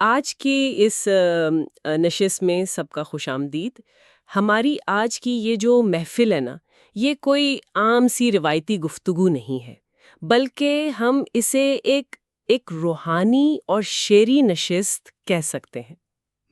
آج کی اس نشست میں سب کا خوش آمدید۔ ہماری آج کی یہ جو محفل ہے نا، یہ کوئی عام سی روایتی گفتگو نہیں ہے، بلکہ ہم اسے ایک روحانی اور شعری نشست کہہ سکتے ہیں۔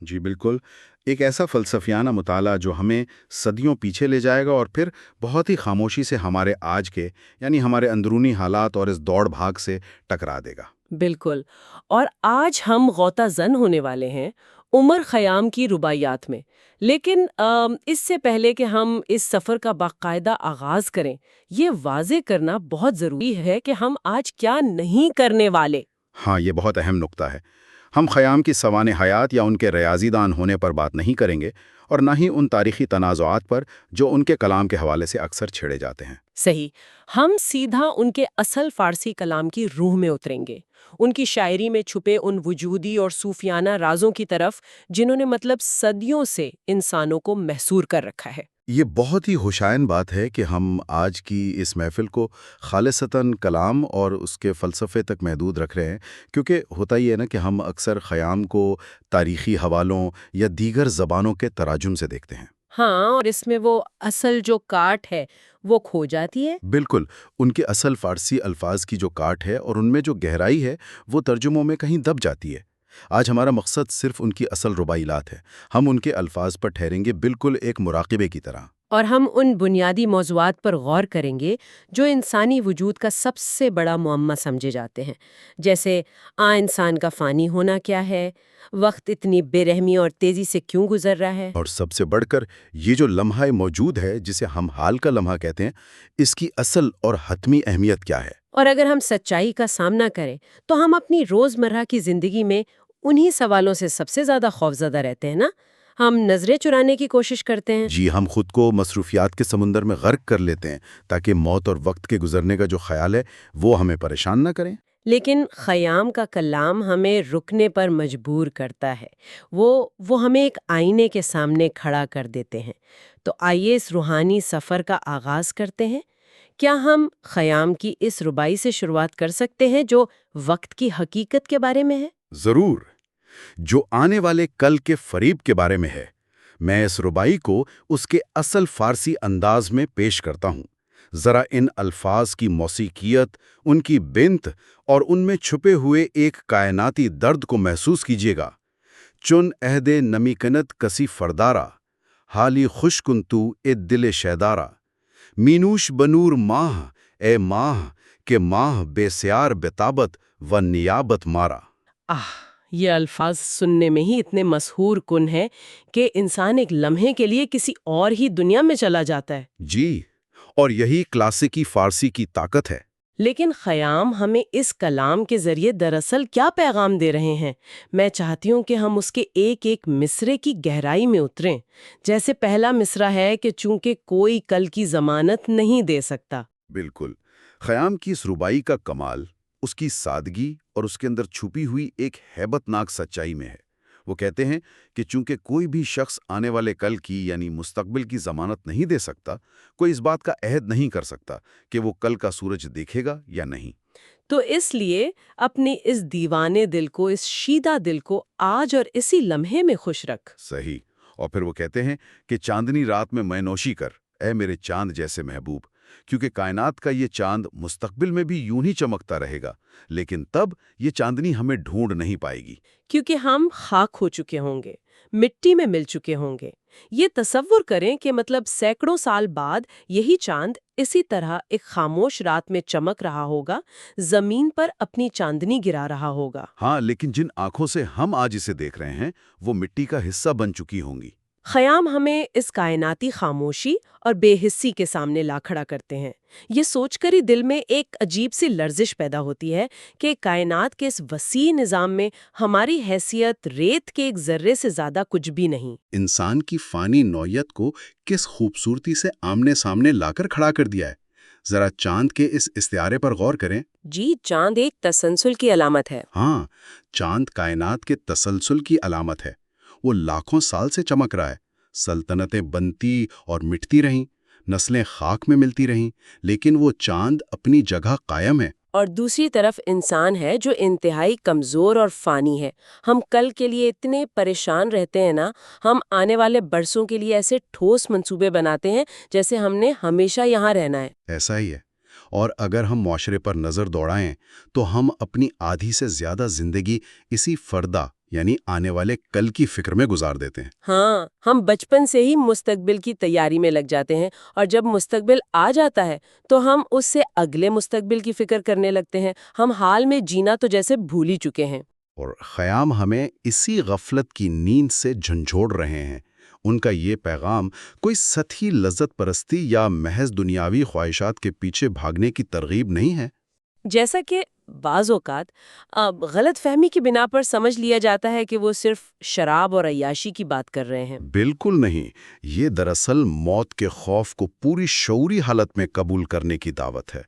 جی بالکل، ایک ایسا فلسفیانہ مطالعہ جو ہمیں صدیوں پیچھے لے جائے گا اور پھر بہت ہی خاموشی سے ہمارے آج کے یعنی ہمارے اندرونی حالات اور اس دوڑ بھاگ سے ٹکرا دے گا۔ بالکل۔ اور آج ہم غوطہ زن ہونے والے ہیں عمر خیام کی رباعیات میں، لیکن اس سے پہلے کہ ہم اس سفر کا باقاعدہ آغاز کریں، یہ واضح کرنا بہت ضروری ہے کہ ہم آج کیا نہیں کرنے والے۔ ہاں، یہ بہت اہم نقطہ ہے۔ ہم خیام کی سوانح حیات یا ان کے ریاضی دان ہونے پر بات نہیں کریں گے، اور نہ ہی ان تاریخی تنازعات پر جو ان کے کلام کے حوالے سے اکثر چھیڑے جاتے ہیں۔ صحیح، ہم سیدھا ان کے اصل فارسی کلام کی روح میں اتریں گے، ان کی شاعری میں چھپے ان وجودی اور صوفیانہ رازوں کی طرف جنہوں نے صدیوں سے انسانوں کو محصور کر رکھا ہے۔ یہ بہت ہی ہوشائن بات ہے کہ ہم آج کی اس محفل کو خالصتاً کلام اور اس کے فلسفے تک محدود رکھ رہے ہیں، کیونکہ ہوتا ہی ہے نا کہ ہم اکثر خیام کو تاریخی حوالوں یا دیگر زبانوں کے تراجم سے دیکھتے ہیں۔ ہاں، اور اس میں وہ اصل جو کاٹ ہے وہ کھو جاتی ہے۔ بالکل، ان کے اصل فارسی الفاظ کی جو کاٹ ہے اور ان میں جو گہرائی ہے وہ ترجموں میں کہیں دب جاتی ہے۔ آج ہمارا مقصد صرف ان کی اصل رباعیات ہے۔ ہم ان کے الفاظ پر ٹھہریں گے، بالکل ایک مراقبے کی طرح۔ اور ہم ان بنیادی موضوعات پر غور کریں گے جو انسانی وجود کا سب سے بڑا معمہ سمجھے جاتے ہیں، جیسے انسان کا فانی ہونا کیا ہے، وقت اتنی بے رحمی اور تیزی سے کیوں گزر رہا ہے، اور سب سے بڑھ کر یہ جو لمحہ موجود ہے جسے ہم حال کا لمحہ کہتے ہیں، اس کی اصل اور حتمی اہمیت کیا ہے۔ اور اگر ہم سچائی کا سامنا کریں تو ہم اپنی روزمرہ کی زندگی میں انہی سوالوں سے سب سے زیادہ خوفزدہ رہتے ہیں نا، ہم نظریں چرانے کی کوشش کرتے ہیں۔ جی، ہم خود کو مصروفیات کے سمندر میں غرق کر لیتے ہیں تاکہ موت اور وقت کے گزرنے کا جو خیال ہے وہ ہمیں پریشان نہ کریں۔ لیکن خیام کا کلام ہمیں رکنے پر مجبور کرتا ہے، وہ ہمیں ایک آئینے کے سامنے کھڑا کر دیتے ہیں۔ تو آئیے اس روحانی سفر کا آغاز کرتے ہیں۔ کیا ہم خیام کی اس رباعی سے شروعات کر سکتے ہیں جو وقت کی حقیقت کے بارے میں ہے؟ ضرور، جو آنے والے کل کے فریب کے بارے میں ہے۔ میں اس رباعی کو اس کے اصل فارسی انداز میں پیش کرتا ہوں۔ ذرا ان الفاظ کی موسیقیت، ان کی بنت اور ان میں چھپے ہوئے ایک کائناتی درد کو محسوس کیجیے گا۔ چن عہد نمی کنت کسی فردارا، حالی خوش کن تو اے دل شیدارا، مینوش بنور ماہ اے ماہ کے ماہ بے سیار بتابت و نیابت مارا۔ یہ الفاظ سننے میں ہی اتنے مسحور کن ہیں کہ انسان ایک لمحے کے لیے کسی اور ہی دنیا میں چلا جاتا ہے۔ جی، اور یہی کلاسیکی فارسی کی طاقت ہے۔ لیکن خیام ہمیں اس کلام کے ذریعے دراصل کیا پیغام دے رہے ہیں؟ میں چاہتی ہوں کہ ہم اس کے ایک ایک مصرے کی گہرائی میں اتریں۔ جیسے پہلا مصرع ہے کہ چونکہ کوئی کل کی ضمانت نہیں دے سکتا۔ بالکل، خیام کی اس رباعی کا کمال اس کی سادگی اور اس کے اندر چھپی ہوئی ایک ہیبت ناک سچائی میں ہے۔ وہ کہتے ہیں کہ چونکہ کوئی بھی شخص آنے والے کل کی یعنی مستقبل کی ضمانت نہیں دے سکتا، کوئی اس بات کا عہد نہیں کر سکتا کہ وہ کل کا سورج دیکھے گا یا نہیں۔ تو اس لیے اپنے اس دیوانے دل کو، اس شیدہ دل کو آج اور اسی لمحے میں خوش رکھ۔ صحیح، اور پھر وہ کہتے ہیں کہ چاندنی رات میں مے نوشی کر، اے میرے چاند جیسے محبوب، کیونکہ کائنات کا یہ چاند مستقبل میں بھی یوں ہی چمکتا رہے گا، لیکن تب یہ چاندنی ہمیں ڈھونڈ نہیں پائے گی، کیونکہ ہم خاک ہو چکے ہوں گے، مٹی میں مل چکے ہوں گے۔ یہ تصور کریں کہ سینکڑوں سال بعد یہی چاند اسی طرح ایک خاموش رات میں چمک رہا ہوگا، زمین پر اپنی چاندنی گرا رہا ہوگا۔ ہاں، لیکن جن آنکھوں سے ہم آج اسے دیکھ رہے ہیں وہ مٹی کا حصہ بن چکی ہوں گی۔ خیام ہمیں اس کائناتی خاموشی اور بے حسی کے سامنے لا کھڑا کرتے ہیں۔ یہ سوچ کر ہی دل میں ایک عجیب سی لرزش پیدا ہوتی ہے کہ کائنات کے اس وسیع نظام میں ہماری حیثیت ریت کے ایک ذرے سے زیادہ کچھ بھی نہیں۔ انسان کی فانی نوعیت کو کس خوبصورتی سے آمنے سامنے لا کر کھڑا کر دیا ہے۔ ذرا چاند کے اس استعارے پر غور کریں۔ جی، چاند ایک تسلسل کی علامت ہے۔ ہاں، چاند کائنات کے تسلسل کی علامت ہے۔ وہ لاکھوں سال سے چمک رہا ہے، سلطنتیں بنتی اور مٹتی رہیں، نسلیں خاک میں ملتی رہیں، لیکن وہ چاند اپنی جگہ قائم ہے۔ اور دوسری طرف انسان ہے جو انتہائی کمزور اور فانی ہے. ہم کل کے لیے اتنے پریشان رہتے ہیں نا، ہم آنے والے برسوں کے لیے ایسے ٹھوس منصوبے بناتے ہیں جیسے ہم نے ہمیشہ یہاں رہنا ہے. ایسا ہی ہے، اور اگر ہم معاشرے پر نظر دوڑائیں تو ہم اپنی آدھی سے زیادہ زندگی اسی فردہ یعنی آنے والے کل کی فکر میں گزار دیتے ہیں۔ ہاں، ہم بچپن سے ہی مستقبل کی تیاری میں لگ جاتے ہیں، اور جب مستقبل آ جاتا ہے تو ہم اس سے اگلے مستقبل کی فکر کرنے لگتے ہیں. ہم حال میں جینا تو جیسے بھول ہی چکے ہیں. اور خیام ہمیں اسی غفلت کی نیند سے جھنجھوڑ رہے ہیں۔ ان کا یہ پیغام کوئی سطحی لذت پرستی یا محض دنیاوی خواہشات کے پیچھے بھاگنے کی ترغیب نہیں ہے۔ جیسا کہ بعض اوقات غلط فہمی کی بنا پر سمجھ لیا جاتا ہے کہ وہ صرف شراب اور عیاشی کی بات کر رہے ہیں. بالکل نہیں، یہ دراصل موت کے خوف کو پوری شعوری حالت میں قبول کرنے کی دعوت ہے۔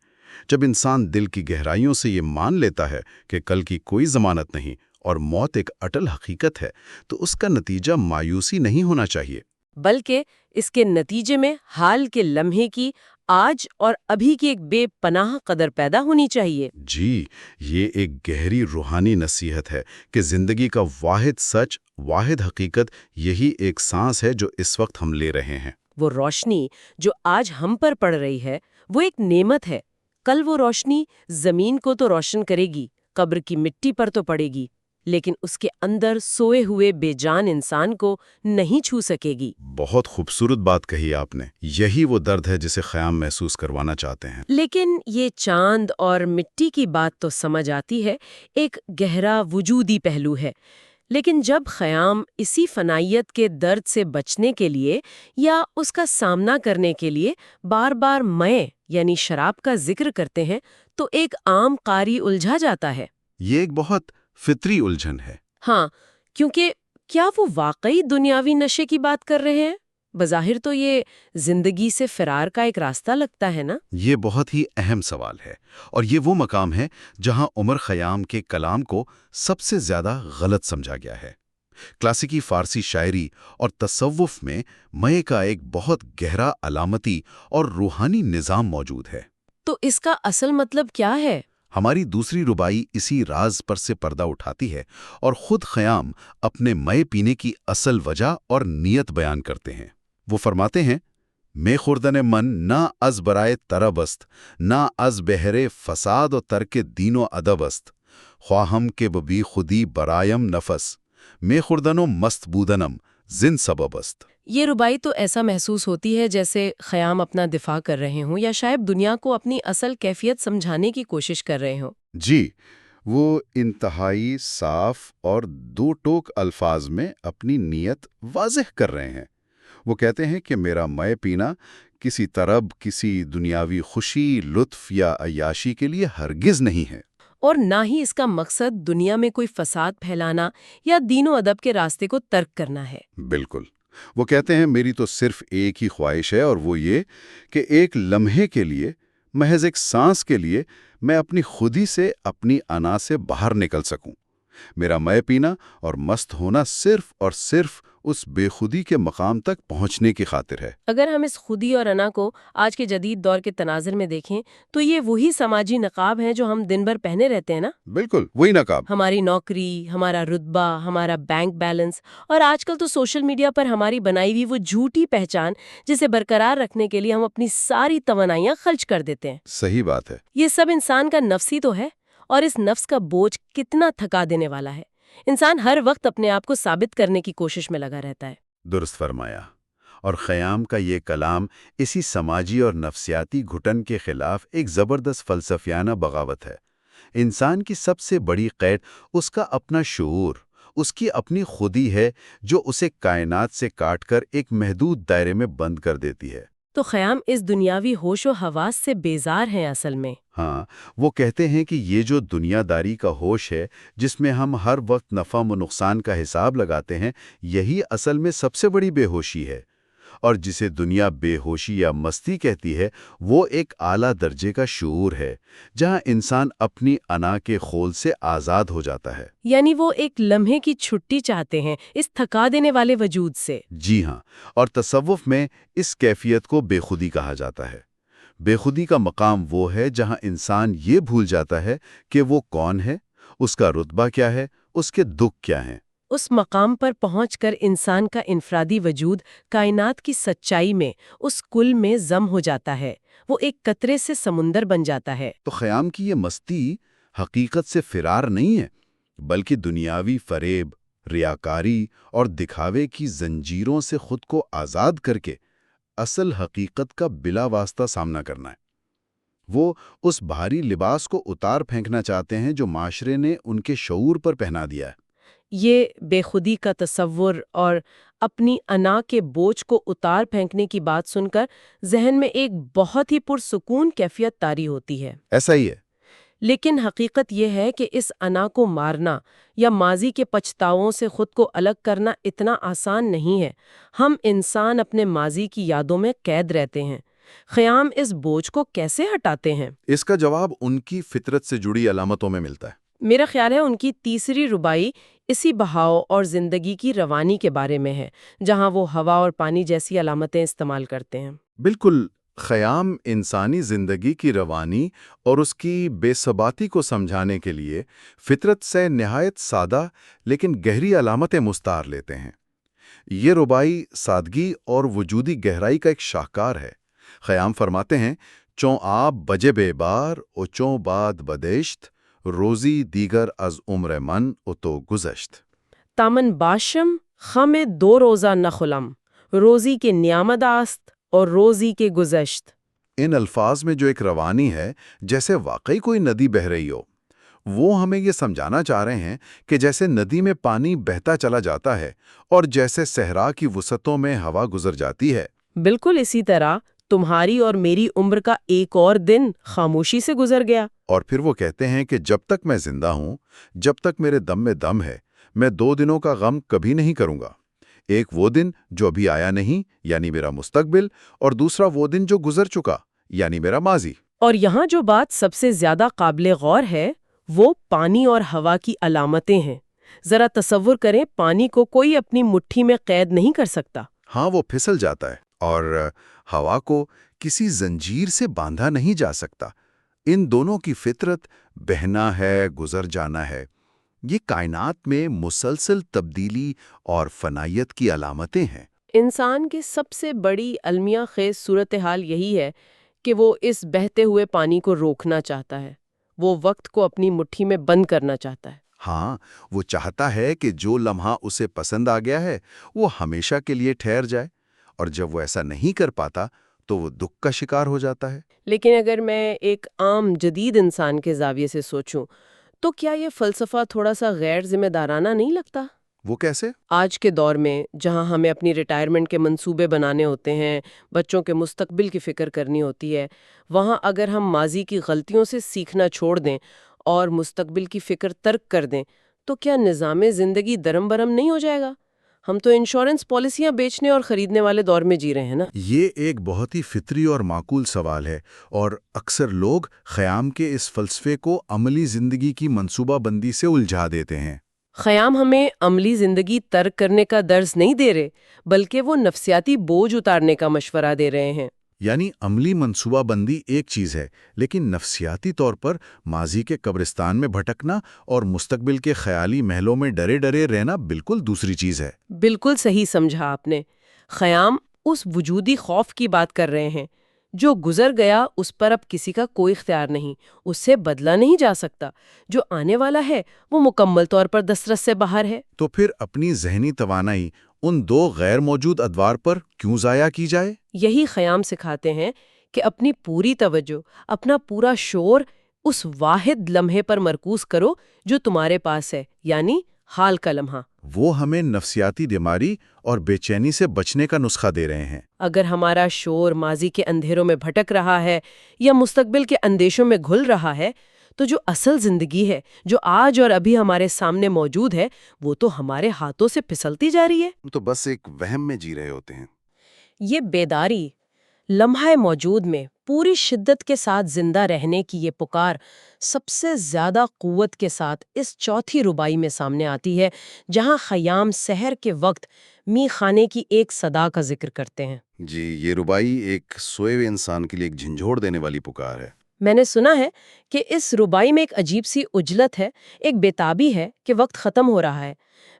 جب انسان دل کی گہرائیوں سے یہ مان لیتا ہے کہ کل کی کوئی ضمانت نہیں اور موت ایک اٹل حقیقت ہے، تو اس کا نتیجہ مایوسی نہیں ہونا چاہیے، بلکہ اس کے نتیجے میں حال کے لمحے کی، آج اور ابھی کی ایک بے پناہ قدر پیدا ہونی چاہیے. جی، یہ ایک گہری روحانی نصیحت ہے کہ زندگی کا واحد سچ، واحد حقیقت یہی ایک سانس ہے جو اس وقت ہم لے رہے ہیں۔ وہ روشنی جو آج ہم پر پڑ رہی ہے وہ ایک نعمت ہے. کل وہ روشنی زمین کو تو روشن کرے گی، قبر کی مٹی پر تو پڑے گی، لیکن اس کے اندر سوئے ہوئے بے جان انسان کو نہیں چھو سکے گی. بہت خوبصورت بات کہی آپ نے، یہی وہ درد ہے جسے خیام محسوس کروانا چاہتے ہیں۔ لیکن یہ چاند اور مٹی کی بات تو سمجھ آتی ہے، ایک گہرا وجودی پہلو ہے. لیکن جب خیام اسی فنائیت کے درد سے بچنے کے لیے یا اس کا سامنا کرنے کے لیے بار بار میں یعنی شراب کا ذکر کرتے ہیں تو ایک عام قاری الجھا جاتا ہے. یہ ایک بہت فطری الجھن ہے۔ ہاں، کیونکہ کیا وہ واقعی دنیاوی نشے کی بات کر رہے ہیں؟ بظاہر تو یہ زندگی سے فرار کا ایک راستہ لگتا ہے نا؟ یہ بہت ہی اہم سوال ہے، اور یہ وہ مقام ہے جہاں عمر خیام کے کلام کو سب سے زیادہ غلط سمجھا گیا ہے۔ کلاسیکی فارسی شاعری اور تصوف میں مئے کا ایک بہت گہرا علامتی اور روحانی نظام موجود ہے۔ تو اس کا اصل مطلب کیا ہے؟ ہماری دوسری ربائی اسی راز پر سے پردہ اٹھاتی ہے اور خود خیام اپنے مئے پینے کی اصل وجہ اور نیت بیان کرتے ہیں۔ وہ فرماتے ہیں، میں خوردن من نہ از برائے طرب است، نہ از بہرے فساد و ترک دین و ادب است، خواہم کے ببی خودی برایم نفس، میں خوردن و مست بودنم زن سبب است۔ یہ ربائی تو ایسا محسوس ہوتی ہے جیسے خیام اپنا دفاع کر رہے ہوں یا شاید دنیا کو اپنی اصل کیفیت سمجھانے کی کوشش کر رہے ہوں۔ جی، وہ انتہائی صاف اور دو ٹوک الفاظ میں اپنی نیت واضح کر رہے ہیں۔ وہ کہتے ہیں کہ میرا مئے پینا کسی طرب، کسی دنیاوی خوشی، لطف یا عیاشی کے لیے ہرگز نہیں ہے، اور نہ ہی اس کا مقصد دنیا میں کوئی فساد پھیلانا یا دین و ادب کے راستے کو ترک کرنا ہے۔ بالکل۔ وہ کہتے ہیں میری تو صرف ایک ہی خواہش ہے، اور وہ یہ کہ ایک لمحے کے لیے، محض ایک سانس کے لیے، میں اپنی خودی سے، اپنی انا سے باہر نکل سکوں۔ میرا مئے پینا اور مست ہونا صرف اور صرف اس بے خودی کے مقام تک پہنچنے کی خاطر ہے۔ اگر ہم اس خودی اور انا کو آج کے جدید دور کے تناظر میں دیکھیں تو یہ وہی سماجی نقاب ہیں جو ہم دن بھر پہنے رہتے ہیں نا؟ بالکل وہی نقاب۔ ہماری نوکری، ہمارا رتبہ، ہمارا بینک بیلنس، اور آج کل تو سوشل میڈیا پر ہماری بنائی ہوئی وہ جھوٹی پہچان جسے برقرار رکھنے کے لیے ہم اپنی ساری توانائیاں خرچ کر دیتے ہیں۔ صحیح بات ہے۔ یہ سب انسان کا نفسی تو ہے، اور اس نفس کا بوجھ کتنا تھکا دینے والا ہے۔ انسان ہر وقت اپنے آپ کو ثابت کرنے کی کوشش میں لگا رہتا ہے۔ درست فرمایا۔ اور خیام کا یہ کلام اسی سماجی اور نفسیاتی گھٹن کے خلاف ایک زبردست فلسفیانہ بغاوت ہے۔ انسان کی سب سے بڑی قید اس کا اپنا شعور، اس کی اپنی خودی ہے، جو اسے کائنات سے کاٹ کر ایک محدود دائرے میں بند کر دیتی ہے۔ تو خیام اس دنیاوی ہوش و حواس سے بیزار ہیں اصل میں۔ ہاں، وہ کہتے ہیں کہ یہ جو دنیا داری کا ہوش ہے، جس میں ہم ہر وقت نفع و نقصان کا حساب لگاتے ہیں، یہی اصل میں سب سے بڑی بے ہوشی ہے، اور جسے دنیا بے ہوشی یا مستی کہتی ہے، وہ ایک اعلیٰ درجے کا شعور ہے، جہاں انسان اپنی انا کے خول سے آزاد ہو جاتا ہے۔ یعنی وہ ایک لمحے کی چھٹی چاہتے ہیں اس تھکا دینے والے وجود سے۔ جی ہاں، اور تصوف میں اس کیفیت کو بے خودی کہا جاتا ہے۔ بے خودی کا مقام وہ ہے جہاں انسان یہ بھول جاتا ہے کہ وہ کون ہے، اس کا رتبہ کیا ہے، اس کے دکھ کیا ہیں۔ اس مقام پر پہنچ کر انسان کا انفرادی وجود کائنات کی سچائی میں، اس کل میں ضم ہو جاتا ہے، وہ ایک قطرے سے سمندر بن جاتا ہے۔ تو خیام کی یہ مستی حقیقت سے فرار نہیں ہے، بلکہ دنیاوی فریب، ریاکاری اور دکھاوے کی زنجیروں سے خود کو آزاد کر کے اصل حقیقت کا بلا واسطہ سامنا کرنا ہے۔ وہ اس بھاری لباس کو اتار پھینکنا چاہتے ہیں جو معاشرے نے ان کے شعور پر پہنا دیا ہے۔ یہ بے خودی کا تصور اور اپنی انا کے بوجھ کو اتار پھینکنے کی بات سن کر ذہن میں ایک بہت ہی پرسکون کیفیت طاری ہوتی ہے۔ ایسا ہی ہے۔ لیکن حقیقت یہ ہے کہ اس انا کو مارنا یا ماضی کے پچھتاووں سے خود کو الگ کرنا اتنا آسان نہیں ہے۔ ہم انسان اپنے ماضی کی یادوں میں قید رہتے ہیں۔ خیام اس بوجھ کو کیسے ہٹاتے ہیں؟ اس کا جواب ان کی فطرت سے جڑی علامتوں میں ملتا ہے۔ میرا خیال ہے ان کی تیسری ربائی اسی بہاؤ اور زندگی کی روانی کے بارے میں ہے، جہاں وہ ہوا اور پانی جیسی علامتیں استعمال کرتے ہیں۔ بالکل، خیام انسانی زندگی کی روانی اور اس کی بے ثباتی کو سمجھانے کے لیے فطرت سے نہایت سادہ لیکن گہری علامتیں مستعار لیتے ہیں۔ یہ ربائی سادگی اور وجودی گہرائی کا ایک شاہکار ہے۔ خیام فرماتے ہیں، چوں آپ بجے بے بار او چوں باد بدشت، روزی دیگر از عمر من او تو گزشت۔ تامن باشم خم دو روزہ نخلم، روزی کے نیامد آست اور روزی کے گزشت۔ ان الفاظ میں جو ایک روانی ہے، جیسے واقعی کوئی ندی بہہ رہی ہو، وہ ہمیں یہ سمجھانا چاہ رہے ہیں کہ جیسے ندی میں پانی بہتا چلا جاتا ہے اور جیسے صحرا کی وسعتوں میں ہوا گزر جاتی ہے۔ بالکل اسی طرح تمہاری اور میری عمر کا ایک اور دن خاموشی سے گزر گیا۔ اور پھر وہ کہتے ہیں کہ جب تک میں زندہ ہوں، جب تک میرے دم میں دم ہے، میں دو دنوں کا غم کبھی نہیں کروں گا۔ ایک وہ دن جو ابھی آیا نہیں، یعنی میرا مستقبل، اور دوسرا وہ دن جو گزر چکا، یعنی میرا ماضی۔ اور یہاں جو بات سب سے زیادہ قابل غور ہے، وہ پانی اور ہوا کی علامتیں ہیں۔ ذرا تصور کریں، پانی کو کوئی اپنی مٹھی میں قید نہیں کر سکتا۔ ہاں، وہ پھسل جاتا ہے، اور ہوا کو کسی زنجیر سے باندھا نہیں جا سکتا۔ ان دونوں کی فطرت بہنا ہے، گزر جانا ہے۔ یہ کائنات میں مسلسل تبدیلی اور فنائیت کی علامتیں ہیں۔ انسان کی سب سے بڑی المیہ خیز صورتحال یہی ہے کہ وہ اس بہتے ہوئے پانی کو روکنا چاہتا ہے۔ وہ وقت کو اپنی مٹھی میں بند کرنا چاہتا ہے۔ ہاں، وہ چاہتا ہے کہ جو لمحہ اسے پسند آ گیا ہے وہ ہمیشہ کے لیے ٹھہر جائے، اور جب وہ ایسا نہیں کر پاتا تو وہ دکھ کا شکار ہو جاتا ہے۔ لیکن اگر میں ایک عام جدید انسان کے زاویے سے سوچوں تو کیا یہ فلسفہ تھوڑا سا غیر ذمہ دارانہ نہیں لگتا؟ وہ کیسے؟ آج کے دور میں جہاں ہمیں اپنی ریٹائرمنٹ کے منصوبے بنانے ہوتے ہیں، بچوں کے مستقبل کی فکر کرنی ہوتی ہے، وہاں اگر ہم ماضی کی غلطیوں سے سیکھنا چھوڑ دیں اور مستقبل کی فکر ترک کر دیں تو کیا نظام زندگی درم برم نہیں ہو جائے گا؟ ہم تو انشورنس پالیسیاں بیچنے اور خریدنے والے دور میں جی رہے ہیں نا۔ یہ ایک بہت ہی فطری اور معقول سوال ہے، اور اکثر لوگ خیام کے اس فلسفے کو عملی زندگی کی منصوبہ بندی سے الجھا دیتے ہیں۔ خیام ہمیں عملی زندگی ترک کرنے کا درس نہیں دے رہے، بلکہ وہ نفسیاتی بوجھ اتارنے کا مشورہ دے رہے ہیں۔ یعنی عملی منصوبہ بندی ایک چیز ہے، لیکن نفسیاتی طور پر ماضی کے قبرستان میں بھٹکنا اور مستقبل کے خیالی محلوں میں ڈرے ڈرے رہنا بالکل دوسری چیز ہے۔ بالکل صحیح سمجھا آپ نے۔ خیام اس وجودی خوف کی بات کر رہے ہیں جو گزر گیا، اس پر اب کسی کا کوئی اختیار نہیں، اس سے بدلا نہیں جا سکتا۔ جو آنے والا ہے وہ مکمل طور پر دسترس سے باہر ہے۔ تو پھر اپنی ذہنی توانائی ان دو غیر موجود ادوار پر کیوں ضائع کی جائے؟ یہی خیام سکھاتے ہیں کہ اپنی پوری توجہ، اپنا پورا شعور اس واحد لمحے پر مرکوز کرو جو تمہارے پاس ہے، یعنی حال کا لمحہ۔ وہ ہمیں نفسیاتی بیماری اور بے چینی سے بچنے کا نسخہ دے رہے ہیں۔ اگر ہمارا شعور ماضی کے اندھیروں میں بھٹک رہا ہے یا مستقبل کے اندیشوں میں گھل رہا ہے تو جو اصل زندگی ہے، جو آج اور ابھی ہمارے سامنے موجود ہے، وہ تو ہمارے ہاتھوں سے پھسلتی جا رہی ہے۔ تو بس ایک وہم میں جی رہے ہوتے ہیں۔ یہ بیداری لمحہ موجود میں پوری شدت کے ساتھ زندہ رہنے کی یہ پکار سب سے زیادہ قوت کے ساتھ اس چوتھی ربائی میں سامنے آتی ہے، جہاں خیام سحر کے وقت می خانے کی ایک صدا کا ذکر کرتے ہیں۔ جی، یہ ربائی ایک سوئے ہوئے انسان کے لیے ایک جھنجھوڑ دینے والی پکار ہے۔ میں نے سنا ہے کہ اس ربائی میں ایک عجیب سی عجلت ہے، ایک بےتابی ہے کہ وقت ختم ہو رہا ہے۔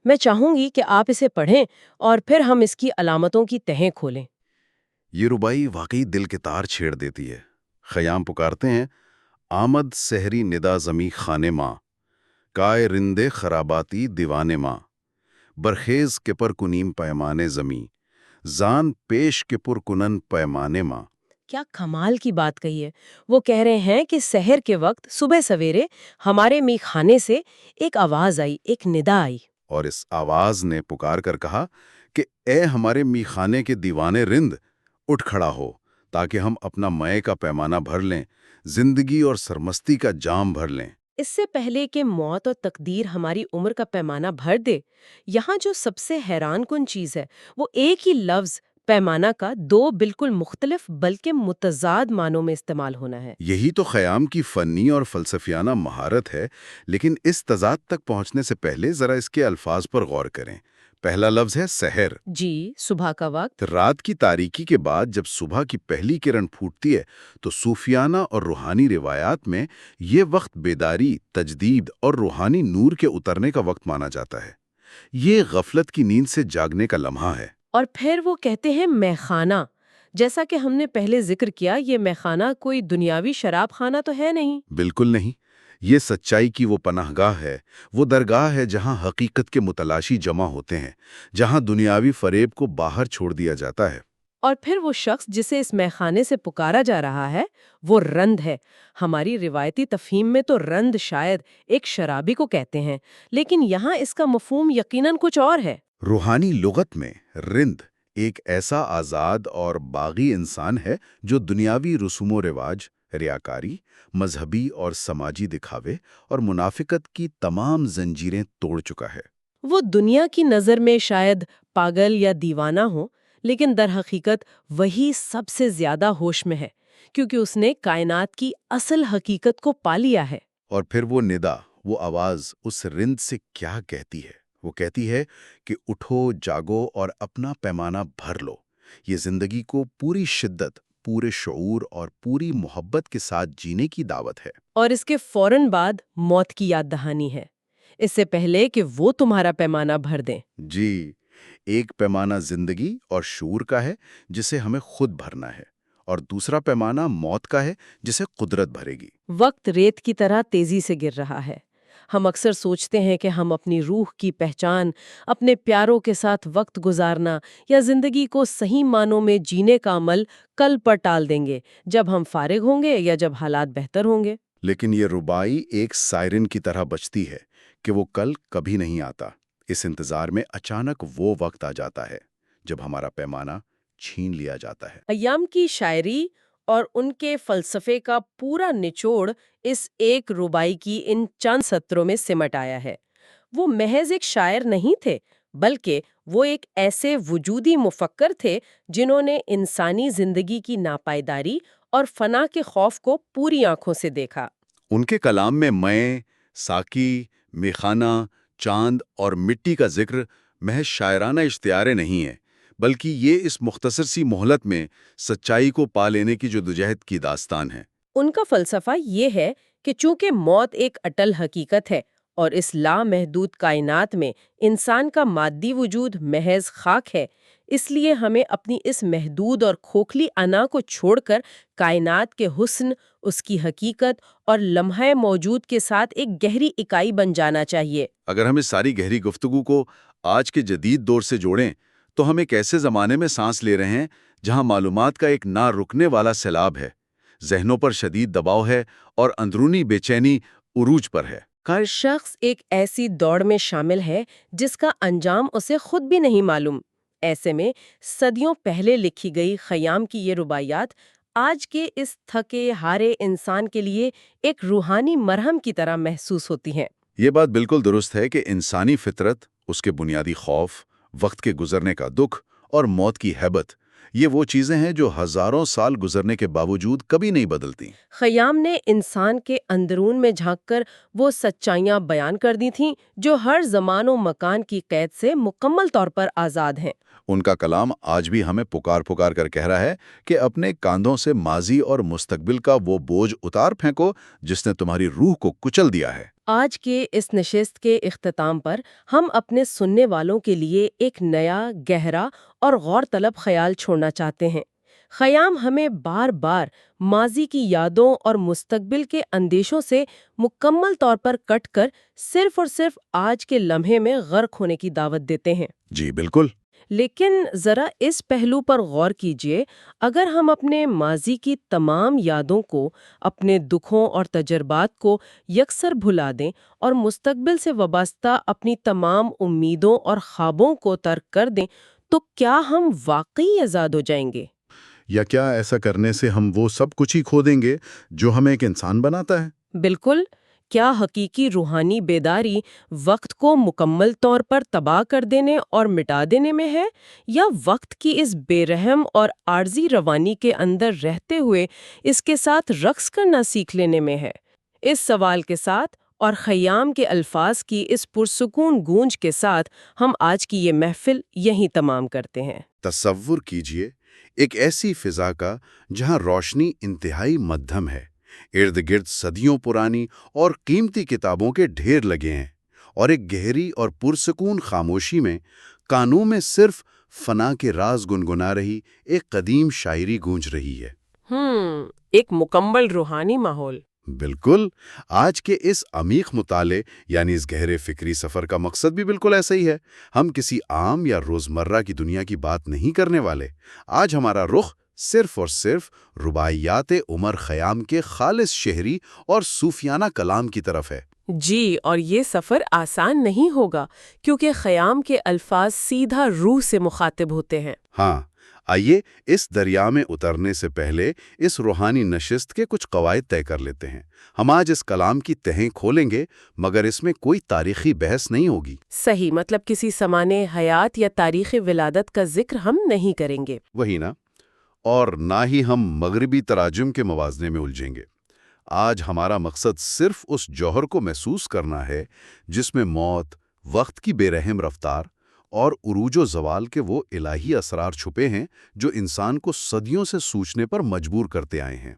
میں چاہوں گی کہ آپ اسے پڑھیں اور پھر ہم اس کی علامتوں کی تہیں کھولیں۔ یہ ربائی واقعی دل کے تار چھیڑ دیتی ہے۔ خیام پکارتے ہیں، آمد سحری ندا زمی خانے ماں، کائے رندے خراباتی دیوانے ماں، برخیز کے پر کنیم پیمانے زمی، زان پیش کے پر کنن پیمانے ماں۔ کیا کمال کی بات کہی ہے! وہ کہہ رہے ہیں کہ سحر کے وقت صبح سویرے ہمارے می خانے سے ایک آواز آئی، ایک ندا آئی۔ اور اس آواز نے پکار کر کہا کہ اے ہمارے میخانے کے دیوانے رند، اٹھ کھڑا ہو تاکہ ہم اپنا مئے کا پیمانہ بھر لیں، زندگی اور سرمستی کا جام بھر لیں۔ اس سے پہلے کہ موت اور تقدیر ہماری عمر کا پیمانہ بھر دے، یہاں جو سب سے حیران کن چیز ہے وہ ایک ہی لفظ پیمانہ کا دو بالکل مختلف بلکہ متضاد معنوں میں استعمال ہونا ہے۔ یہی تو خیام کی فنی اور فلسفیانہ مہارت ہے، لیکن اس تضاد تک پہنچنے سے پہلے ذرا اس کے الفاظ پر غور کریں۔ پہلا لفظ ہے سحر۔ جی، صبح کا وقت۔ رات کی تاریکی کے بعد جب صبح کی پہلی کرن پھوٹتی ہے تو صوفیانہ اور روحانی روایات میں یہ وقت بیداری، تجدید اور روحانی نور کے اترنے کا وقت مانا جاتا ہے۔ یہ غفلت کی نیند سے جاگنے کا لمحہ ہے۔ اور پھر وہ کہتے ہیں میخانہ۔ جیسا کہ ہم نے پہلے ذکر کیا، یہ میخانہ کوئی دنیاوی شراب خانہ تو ہے نہیں۔ بالکل نہیں، یہ سچائی کی وہ پناہ گاہ ہے، وہ درگاہ ہے جہاں حقیقت کے متلاشی جمع ہوتے ہیں، جہاں دنیاوی فریب کو باہر چھوڑ دیا جاتا ہے۔ اور پھر وہ شخص جسے اس میخانے سے پکارا جا رہا ہے وہ رند ہے۔ ہماری روایتی تفہیم میں تو رند شاید ایک شرابی کو کہتے ہیں، لیکن یہاں اس کا مفہوم یقیناً کچھ اور ہے۔ روحانی لغت میں رند ایک ایسا آزاد اور باغی انسان ہے جو دنیاوی رسوم و رواج، ریاکاری، مذہبی اور سماجی دکھاوے اور منافقت کی تمام زنجیریں توڑ چکا ہے۔ وہ دنیا کی نظر میں شاید پاگل یا دیوانہ ہو، لیکن در حقیقت وہی سب سے زیادہ ہوش میں ہے، کیونکہ اس نے کائنات کی اصل حقیقت کو پا لیا ہے۔ اور پھر وہ ندا، وہ آواز اس رند سے کیا کہتی ہے؟ وہ کہتی ہے کہ اٹھو، جاگو اور اپنا پیمانہ بھر لو۔ یہ زندگی کو پوری شدت، پورے شعور اور پوری محبت کے ساتھ جینے کی دعوت ہے۔ اور اس کے فوراً بعد موت کی یاد دہانی ہے، اس سے پہلے کہ وہ تمہارا پیمانہ بھر دیں۔ جی، ایک پیمانہ زندگی اور شعور کا ہے جسے ہمیں خود بھرنا ہے، اور دوسرا پیمانہ موت کا ہے جسے قدرت بھرے گی۔ وقت ریت کی طرح تیزی سے گر رہا ہے۔ ہم اکثر سوچتے ہیں کہ ہم اپنی روح کی پہچان، اپنے پیاروں کے ساتھ وقت گزارنا یا زندگی کو صحیح معنوں میں جینے کا عمل کل پر ٹال دیں گے، جب ہم فارغ ہوں گے یا جب حالات بہتر ہوں گے۔ لیکن یہ ربائی ایک سائرن کی طرح بجتی ہے کہ وہ کل کبھی نہیں آتا۔ اس انتظار میں اچانک وہ وقت آ جاتا ہے جب ہمارا پیمانہ چھین لیا جاتا ہے۔ ایام کی شاعری اور ان کے فلسفے کا پورا نچوڑ اس ایک ربائی کی ان چند سطروں میں سمٹ آیا ہے۔ وہ محض ایک شاعر نہیں تھے، بلکہ وہ ایک ایسے وجودی مفکر تھے جنہوں نے انسانی زندگی کی ناپائیداری اور فنا کے خوف کو پوری آنکھوں سے دیکھا۔ ان کے کلام میں مئے، ساکی، میخانہ، چاند اور مٹی کا ذکر محض شاعرانہ اشتعاریں نہیں ہیں، بلکہ یہ اس مختصر سی مہلت میں سچائی کو پا لینے کی جدوجہد کی داستان ہے۔ ان کا فلسفہ یہ ہے کہ چونکہ موت ایک اٹل حقیقت ہے اور اس لامحدود کائنات میں انسان کا مادی وجود محض خاک ہے، اس لیے ہمیں اپنی اس محدود اور کھوکھلی انا کو چھوڑ کر کائنات کے حسن، اس کی حقیقت اور لمحہ موجود کے ساتھ ایک گہری اکائی بن جانا چاہیے۔ اگر ہم اس ساری گہری گفتگو کو آج کے جدید دور سے جوڑیں تو ہم ایک ایسے زمانے میں سانس لے رہے ہیں جہاں معلومات کا ایک نہ رکنے والا سیلاب ہے، ذہنوں پر شدید دباؤ ہے اور اندرونی بے چینی عروج پر ہے۔ ہر شخص ایک ایسی دوڑ میں شامل ہے جس کا انجام اسے خود بھی نہیں معلوم۔ ایسے میں صدیوں پہلے لکھی گئی خیام کی یہ رباعیات آج کے اس تھکے ہارے انسان کے لیے ایک روحانی مرہم کی طرح محسوس ہوتی ہیں۔ یہ بات بالکل درست ہے کہ انسانی فطرت، اس کے بنیادی خوف، وقت کے گزرنے کا دکھ اور موت کی ہیبت، یہ وہ چیزیں ہیں جو ہزاروں سال گزرنے کے باوجود کبھی نہیں بدلتی۔ خیام نے انسان کے اندرون میں جھانک کر وہ سچائیاں بیان کر دی تھیں جو ہر زمان و مکان کی قید سے مکمل طور پر آزاد ہیں۔ ان کا کلام آج بھی ہمیں پکار پکار کر کہہ رہا ہے کہ اپنے کاندھوں سے ماضی اور مستقبل کا وہ بوجھ اتار پھینکو جس نے تمہاری روح کو کچل دیا ہے۔ آج کے اس نشست کے اختتام پر ہم اپنے سننے والوں کے لیے ایک نیا، گہرا اور غور طلب خیال چھوڑنا چاہتے ہیں۔ خیام ہمیں بار بار ماضی کی یادوں اور مستقبل کے اندیشوں سے مکمل طور پر کٹ کر صرف اور صرف آج کے لمحے میں غرق ہونے کی دعوت دیتے ہیں۔ جی بالکل۔ لیکن ذرا اس پہلو پر غور کیجئے، اگر ہم اپنے ماضی کی تمام یادوں کو، اپنے دکھوں اور تجربات کو یکسر بھلا دیں اور مستقبل سے وابستہ اپنی تمام امیدوں اور خوابوں کو ترک کر دیں، تو کیا ہم واقعی آزاد ہو جائیں گے؟ یا کیا ایسا کرنے سے ہم وہ سب کچھ ہی کھو دیں گے جو ہمیں ایک انسان بناتا ہے؟ بالکل۔ کیا حقیقی روحانی بیداری وقت کو مکمل طور پر تباہ کر دینے اور مٹا دینے میں ہے، یا وقت کی اس بے رحم اور عارضی روانی کے اندر رہتے ہوئے اس کے ساتھ رقص کرنا سیکھ لینے میں ہے؟ اس سوال کے ساتھ اور خیام کے الفاظ کی اس پرسکون گونج کے ساتھ ہم آج کی یہ محفل یہیں تمام کرتے ہیں۔ تصور کیجئے ایک ایسی فضا کا جہاں روشنی انتہائی مدھم ہے، ارد گرد صدیوں پرانی اور قیمتی کتابوں کے ڈھیر لگے ہیں، اور ایک گہری اور پرسکون خاموشی میں کانوں میں صرف فنا کے راز گنگنا رہی ایک قدیم شاعری گونج رہی ہے۔ ایک مکمل روحانی ماحول۔ بالکل۔ آج کے اس عمیق مطالعے یعنی اس گہرے فکری سفر کا مقصد بھی بالکل ایسا ہی ہے۔ ہم کسی عام یا روزمرہ کی دنیا کی بات نہیں کرنے والے۔ آج ہمارا رخ صرف اور صرف رباعیات عمر خیام کے خالص شعری اور صوفیانہ کلام کی طرف ہے۔ جی، اور یہ سفر آسان نہیں ہوگا کیونکہ خیام کے الفاظ سیدھا روح سے مخاطب ہوتے ہیں۔ ہاں، آئیے اس دریا میں اترنے سے پہلے اس روحانی نشست کے کچھ قواعد طے کر لیتے ہیں۔ ہم آج اس کلام کی تہیں کھولیں گے، مگر اس میں کوئی تاریخی بحث نہیں ہوگی۔ صحیح، مطلب کسی سمانے حیات یا تاریخ ولادت کا ذکر ہم نہیں کریں گے۔ وہی نا، اور نہ ہی ہم مغربی تراجم کے موازنے میں الجھیں گے۔ آج ہمارا مقصد صرف اس جوہر کو محسوس کرنا ہے جس میں موت، وقت کی بے رحم رفتار اور عروج و زوال کے وہ الہی اسرار چھپے ہیں جو انسان کو صدیوں سے سوچنے پر مجبور کرتے آئے ہیں۔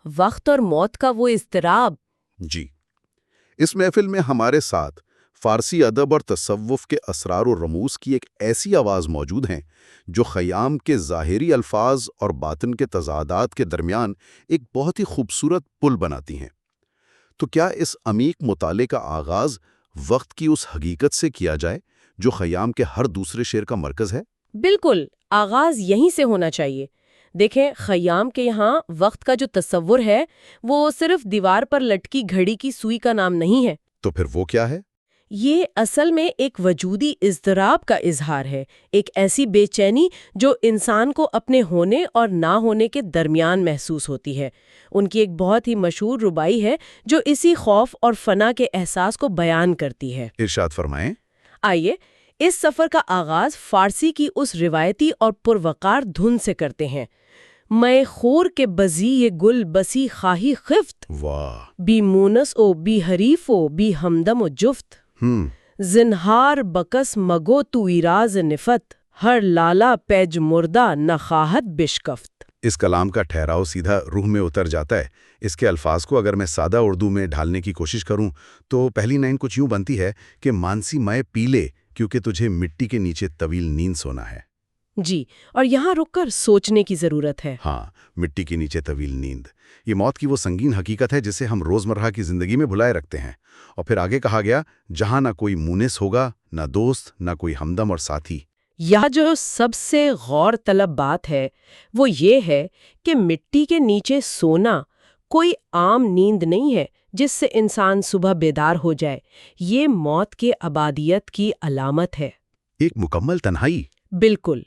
وقت اور موت کا وہ اضطراب۔ جی، اس محفل میں ہمارے ساتھ فارسی ادب اور تصوف کے اسرار و رموز کی ایک ایسی آواز موجود ہیں جو خیام کے ظاہری الفاظ اور باطن کے تضادات کے درمیان ایک بہت ہی خوبصورت پل بناتی ہیں۔ تو کیا اس عمیق مطالعے کا آغاز وقت کی اس حقیقت سے کیا جائے جو خیام کے ہر دوسرے شعر کا مرکز ہے؟ بالکل، آغاز یہیں سے ہونا چاہیے۔ دیکھیں، خیام کے یہاں وقت کا جو تصور ہے وہ صرف دیوار پر لٹکی گھڑی کی سوئی کا نام نہیں ہے۔ تو پھر وہ کیا ہے؟ یہ اصل میں ایک وجودی اضطراب کا اظہار ہے، ایک ایسی بے چینی جو انسان کو اپنے ہونے اور نہ ہونے کے درمیان محسوس ہوتی ہے۔ ان کی ایک بہت ہی مشہور رباعی ہے جو اسی خوف اور فنا کے احساس کو بیان کرتی ہے۔ ارشاد فرمائیں۔ آئیے اس سفر کا آغاز فارسی کی اس روایتی اور پروقار دھن سے کرتے ہیں۔ میں خور کے بزی یہ گل بسی خواہی خفت، واہ، بی مونس او بی حریف او بی ہمدم و جفت، زنہار بکس مگو تو ایراز نفت، ہر لالا پیج مردہ نخواہت بشکفت۔ اس کلام کا ٹھہراؤ سیدھا روح میں اتر جاتا ہے۔ اس کے الفاظ کو اگر میں سادہ اردو میں ڈھالنے کی کوشش کروں تو پہلی لائن کچھ یوں بنتی ہے کہ مانسی میں پی لے کیونکہ تجھے مٹی کے نیچے طویل نیند سونا ہے۔ جی، اور یہاں رک کر سوچنے کی ضرورت ہے۔ ہاں، مٹی کے نیچے طویل نیند، یہ موت کی وہ سنگین حقیقت ہے جسے ہم روزمرہ کی زندگی میں بھلائے رکھتے ہیں۔ اور پھر آگے کہا گیا، جہاں نہ کوئی مونس ہوگا، نہ دوست، نہ کوئی ہمدم اور ساتھی۔ یہاں جو سب سے غور طلب بات ہے وہ یہ ہے کہ مٹی کے نیچے سونا کوئی عام نیند نہیں ہے جس سے انسان صبح بیدار ہو جائے۔ یہ موت کے ابدیت کی علامت ہے۔ ایک مکمل تنہائی۔ بالکل،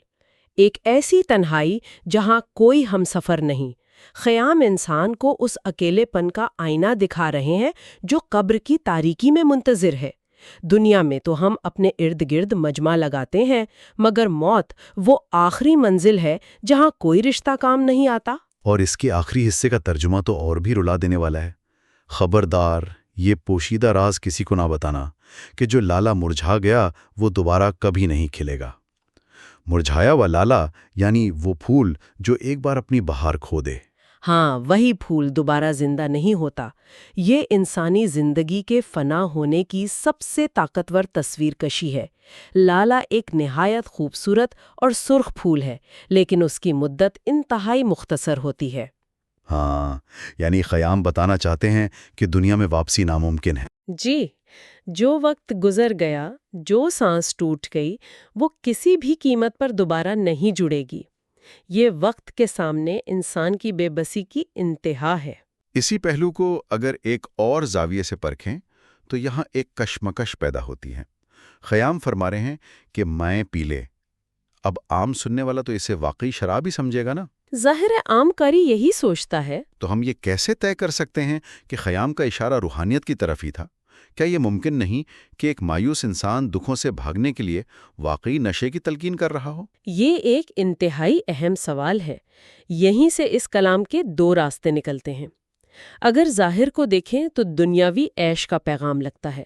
ایک ایسی تنہائی جہاں کوئی ہمسفر نہیں۔ خیام انسان کو اس اکیلے پن کا آئینہ دکھا رہے ہیں جو قبر کی تاریکی میں منتظر ہے۔ دنیا میں تو ہم اپنے ارد گرد مجمع لگاتے ہیں، مگر موت وہ آخری منزل ہے جہاں کوئی رشتہ کام نہیں آتا۔ اور اس کے آخری حصے کا ترجمہ تو اور بھی رلا دینے والا ہے۔ خبردار، یہ پوشیدہ راز کسی کو نہ بتانا کہ جو لالا مرجھا گیا وہ دوبارہ کبھی نہیں کھلے گا۔ مرجھایا ہوا لالا یعنی وہ پھول جو ایک بار اپنی بہار کھو دے۔ ہاں، وہی پھول دوبارہ زندہ نہیں ہوتا۔ یہ انسانی زندگی کے فنا ہونے کی سب سے طاقتور تصویر کشی ہے۔ لالا ایک نہایت خوبصورت اور سرخ پھول ہے، لیکن اس کی مدت انتہائی مختصر ہوتی ہے۔ ہاں، یعنی خیام بتانا چاہتے ہیں کہ دنیا میں واپسی ناممکن ہے۔ جی، جو وقت گزر گیا، جو سانس ٹوٹ گئی، وہ کسی بھی قیمت پر دوبارہ نہیں جڑے گی۔ یہ وقت کے سامنے انسان کی بے بسی کی انتہا ہے۔ اسی پہلو کو اگر ایک اور زاویے سے پرکھیں تو یہاں ایک کشمکش پیدا ہوتی ہے۔ خیام فرما رہے ہیں کہ مائیں پی لے۔ اب عام سننے والا تو اسے واقعی شراب ہی سمجھے گا نا؟ ظاہر عام کاری یہی سوچتا ہے۔ تو ہم یہ کیسے طے کر سکتے ہیں کہ خیام کا اشارہ روحانیت کی طرف ہی تھا؟ کیا یہ ممکن نہیں کہ ایک مایوس انسان دکھوں سے بھاگنے کے لیے واقعی نشے کی تلقین کر رہا ہو؟ یہ ایک انتہائی اہم سوال ہے۔ یہیں سے اس کلام کے دو راستے نکلتے ہیں۔ اگر ظاہر کو دیکھیں تو دنیاوی عیش کا پیغام لگتا ہے،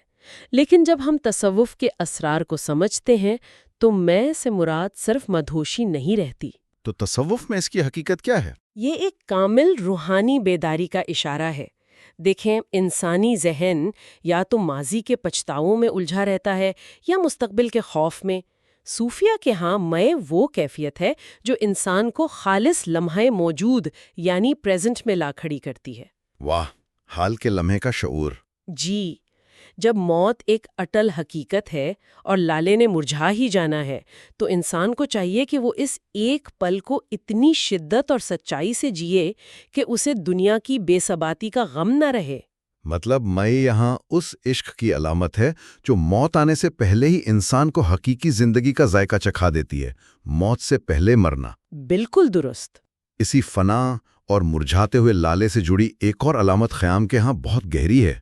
لیکن جب ہم تصوف کے اسرار کو سمجھتے ہیں تو میں سے مراد صرف مدہوشی نہیں رہتی۔ تو تصوف میں اس کی حقیقت کیا ہے؟ یہ ایک کامل روحانی بیداری کا اشارہ ہے۔ دیکھیں، انسانی ذہن یا تو ماضی کے پچھتاؤں میں الجھا رہتا ہے یا مستقبل کے خوف میں۔ صوفیہ کے ہاں میں وہ کیفیت ہے جو انسان کو خالص لمحہ موجود یعنی پریزنٹ میں لا کھڑی کرتی ہے۔ واہ، حال کے لمحے کا شعور۔ جی، جب موت ایک اٹل حقیقت ہے اور لالے نے مرجھا ہی جانا ہے تو انسان کو چاہیے کہ وہ اس ایک پل کو اتنی شدت اور سچائی سے جیے کہ اسے دنیا کی بے ثباتی کا غم نہ رہے۔ مطلب میں یہاں اس عشق کی علامت ہے جو موت آنے سے پہلے ہی انسان کو حقیقی زندگی کا ذائقہ چکھا دیتی ہے، موت سے پہلے مرنا۔ بالکل درست۔ اسی فنا اور مرجھاتے ہوئے لالے سے جڑی ایک اور علامت خیام کے ہاں بہت گہری ہے،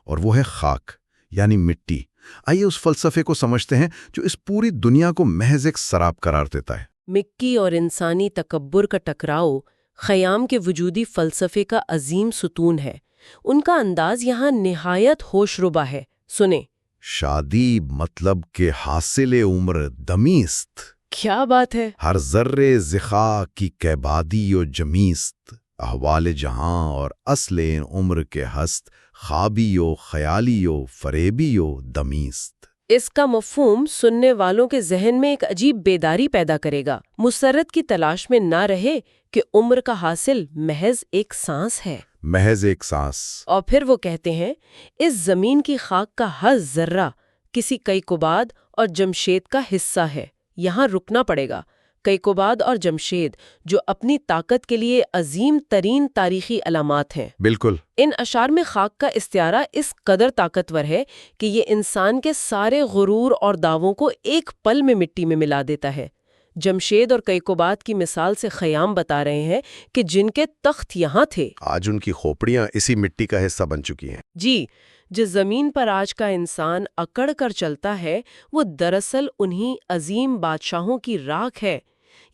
اور وہ ہے خاک یعنی مٹی۔ آئیے اس فلسفے کو سمجھتے ہیں جو اس پوری دنیا کو محض ایک سراب قرار دیتا ہے۔ مٹی اور انسانی تکبر کا ٹکراؤ خیام کے وجودی فلسفے کا عظیم ستون ہے۔ ان کا انداز یہاں نہایت ہوش ربا ہے، سنیں۔ شادی مطلب کہ حاصل عمر دمیست، کیا بات ہے! ہر ذرے زخا کی کیبادی و جمیست، احوال جہاں اور اصل ان عمر کے ہست، خوابی و خیالی و فریبی و دمیست۔ اس کا مفہوم سننے والوں کے ذہن میں ایک عجیب بیداری پیدا کرے گا۔ مسرت کی تلاش میں نہ رہے کہ عمر کا حاصل محض ایک سانس ہے، محض ایک سانس۔ اور پھر وہ کہتے ہیں اس زمین کی خاک کا ہر ذرہ کسی کیقباد اور جمشید کا حصہ ہے۔ یہاں رکنا پڑے گا۔ کیقباد اور جمشید جو اپنی طاقت کے لیے عظیم ترین تاریخی علامات ہیں۔ بالکل۔ ان اشعار میں خاک کا استعارہ اس قدر طاقتور ہے کہ یہ انسان کے سارے غرور اور دعووں کو ایک پل میں مٹی میں ملا دیتا ہے۔ جمشید اور کیقباد کی مثال سے خیام بتا رہے ہیں کہ جن کے تخت یہاں تھے، آج ان کی کھوپڑیاں اسی مٹی کا حصہ بن چکی ہیں۔ جی، جس زمین پر آج کا انسان اکڑ کر چلتا ہے وہ دراصل انہی عظیم بادشاہوں کی راکھ ہے۔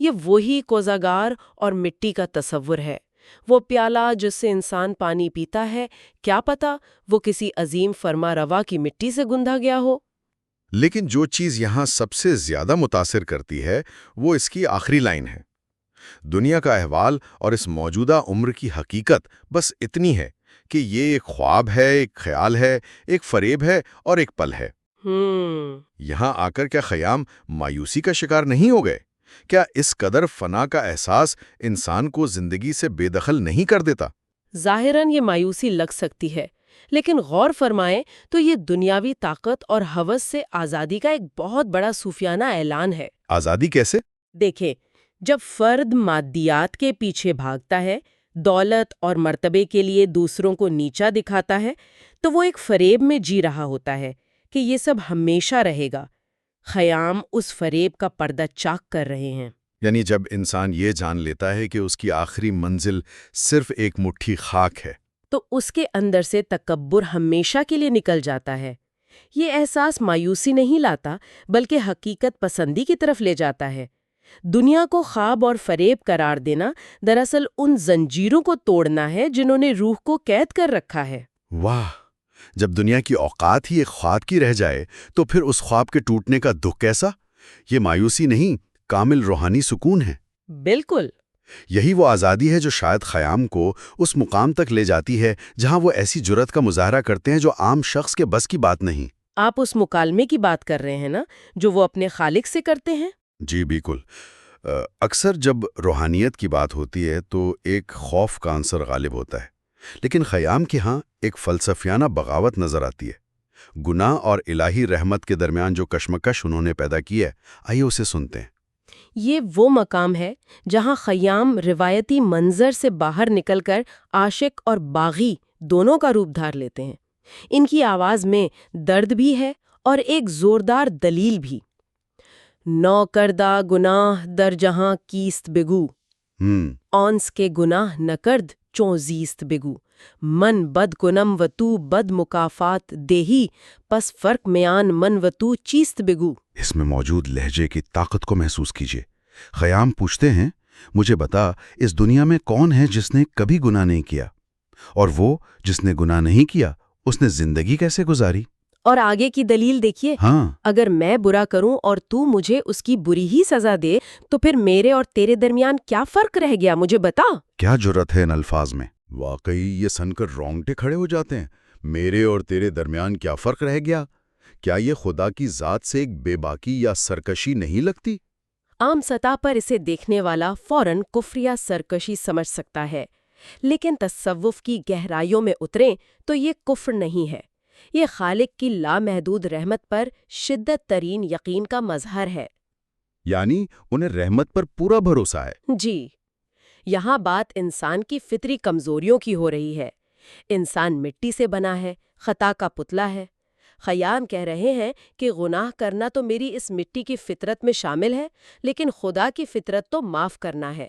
یہ وہی کوزاگار اور مٹی کا تصور ہے، وہ پیالہ جس سے انسان پانی پیتا ہے، کیا پتا وہ کسی عظیم فرما روا کی مٹی سے گندھا گیا ہو۔ لیکن جو چیز یہاں سب سے زیادہ متاثر کرتی ہے وہ اس کی آخری لائن ہے۔ دنیا کا احوال اور اس موجودہ عمر کی حقیقت بس اتنی ہے کہ یہ ایک خواب ہے، ایک خیال ہے، ایک فریب ہے اور ایک پل ہے۔ یہاں آ کر کیا خیام مایوسی کا شکار نہیں ہو گئے؟ کیا اس قدر فنا کا احساس انسان کو زندگی سے بے دخل نہیں کر دیتا؟ ظاہراً یہ مایوسی لگ سکتی ہے، لیکن غور فرمائیں تو یہ دنیاوی طاقت اور ہوس سے آزادی کا ایک بہت بڑا صوفیانہ اعلان ہے۔ آزادی کیسے؟ دیکھیں، جب فرد مادیات کے پیچھے بھاگتا ہے، دولت اور مرتبے کے لیے دوسروں کو نیچا دکھاتا ہے، تو وہ ایک فریب میں جی رہا ہوتا ہے کہ یہ سب ہمیشہ رہے گا۔ خیام اس فریب کا پردہ چاک کر رہے ہیں۔ یعنی جب انسان یہ جان لیتا ہے کہ اس کی آخری منزل صرف ایک مٹھی خاک ہے، تو اس کے اندر سے تکبر ہمیشہ کے لیے نکل جاتا ہے۔ یہ احساس مایوسی نہیں لاتا بلکہ حقیقت پسندی کی طرف لے جاتا ہے۔ دنیا کو خواب اور فریب قرار دینا دراصل ان زنجیروں کو توڑنا ہے جنہوں نے روح کو قید کر رکھا ہے۔ واہ، جب دنیا کی اوقات ہی ایک خواب کی رہ جائے تو پھر اس خواب کے ٹوٹنے کا دکھ کیسا؟ یہ مایوسی نہیں، کامل روحانی سکون ہے۔ بالکل۔ یہی وہ آزادی ہے جو شاید خیام کو اس مقام تک لے جاتی ہے جہاں وہ ایسی جرأت کا مظاہرہ کرتے ہیں جو عام شخص کے بس کی بات نہیں۔ آپ اس مکالمے کی بات کر رہے ہیں نا، جو وہ اپنے خالق سے کرتے ہیں؟ جی بالکل۔ اکثر جب روحانیت کی بات ہوتی ہے تو ایک خوف کا عنصر غالب ہوتا ہے، لیکن خیام کے ہاں ایک فلسفیانہ بغاوت نظر آتی ہے۔ گناہ اور الہی رحمت کے درمیان جو کشمکش انہوں نے پیدا کی ہے، آئیے اسے سنتے ہیں۔ یہ وہ مقام ہے جہاں خیام روایتی منظر سے باہر نکل کر عاشق اور باغی دونوں کا روپ دھار لیتے ہیں۔ ان کی آواز میں درد بھی ہے اور ایک زوردار دلیل بھی۔ نو کردہ گناہ در جہاں کیست بگو، آنس کے گناہ نکرد چوں زیست بگو، من بد کنم و تو بد مکافات دیہی، پس فرق میان من و تو چیست بگو۔ اس میں موجود لہجے کی طاقت کو محسوس کیجیے۔ خیام پوچھتے ہیں، مجھے بتا اس دنیا میں کون ہے جس نے کبھی گناہ نہیں کیا؟ اور وہ جس نے گناہ نہیں کیا اس نے زندگی کیسے گزاری؟ اور آگے کی دلیل دیکھیے، ہاں، اگر میں برا کروں اور تو مجھے اس کی بری ہی سزا دے تو پھر میرے اور تیرے درمیان کیا فرق رہ گیا، مجھے بتا۔ کیا جرأت ہے ان الفاظ میں! واقعی یہ سن کر رونگٹے کھڑے ہو جاتے ہیں۔ میرے اور تیرے درمیان کیا فرق رہ گیا؟ کیا یہ خدا کی ذات سے ایک بے باکی یا سرکشی نہیں لگتی؟ عام سطح پر اسے دیکھنے والا فوراً کفر یا سرکشی سمجھ سکتا ہے، لیکن تصوف کی گہرائیوں میں اتریں تو یہ کفر نہیں ہے، یہ خالق کی لامحدود رحمت پر شدت ترین یقین کا مظہر ہے۔ یعنی انہیں رحمت پر پورا بھروسہ ہے۔ جی، یہاں بات انسان کی فطری کمزوریوں کی ہو رہی ہے۔ انسان مٹی سے بنا ہے، خطا کا پتلا ہے۔ خیام کہہ رہے ہیں کہ گناہ کرنا تو میری اس مٹی کی فطرت میں شامل ہے، لیکن خدا کی فطرت تو معاف کرنا ہے۔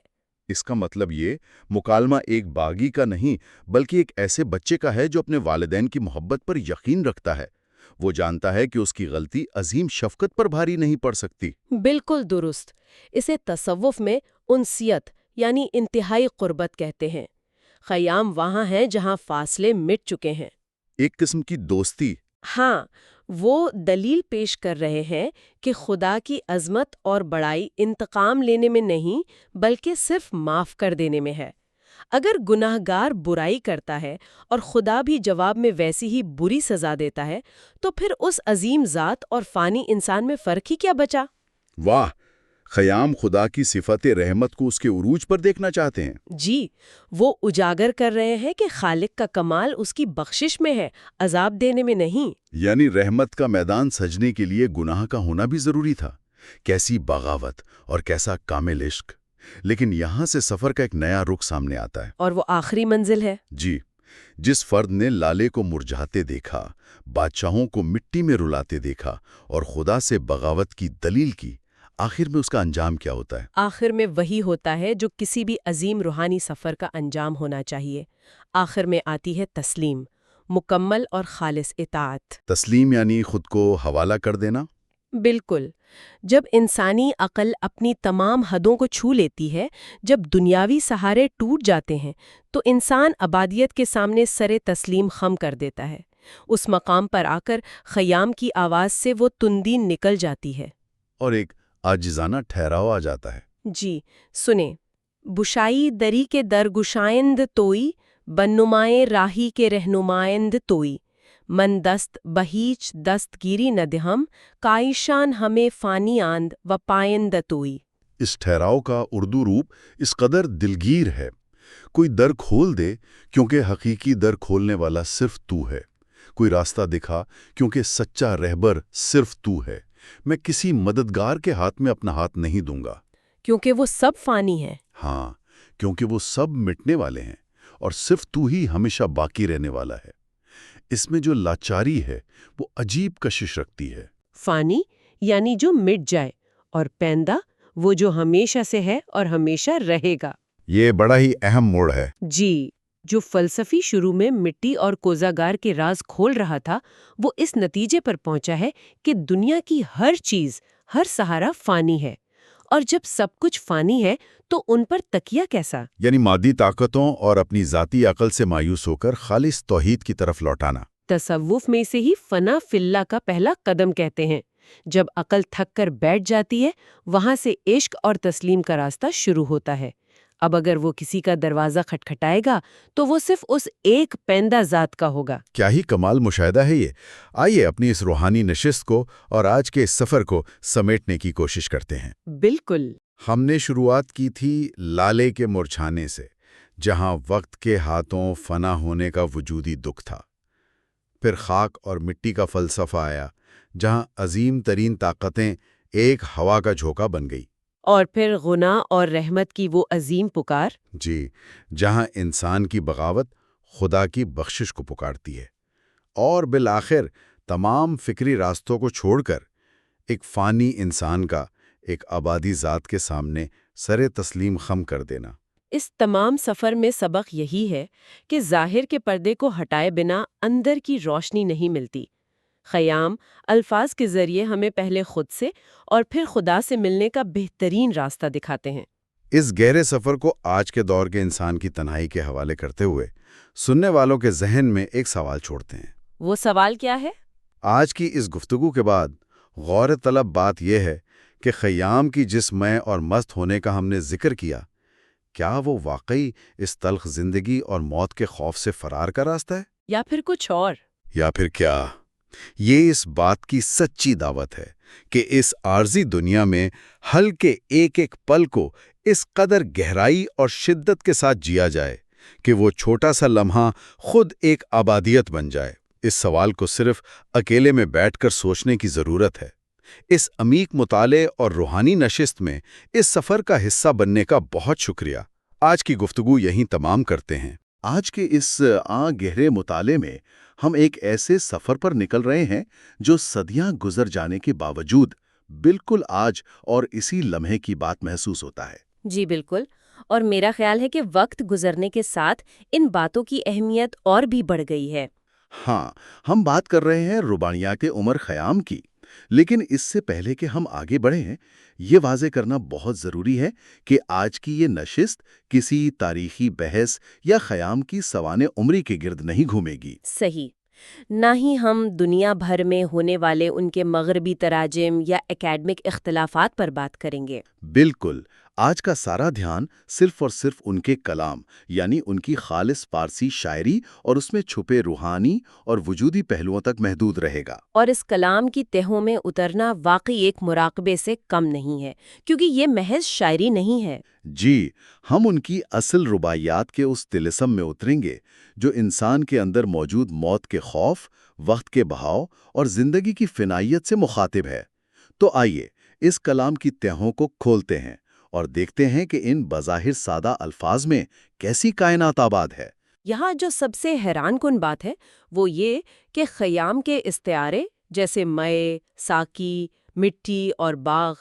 اس کا مطلب یہ مکالمہ ایک باغی کا نہیں بلکہ ایک ایسے بچے کا ہے جو اپنے والدین کی محبت پر یقین رکھتا ہے۔ وہ جانتا ہے کہ اس کی غلطی عظیم شفقت پر بھاری نہیں پڑ سکتی۔ بالکل درست۔ اسے تصوف میں انسیت یعنی انتہائی قربت کہتے ہیں۔ خیام وہاں ہیں جہاں فاصلے مٹ چکے ہیں۔ ایک قسم کی دوستی۔ ہاں، وہ دلیل پیش کر رہے ہیں کہ خدا کی عظمت اور بڑائی انتقام لینے میں نہیں بلکہ صرف معاف کر دینے میں ہے۔ اگر گناہ گار برائی کرتا ہے اور خدا بھی جواب میں ویسی ہی بری سزا دیتا ہے تو پھر اس عظیم ذات اور فانی انسان میں فرق ہی کیا بچا؟ واہ، خیام خدا کی صفت رحمت کو اس کے عروج پر دیکھنا چاہتے ہیں۔ جی، وہ اجاگر کر رہے ہیں کہ خالق کا کمال اس کی بخشش میں ہے، عذاب دینے میں نہیں۔ یعنی رحمت کا میدان سجنے کے لیے گناہ کا ہونا بھی ضروری تھا۔ کیسی بغاوت اور کیسا کامل عشق! لیکن یہاں سے سفر کا ایک نیا رخ سامنے آتا ہے۔ اور وہ آخری منزل ہے۔ جی، جس فرد نے لالے کو مرجھاتے دیکھا، بادشاہوں کو مٹی میں رلاتے دیکھا اور خدا سے بغاوت کی دلیل کی، آخر میں اس کا انجام کیا ہوتا ہے؟ آخر میں وہی ہوتا ہے جو کسی بھی عظیم روحانی سفر کا انجام ہونا چاہیے۔ آخر میں آتی ہے تسلیم، مکمل اور خالص اطاعت۔ تسلیم یعنی خود کو حوالہ کر دینا؟ بالکل۔ جب انسانی عقل اپنی تمام حدوں کو چھو لیتی ہے، جب دنیاوی سہارے ٹوٹ جاتے ہیں، تو انسان ابادیت کے سامنے سر تسلیم خم کر دیتا ہے۔ اس مقام پر آ کر خیام کی آواز سے وہ تندی نکل جاتی ہے اور ایک عاجزانہ ٹھہراؤ آ جاتا ہے۔ جی، سنیں، بشائی دری کے درگشائند توئی، بن نمائیں راہی کے رہنمائند توئی، من دست بہیچ دست گیری ندہم، کائشان ہمیں فانی آند و پائند توئی۔ اس ٹھہراؤ کا اردو روپ اس قدر دلگیر ہے۔ کوئی در کھول دے کیونکہ حقیقی در کھولنے والا صرف تو ہے۔ کوئی راستہ دکھا کیونکہ سچا رہبر صرف تو ہے۔ میں کسی مددگار کے ہاتھ میں اپنا ہاتھ نہیں دوں گا، کیونکہ وہ سب فانی ہیں۔ ہاں، کیونکہ وہ سب مٹنے والے ہیں اور صرف تو ہی ہمیشہ باقی رہنے والا ہے۔ اس میں جو لاچاری ہے وہ عجیب کشش رکھتی ہے۔ فانی یعنی جو مٹ جائے، اور پیندہ وہ جو ہمیشہ سے ہے اور ہمیشہ رہے گا۔ یہ بڑا ہی اہم موڑ ہے۔ جی، جو فلسفی شروع میں مٹی اور کوزاگار کے راز کھول رہا تھا، وہ اس نتیجے پر پہنچا ہے کہ دنیا کی ہر چیز، ہر سہارا فانی ہے، اور جب سب کچھ فانی ہے تو ان پر تکیہ کیسا؟ یعنی مادی طاقتوں اور اپنی ذاتی عقل سے مایوس ہو کر خالص توحید کی طرف لوٹانا۔ تصوف میں سے ہی فنا فی اللہ کا پہلا قدم کہتے ہیں۔ جب عقل تھک کر بیٹھ جاتی ہے، وہاں سے عشق اور تسلیم کا راستہ شروع ہوتا ہے۔ اب اگر وہ کسی کا دروازہ کھٹکھٹائے گا تو وہ صرف اس ایک پیندہ ذات کا ہوگا۔ کیا ہی کمال مشاہدہ ہے یہ۔ آئیے اپنی اس روحانی نشست کو اور آج کے اس سفر کو سمیٹنے کی کوشش کرتے ہیں۔ بالکل۔ ہم نے شروعات کی تھی لالے کے مرجھانے سے، جہاں وقت کے ہاتھوں فنا ہونے کا وجودی دکھ تھا۔ پھر خاک اور مٹی کا فلسفہ آیا، جہاں عظیم ترین طاقتیں ایک ہوا کا جھونکا بن گئی۔ اور پھر گناہ اور رحمت کی وہ عظیم پکار۔ جی، جہاں انسان کی بغاوت خدا کی بخشش کو پکارتی ہے، اور بالآخر تمام فکری راستوں کو چھوڑ کر ایک فانی انسان کا ایک آبادی ذات کے سامنے سر تسلیم خم کر دینا۔ اس تمام سفر میں سبق یہی ہے کہ ظاہر کے پردے کو ہٹائے بنا اندر کی روشنی نہیں ملتی۔ خیام الفاظ کے ذریعے ہمیں پہلے خود سے اور پھر خدا سے ملنے کا بہترین راستہ دکھاتے ہیں۔ اس گہرے سفر کو آج کے دور کے انسان کی تنہائی کے حوالے کرتے ہوئے سننے والوں کے ذہن میں ایک سوال چھوڑتے ہیں۔ وہ سوال کیا ہے؟ آج کی اس گفتگو کے بعد غور طلب بات یہ ہے کہ خیام کی جس میں اور مست ہونے کا ہم نے ذکر کیا، کیا وہ واقعی اس تلخ زندگی اور موت کے خوف سے فرار کا راستہ ہے؟ یا پھر کچھ اور؟ یا پھر کیا یہ اس بات کی سچی دعوت ہے کہ اس عارضی دنیا میں حل کے ایک ایک پل کو اس قدر گہرائی اور شدت کے ساتھ جیا جائے کہ وہ چھوٹا سا لمحہ خود ایک آبادیت بن جائے؟ اس سوال کو صرف اکیلے میں بیٹھ کر سوچنے کی ضرورت ہے۔ اس عمیق مطالعے اور روحانی نشست میں اس سفر کا حصہ بننے کا بہت شکریہ۔ آج کی گفتگو یہیں تمام کرتے ہیں۔ آج کے اس گہرے مطالعے میں ہم ایک ایسے سفر پر نکل رہے ہیں جو صدیاں گزر جانے کے باوجود بالکل آج اور اسی لمحے کی بات محسوس ہوتا ہے۔ جی بالکل، اور میرا خیال ہے کہ وقت گزرنے کے ساتھ ان باتوں کی اہمیت اور بھی بڑھ گئی ہے۔ ہاں، ہم بات کر رہے ہیں رباعیات عمر خیام کی، لیکن اس سے پہلے کہ ہم آگے بڑھیں یہ واضح کرنا بہت ضروری ہے کہ آج کی یہ نشست کسی تاریخی بحث یا خیام کی سوانح عمری کے گرد نہیں گھومے گی۔ صحیح، نہ ہی ہم دنیا بھر میں ہونے والے ان کے مغربی تراجم یا اکیڈمک اختلافات پر بات کریں گے۔ بالکل، آج کا سارا دھیان صرف اور صرف ان کے کلام یعنی ان کی خالص فارسی شاعری اور اس میں چھپے روحانی اور وجودی پہلوؤں تک محدود رہے گا۔ اور اس کلام کی تہوں میں اترنا واقعی ایک مراقبے سے کم نہیں ہے، کیونکہ یہ محض شاعری نہیں ہے۔ جی، ہم ان کی اصل رباعیات کے اس طلسم میں اتریں گے جو انسان کے اندر موجود موت کے خوف، وقت کے بہاؤ اور زندگی کی فنائیت سے مخاطب ہے۔ تو آئیے اس کلام کی تہوں کو کھولتے ہیں اور دیکھتے ہیں کہ ان بظاہر سادہ الفاظ میں کیسی کائنات آباد ہے۔ یہاں جو سب سے حیران کن بات ہے وہ یہ کہ خیام کے استعارے جیسے مئے، ساکی، مٹی اور باغ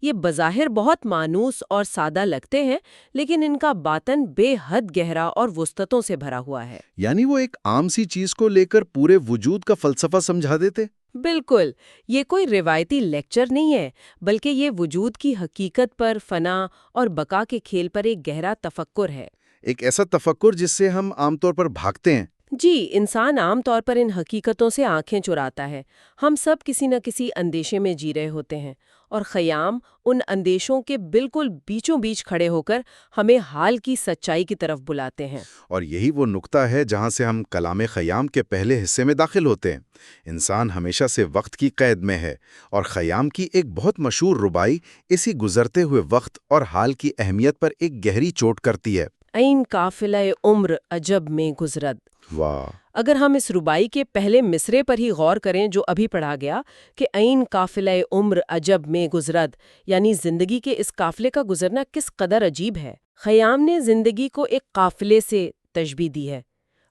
یہ بظاہر بہت مانوس اور سادہ لگتے ہیں، لیکن ان کا باطن بے حد گہرا اور وسعتوں سے بھرا ہوا ہے۔ یعنی وہ ایک عام سی چیز کو لے کر پورے وجود کا فلسفہ سمجھا دیتے۔ بالکل، یہ کوئی روایتی لیکچر نہیں ہے، بلکہ یہ وجود کی حقیقت پر، فنا اور بقا کے کھیل پر ایک گہرا تفکر ہے۔ ایک ایسا تفکر جس سے ہم عام طور پر بھاگتے ہیں۔ جی، انسان عام طور پر ان حقیقتوں سے آنکھیں چراتا ہے۔ ہم سب کسی نہ کسی اندیشے میں جی رہے ہوتے ہیں، اور خیام ان اندیشوں کے بالکل بیچوں بیچ کھڑے ہو کر ہمیں حال کی سچائی کی طرف بلاتے ہیں۔ اور یہی وہ نقطہ ہے جہاں سے ہم کلام خیام کے پہلے حصے میں داخل ہوتے ہیں۔ انسان ہمیشہ سے وقت کی قید میں ہے، اور خیام کی ایک بہت مشہور رباعی اسی گزرتے ہوئے وقت اور حال کی اہمیت پر ایک گہری چوٹ کرتی ہے۔ این قافلہ عمر عجب میں گزرد۔ واہ! اگر ہم اس رباعی کے پہلے مصرے پر ہی غور کریں جو ابھی پڑھا گیا کہ این قافلہ عمر عجب میں گزرد، یعنی زندگی کے اس قافلے کا گزرنا کس قدر عجیب ہے۔ خیام نے زندگی کو ایک قافلے سے تشبیہ دی ہے،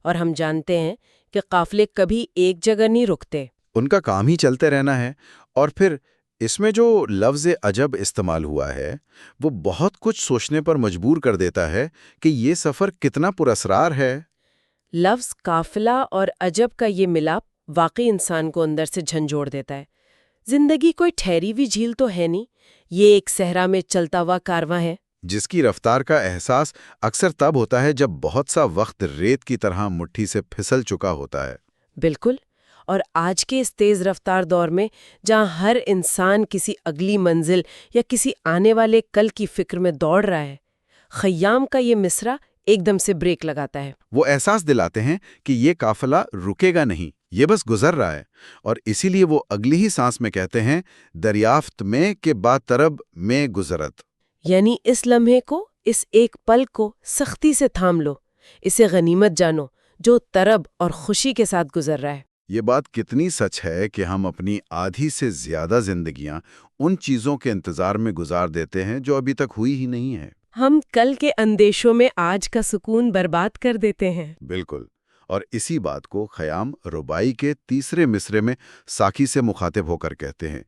اور ہم جانتے ہیں کہ قافلے کبھی ایک جگہ نہیں رکتے۔ ان کا کام ہی چلتے رہنا ہے۔ اور پھر اس میں جو لفظ عجب استعمال ہوا ہے وہ بہت کچھ سوچنے پر مجبور کر دیتا ہے کہ یہ سفر کتنا پراسرار ہے۔ لفظ قافلہ اور عجب کا یہ ملاپ واقعی انسان کو اندر سے جھنجھوڑ دیتا ہے۔ زندگی کوئی ٹھہری ہوئی جھیل تو ہے نہیں، یہ ایک صحرا میں چلتا ہوا کارواں ہے جس کی رفتار کا احساس اکثر تب ہوتا ہے جب بہت سا وقت ریت کی طرح مٹھی سے پھسل چکا ہوتا ہے۔ بالکل۔ اور آج کے اس تیز رفتار دور میں جہاں ہر انسان کسی اگلی منزل یا کسی آنے والے کل کی فکر میں دوڑ رہا ہے، خیام کا یہ مصرع ایک دم سے بریک لگاتا ہے۔ وہ احساس دلاتے ہیں کہ یہ قافلہ رکے گا نہیں، یہ بس گزر رہا ہے، اور اسی لیے وہ اگلی ہی سانس میں کہتے ہیں دریافت میں کہ با طرب میں گزرت۔ یعنی اس لمحے کو، اس ایک پل کو سختی سے تھام لو، اسے غنیمت جانو جو طرب اور خوشی کے ساتھ گزر رہا ہے۔ یہ بات کتنی سچ ہے کہ ہم اپنی آدھی سے زیادہ زندگیاں ان چیزوں کے انتظار میں گزار دیتے ہیں جو ابھی تک ہوئی ہی نہیں ہیں۔ ہم کل کے اندیشوں میں آج کا سکون برباد کر دیتے ہیں۔ بالکل، اور اسی بات کو خیام ربائی کے تیسرے مصرے میں ساکی سے مخاطب ہو کر کہتے ہیں۔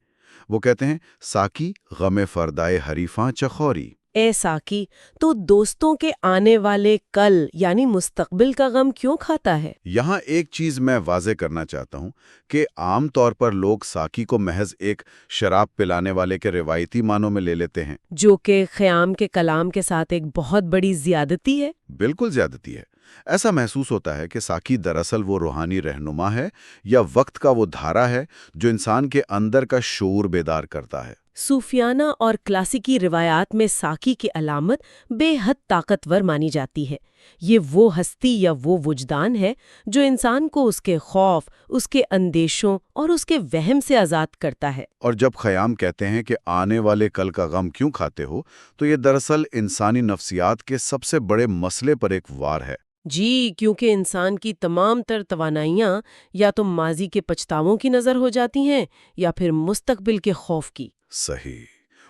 وہ کہتے ہیں ساکی غم فردائے حریفاں چخوری۔ اے ساکی، تو دوستوں کے آنے والے کل یعنی مستقبل کا غم کیوں کھاتا ہے؟ یہاں ایک چیز میں واضح کرنا چاہتا ہوں کہ عام طور پر لوگ ساکی کو محض ایک شراب پلانے والے کے روایتی معنوں میں لے لیتے ہیں، جو کہ خیام کے کلام کے ساتھ ایک بہت بڑی زیادتی ہے۔ بالکل زیادتی ہے۔ ایسا محسوس ہوتا ہے کہ ساکی دراصل وہ روحانی رہنما ہے یا وقت کا وہ دھارا ہے جو انسان کے اندر کا شعور بیدار کرتا ہے۔ صوفیانہ اور کلاسیکی روایات میں ساکی کی علامت بے حد طاقتور مانی جاتی ہے۔ یہ وہ ہستی یا وہ وجدان ہے جو انسان کو اس کے خوف، اس کے اندیشوں اور اس کے وہم سے آزاد کرتا ہے۔ اور جب خیام کہتے ہیں کہ آنے والے کل کا غم کیوں کھاتے ہو، تو یہ دراصل انسانی نفسیات کے سب سے بڑے مسئلے پر ایک وار ہے۔ جی، کیونکہ انسان کی تمام تر توانائیاں یا تو ماضی کے پچھتاووں کی نظر ہو جاتی ہیں یا پھر مستقبل کے خوف کی۔ صحیح۔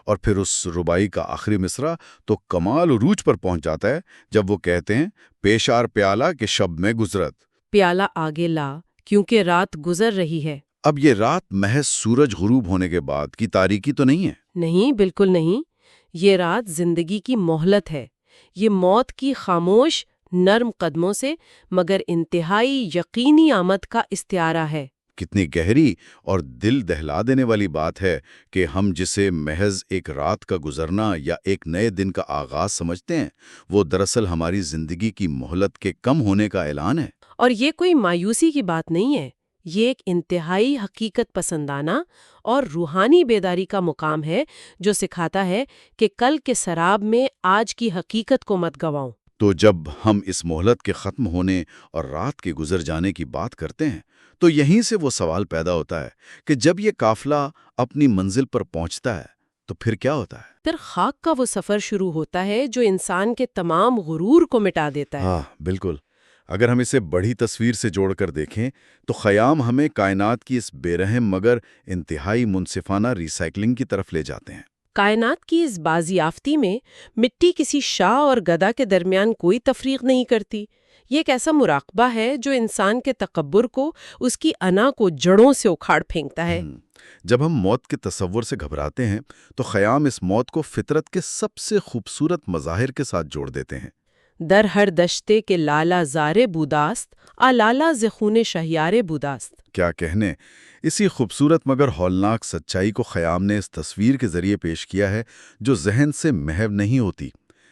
اور پھر اس ربائی کا آخری مصرع تو کمال عروج پر پہنچ جاتا ہے جب وہ کہتے ہیں پیشار پیالہ کے شب میں گزرت۔ پیالہ آگے لا، کیونکہ رات گزر رہی ہے۔ اب یہ رات محض سورج غروب ہونے کے بعد کی تاریکی تو نہیں ہے۔ نہیں، بالکل نہیں۔ یہ رات زندگی کی مہلت ہے۔ یہ موت کی خاموش، نرم قدموں سے مگر انتہائی یقینی آمد کا استعارہ ہے۔ کتنی گہری اور دل دہلا دینے والی بات ہے کہ ہم جسے محض ایک رات کا گزرنا یا ایک نئے دن کا آغاز سمجھتے ہیں، وہ دراصل ہماری زندگی کی مہلت کے کم ہونے کا اعلان ہے۔ اور یہ کوئی مایوسی کی بات نہیں ہے، یہ ایک انتہائی حقیقت پسندانہ اور روحانی بیداری کا مقام ہے جو سکھاتا ہے کہ کل کے سراب میں آج کی حقیقت کو مت گنواؤ۔ تو جب ہم اس مہلت کے ختم ہونے اور رات کے گزر جانے کی بات کرتے ہیں تو یہیں سے وہ سوال پیدا ہوتا ہے کہ جب یہ قافلہ اپنی منزل پر پہنچتا ہے تو پھر کیا ہوتا ہے؟ پھر خاک کا وہ سفر شروع ہوتا ہے جو انسان کے تمام غرور کو مٹا دیتا ہے۔ ہاں بالکل۔ اگر ہم اسے بڑی تصویر سے جوڑ کر دیکھیں تو خیام ہمیں کائنات کی اس بے رحم مگر انتہائی منصفانہ ریسائکلنگ کی طرف لے جاتے ہیں۔ کائنات کی اس بازیافتی میں مٹی کسی شاہ اور گدھا کے درمیان کوئی تفریق نہیں کرتی۔ یہ ایک ایسا مراقبہ ہے جو انسان کے تکبر کو، اس کی انا کو جڑوں سے اکھاڑ پھینکتا ہے۔ جب ہم موت کے تصور سے گھبراتے ہیں تو خیام اس موت کو فطرت کے سب سے خوبصورت مظاہر کے ساتھ جوڑ دیتے ہیں۔ در ہر دشتے کے لالا زارے بوداست، آ لالا زخون شہیارے بوداست۔ کیا کہنے، اسی خوبصورت مگر ہولناک سچائی کو خیام نے اس تصویر کے ذریعے پیش کیا ہے جو ذہن سے محو نہیں ہوتی۔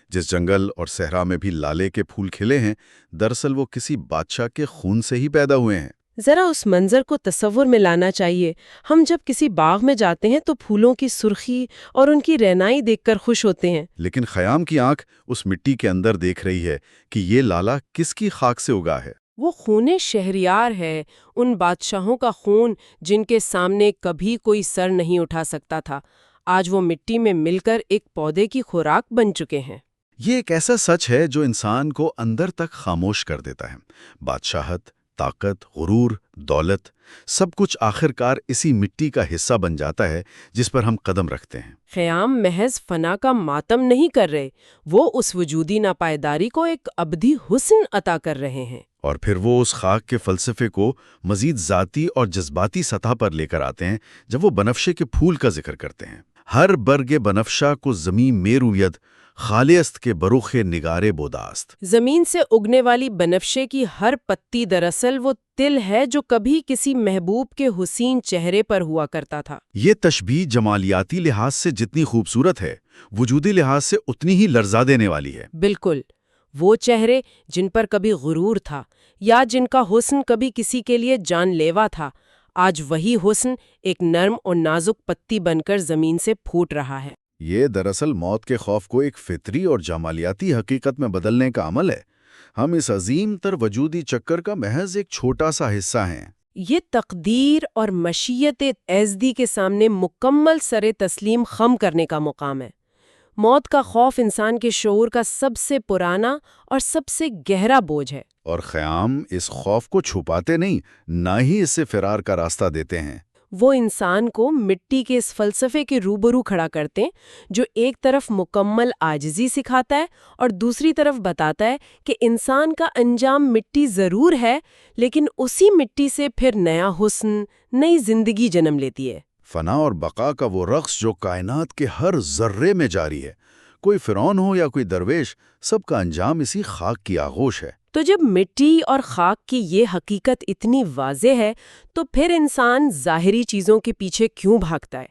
جس جنگل اور صحرا میں بھی لالے کے پھول کھلے ہیں، دراصل وہ کسی بادشاہ کے خون سے ہی پیدا ہوئے ہیں۔ ذرا اس منظر کو تصور میں لانا چاہیے۔ ہم جب کسی باغ میں جاتے ہیں تو پھولوں کی سرخی اور ان کی رہنائی دیکھ کر خوش ہوتے ہیں، لیکن خیام کی آنکھ اس مٹی کے اندر دیکھ رہی ہے کہ یہ لالا کس کی خاک سے اگا ہے۔ وہ خون شہریار ہے، ان بادشاہوں کا خون جن کے سامنے کبھی کوئی سر نہیں اٹھا سکتا تھا۔ آج وہ مٹی میں مل کر ایک پودے کی خوراک بن چکے ہیں۔ یہ ایک ایسا سچ ہے جو انسان کو اندر تک خاموش کر دیتا ہے۔ بادشاہت، طاقت، غرور، دولت، سب کچھ آخرکار اسی مٹی کا حصہ بن جاتا ہے جس پر ہم قدم رکھتے ہیں۔ خیام محض فنا کا ماتم نہیں کر رہے، وہ اس وجودی ناپائیداری کو ایک ابدی حسن عطا کر رہے ہیں۔ اور پھر وہ اس خاک کے فلسفے کو مزید ذاتی اور جذباتی سطح پر لے کر آتے ہیں جب وہ بنفشے کے پھول کا ذکر کرتے ہیں۔ ہر برگ بنفشہ کو زمیں میرو ید خالیست کے بروخ نگارے بوداست۔ زمین سے اگنے والی بنفشے کی ہر پتی دراصل وہ تل ہے جو کبھی کسی محبوب کے حسین چہرے پر ہوا کرتا تھا۔ یہ تشبیہ جمالیاتی لحاظ سے جتنی خوبصورت ہے، وجودی لحاظ سے اتنی ہی لرزا دینے والی ہے۔ بالکل، وہ چہرے جن پر کبھی غرور تھا یا جن کا حسن کبھی کسی کے لیے جان لیوا تھا، آج وہی حسن ایک نرم اور نازک پتی بن کر زمین سے پھوٹ رہا ہے۔ یہ دراصل موت کے خوف کو ایک فطری اور جمالیاتی حقیقت میں بدلنے کا عمل ہے۔ ہم اس عظیم تر وجودی چکر کا محض ایک چھوٹا سا حصہ ہیں۔ یہ تقدیر اور مشیت ایزدی کے سامنے مکمل سر تسلیم خم کرنے کا مقام ہے۔ موت کا خوف انسان کے شعور کا سب سے پرانا اور سب سے گہرا بوجھ ہے۔ اور خیام اس خوف کو چھپاتے نہیں، نہ ہی اس سے فرار کا راستہ دیتے ہیں۔ وہ انسان کو مٹی کے اس فلسفے کے روبرو کھڑا کرتے ہیں جو ایک طرف مکمل عاجزی سکھاتا ہے اور دوسری طرف بتاتا ہے کہ انسان کا انجام مٹی ضرور ہے، لیکن اسی مٹی سے پھر نیا حسن، نئی زندگی جنم لیتی ہے۔ فنا اور بقا کا وہ رقص جو کائنات کے ہر ذرے میں جاری ہے، کوئی فرعون ہو یا کوئی درویش، سب کا انجام اسی خاک کی آغوش ہے۔ تو جب مٹی اور خاک کی یہ حقیقت اتنی واضح ہے تو پھر انسان ظاہری چیزوں کے پیچھے کیوں بھاگتا ہے؟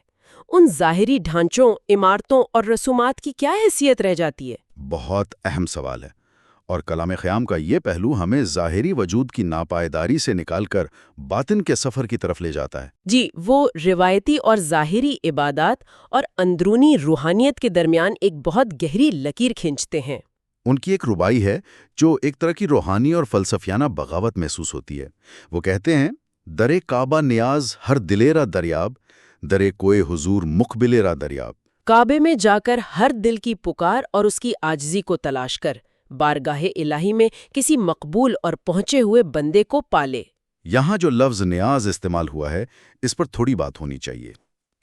ان ظاہری ڈھانچوں، عمارتوں اور رسومات کی کیا حیثیت رہ جاتی ہے؟ بہت اہم سوال ہے، اور کلام خیام کا یہ پہلو ہمیں ظاہری وجود کی ناپائیداری سے نکال کر باطن کے سفر کی طرف لے جاتا ہے۔ جی، وہ روایتی اور ظاہری عبادات اور اندرونی روحانیت کے درمیان ایک بہت گہری لکیر کھینچتے ہیں۔ ان کی ایک ربائی ہے جو ایک طرح کی روحانی اور فلسفیانہ بغاوت محسوس ہوتی ہے۔ وہ کہتے ہیں، درے کعبہ نیاز ہر دلیرا دریاب، درے کوئے حضور مقبلے را دریاب۔ کعبے میں جا کر ہر دل کی پکار اور اس کی عاجزی کو تلاش کر، بارگاہ الہی میں کسی مقبول اور پہنچے ہوئے بندے کو پالے۔ یہاں جو لفظ نیاز استعمال ہوا ہے، اس پر تھوڑی بات ہونی چاہیے۔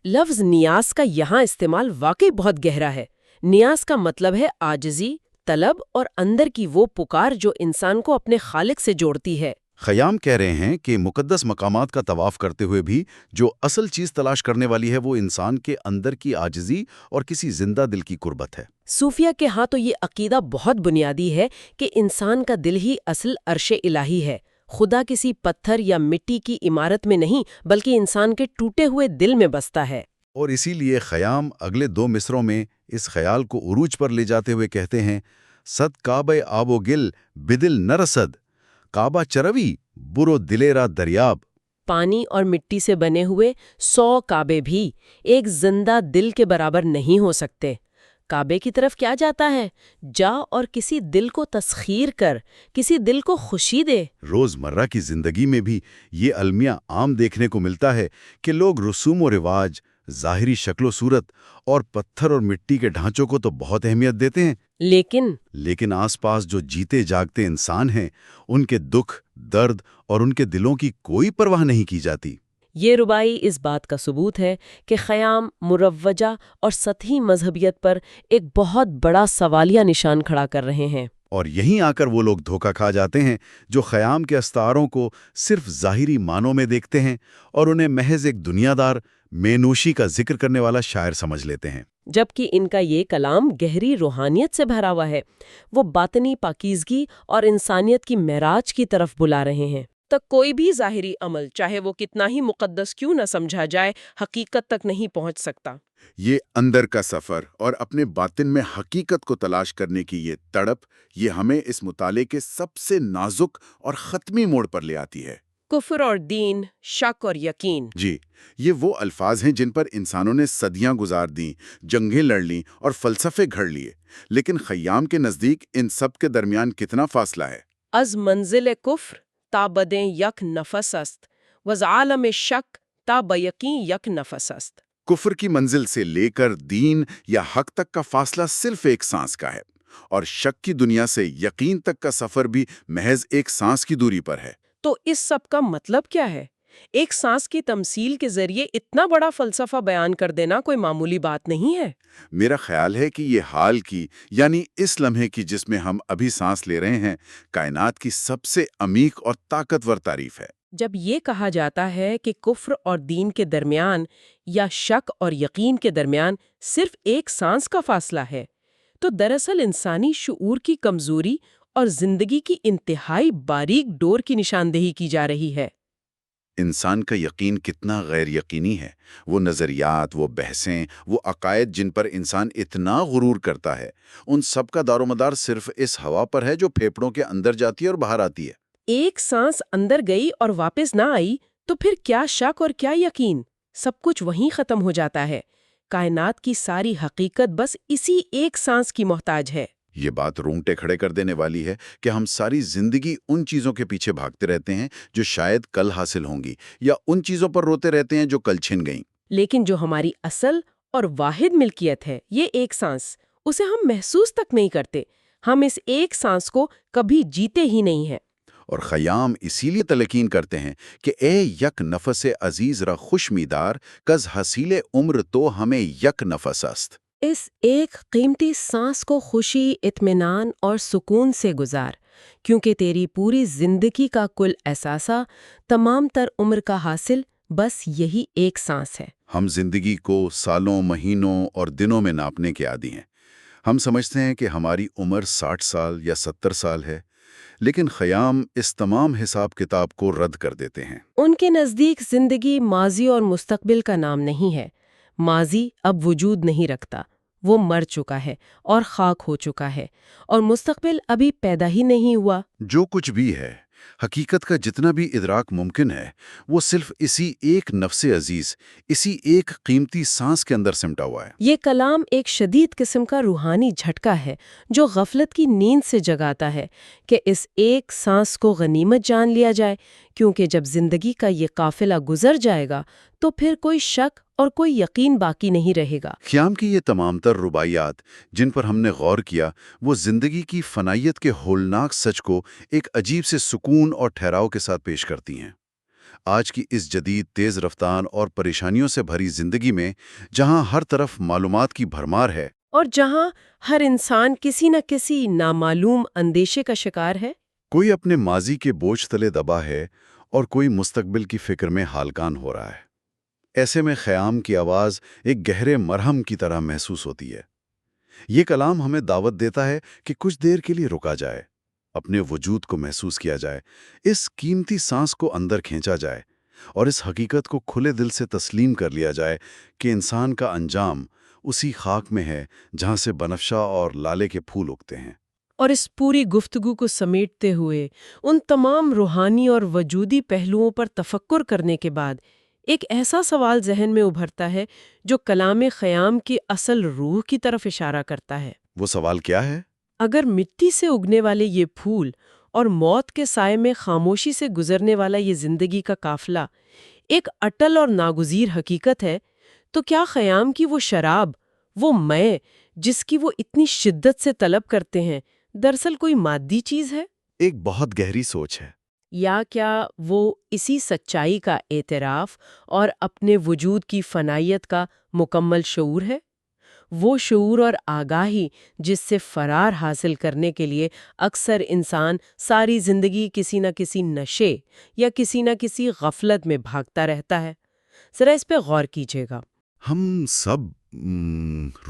لفظ نیاز کا یہاں استعمال واقعی بہت گہرا ہے۔ نیاز کا مطلب ہے عاجزی، طلب اور اندر کی وہ پکار جو انسان کو اپنے خالق سے جوڑتی ہے۔ خیام کہہ رہے ہیں کہ مقدس مقامات کا طواف کرتے ہوئے بھی جو اصل چیز تلاش کرنے والی ہے وہ انسان کے اندر کی عاجزی اور کسی زندہ دل کی قربت ہے۔ صوفیہ کے ہاں تو یہ عقیدہ بہت بنیادی ہے کہ انسان کا دل ہی اصل عرش الہی ہے۔ خدا کسی پتھر یا مٹی کی عمارت میں نہیں بلکہ انسان کے ٹوٹے ہوئے دل میں بستا ہے۔ اور اسی لیے خیام اگلے 2 مصروں میں اس خیال کو عروج پر لے جاتے ہوئے کہتے ہیں، صد کعبہ آب و گل بدل نرسد، کعبہ چروی برو دلیرا دریاب۔ پانی اور مٹی سے بنے ہوئے 100 کعبے بھی ایک زندہ دل کے برابر نہیں ہو سکتے۔ کعبے کی طرف کیا جاتا ہے؟ جا اور کسی دل کو تسخیر کر، کسی دل کو خوشی دے۔ روزمرہ کی زندگی میں بھی یہ المیہ عام دیکھنے کو ملتا ہے کہ لوگ رسوم و رواج، ظاہری شکل و صورت اور پتھر اور مٹی کے ڈھانچوں کو تو بہت اہمیت دیتے ہیں، لیکن آس پاس جو جیتے جاگتے انسان ہیں، ان کے دکھ، درد اور ان کے دلوں کی کوئی پرواہ نہیں کی جاتی۔ یہ ربائی اس بات کا ثبوت ہے کہ خیام مروجہ اور سطحی مذہبیت پر ایک بہت بڑا سوالیہ نشان کھڑا کر رہے ہیں۔ اور یہیں آ کر وہ لوگ دھوکہ کھا جاتے ہیں جو خیام کے استعاروں کو صرف ظاہری معنوں میں دیکھتے ہیں اور انہیں محض ایک دنیا دار، مینوشی کا ذکر کرنے والا شاعر سمجھ لیتے ہیں، جبکہ ان کا یہ کلام گہری روحانیت سے بھرا ہوا ہے۔ وہ باطنی پاکیزگی اور انسانیت کی معراج کی طرف بلا رہے ہیں۔ تک کوئی بھی ظاہری عمل، چاہے وہ کتنا ہی مقدس کیوں نہ سمجھا جائے، حقیقت تک نہیں پہنچ سکتا۔ یہ اندر کا سفر اور اپنے باطن میں حقیقت کو تلاش کرنے کی یہ تڑپ، یہ ہمیں اس مطالعے کے سب سے نازک اور ختمی موڑ پر لے آتی ہے۔ کفر اور دین، شک اور یقین۔ جی، یہ وہ الفاظ ہیں جن پر انسانوں نے صدیاں گزار دیں، جنگیں لڑ لیں اور فلسفے گھڑ لیے، لیکن خیام کے نزدیک ان سب کے درمیان کتنا فاصلہ ہے؟ از منزل کفر تا بدیں یک نفس است، وز عالم شک تا بیقین یک نفس است۔ کفر کی منزل سے لے کر دین یا حق تک کا فاصلہ صرف ایک سانس کا ہے، اور شک کی دنیا سے یقین تک کا سفر بھی محض ایک سانس کی دوری پر ہے۔ تو اس سب کا مطلب کیا ہے؟ ایک سانس کی تمثیل کے ذریعے اتنا بڑا فلسفہ بیان کر دینا کوئی معمولی بات نہیں ہے۔ میرا خیال ہے کہ یہ حال کی، یعنی اس لمحے کی جس میں ہم ابھی سانس لے رہے ہیں، کائنات کی سب سے عمیق اور طاقتور تعریف ہے۔ جب یہ کہا جاتا ہے کہ کفر اور دین کے درمیان یا شک اور یقین کے درمیان صرف ایک سانس کا فاصلہ ہے، تو دراصل انسانی شعور کی کمزوری اور زندگی کی انتہائی باریک ڈور کی نشاندہی کی جا رہی ہے۔ انسان کا یقین کتنا غیر یقینی ہے، وہ نظریات، وہ بحثیں، وہ عقائد جن پر انسان اتنا غرور کرتا ہے، ان سب کا دار و مدار صرف اس ہوا پر ہے جو پھیپھڑوں کے اندر جاتی ہے اور باہر آتی ہے۔ ایک سانس اندر گئی اور واپس نہ آئی تو پھر کیا شک اور کیا یقین؟ سب کچھ وہیں ختم ہو جاتا ہے۔ کائنات کی ساری حقیقت بس اسی ایک سانس کی محتاج ہے۔ یہ بات رونگٹے کھڑے کر دینے والی ہے کہ ہم ساری زندگی ان چیزوں کے پیچھے بھاگتے رہتے ہیں جو شاید کل حاصل ہوں گی، یا ان چیزوں پر روتے رہتے ہیں جو کل چھن گئیں۔ لیکن جو ہماری اصل اور واحد ملکیت ہے، یہ ایک سانس، اسے ہم محسوس تک نہیں کرتے۔ ہم اس ایک سانس کو کبھی جیتے ہی نہیں ہیں۔ اور خیام اسی لیے تلقین کرتے ہیں کہ اے یک نفس عزیز را خوش میدار، کز حسیل عمر تو ہمیں یک نفس است۔ اس ایک قیمتی سانس کو خوشی، اطمینان اور سکون سے گزار، کیونکہ تیری پوری زندگی کا کل اثاثہ، تمام تر عمر کا حاصل بس یہی ایک سانس ہے۔ ہم زندگی کو سالوں، مہینوں اور دنوں میں ناپنے کے عادی ہیں۔ ہم سمجھتے ہیں کہ ہماری عمر 60 سال یا 70 سال ہے، لیکن خیام اس تمام حساب کتاب کو رد کر دیتے ہیں۔ ان کے نزدیک زندگی ماضی اور مستقبل کا نام نہیں ہے۔ ماضی اب وجود نہیں رکھتا، وہ مر چکا ہے اور خاک ہو چکا ہے، اور مستقبل ابھی پیدا ہی نہیں ہوا۔ جو کچھ بھی ہے، حقیقت کا جتنا بھی ادراک ممکن ہے، وہ صرف اسی ایک نفس عزیز، اسی ایک قیمتی سانس کے اندر سمٹا ہوا ہے۔ یہ کلام ایک شدید قسم کا روحانی جھٹکا ہے جو غفلت کی نیند سے جگاتا ہے کہ اس ایک سانس کو غنیمت جان لیا جائے، کیونکہ جب زندگی کا یہ قافلہ گزر جائے گا تو پھر کوئی شک اور کوئی یقین باقی نہیں رہے گا۔ خیام کی یہ تمام تر رباعیات جن پر ہم نے غور کیا، وہ زندگی کی فنائیت کے ہولناک سچ کو ایک عجیب سے سکون اور ٹھہراؤ کے ساتھ پیش کرتی ہیں۔ آج کی اس جدید، تیز رفتار اور پریشانیوں سے بھری زندگی میں، جہاں ہر طرف معلومات کی بھرمار ہے اور جہاں ہر انسان کسی نہ کسی نامعلوم اندیشے کا شکار ہے، کوئی اپنے ماضی کے بوجھ تلے دبا ہے اور کوئی مستقبل کی فکر میں حالکان ہو رہا ہے، ایسے میں خیام کی آواز ایک گہرے مرہم کی طرح محسوس ہوتی ہے۔ یہ کلام ہمیں دعوت دیتا ہے کہ کچھ دیر کے لیے رکا جائے، اپنے وجود کو محسوس کیا جائے، اس قیمتی سانس کو اندر کھینچا جائے، اور اس حقیقت کو کھلے دل سے تسلیم کر لیا جائے کہ انسان کا انجام اسی خاک میں ہے جہاں سے بنفشہ اور لالے کے پھول اگتے ہیں۔ اور اس پوری گفتگو کو سمیٹتے ہوئے ان تمام روحانی اور وجودی پہلوؤں پر تفکر کرنے کے بعد ایک ایسا سوال ذہن میں ابھرتا ہے جو کلام خیام کی اصل روح کی طرف اشارہ کرتا ہے۔ وہ سوال کیا ہے؟ اگر مٹی سے اگنے والے یہ پھول اور موت کے سائے میں خاموشی سے گزرنے والا یہ زندگی کا قافلہ ایک اٹل اور ناگزیر حقیقت ہے، تو کیا خیام کی وہ شراب، وہ مے جس کی وہ اتنی شدت سے طلب کرتے ہیں، دراصل کوئی مادی چیز ہے؟ ایک بہت گہری سوچ ہے۔ یا کیا وہ اسی سچائی کا اعتراف اور اپنے وجود کی فنائیت کا مکمل شعور ہے؟ وہ شعور اور آگاہی جس سے فرار حاصل کرنے کے لیے اکثر انسان ساری زندگی کسی نہ کسی نشے یا کسی نہ کسی غفلت میں بھاگتا رہتا ہے۔ ذرا اس پہ غور کیجیے گا۔ ہم سب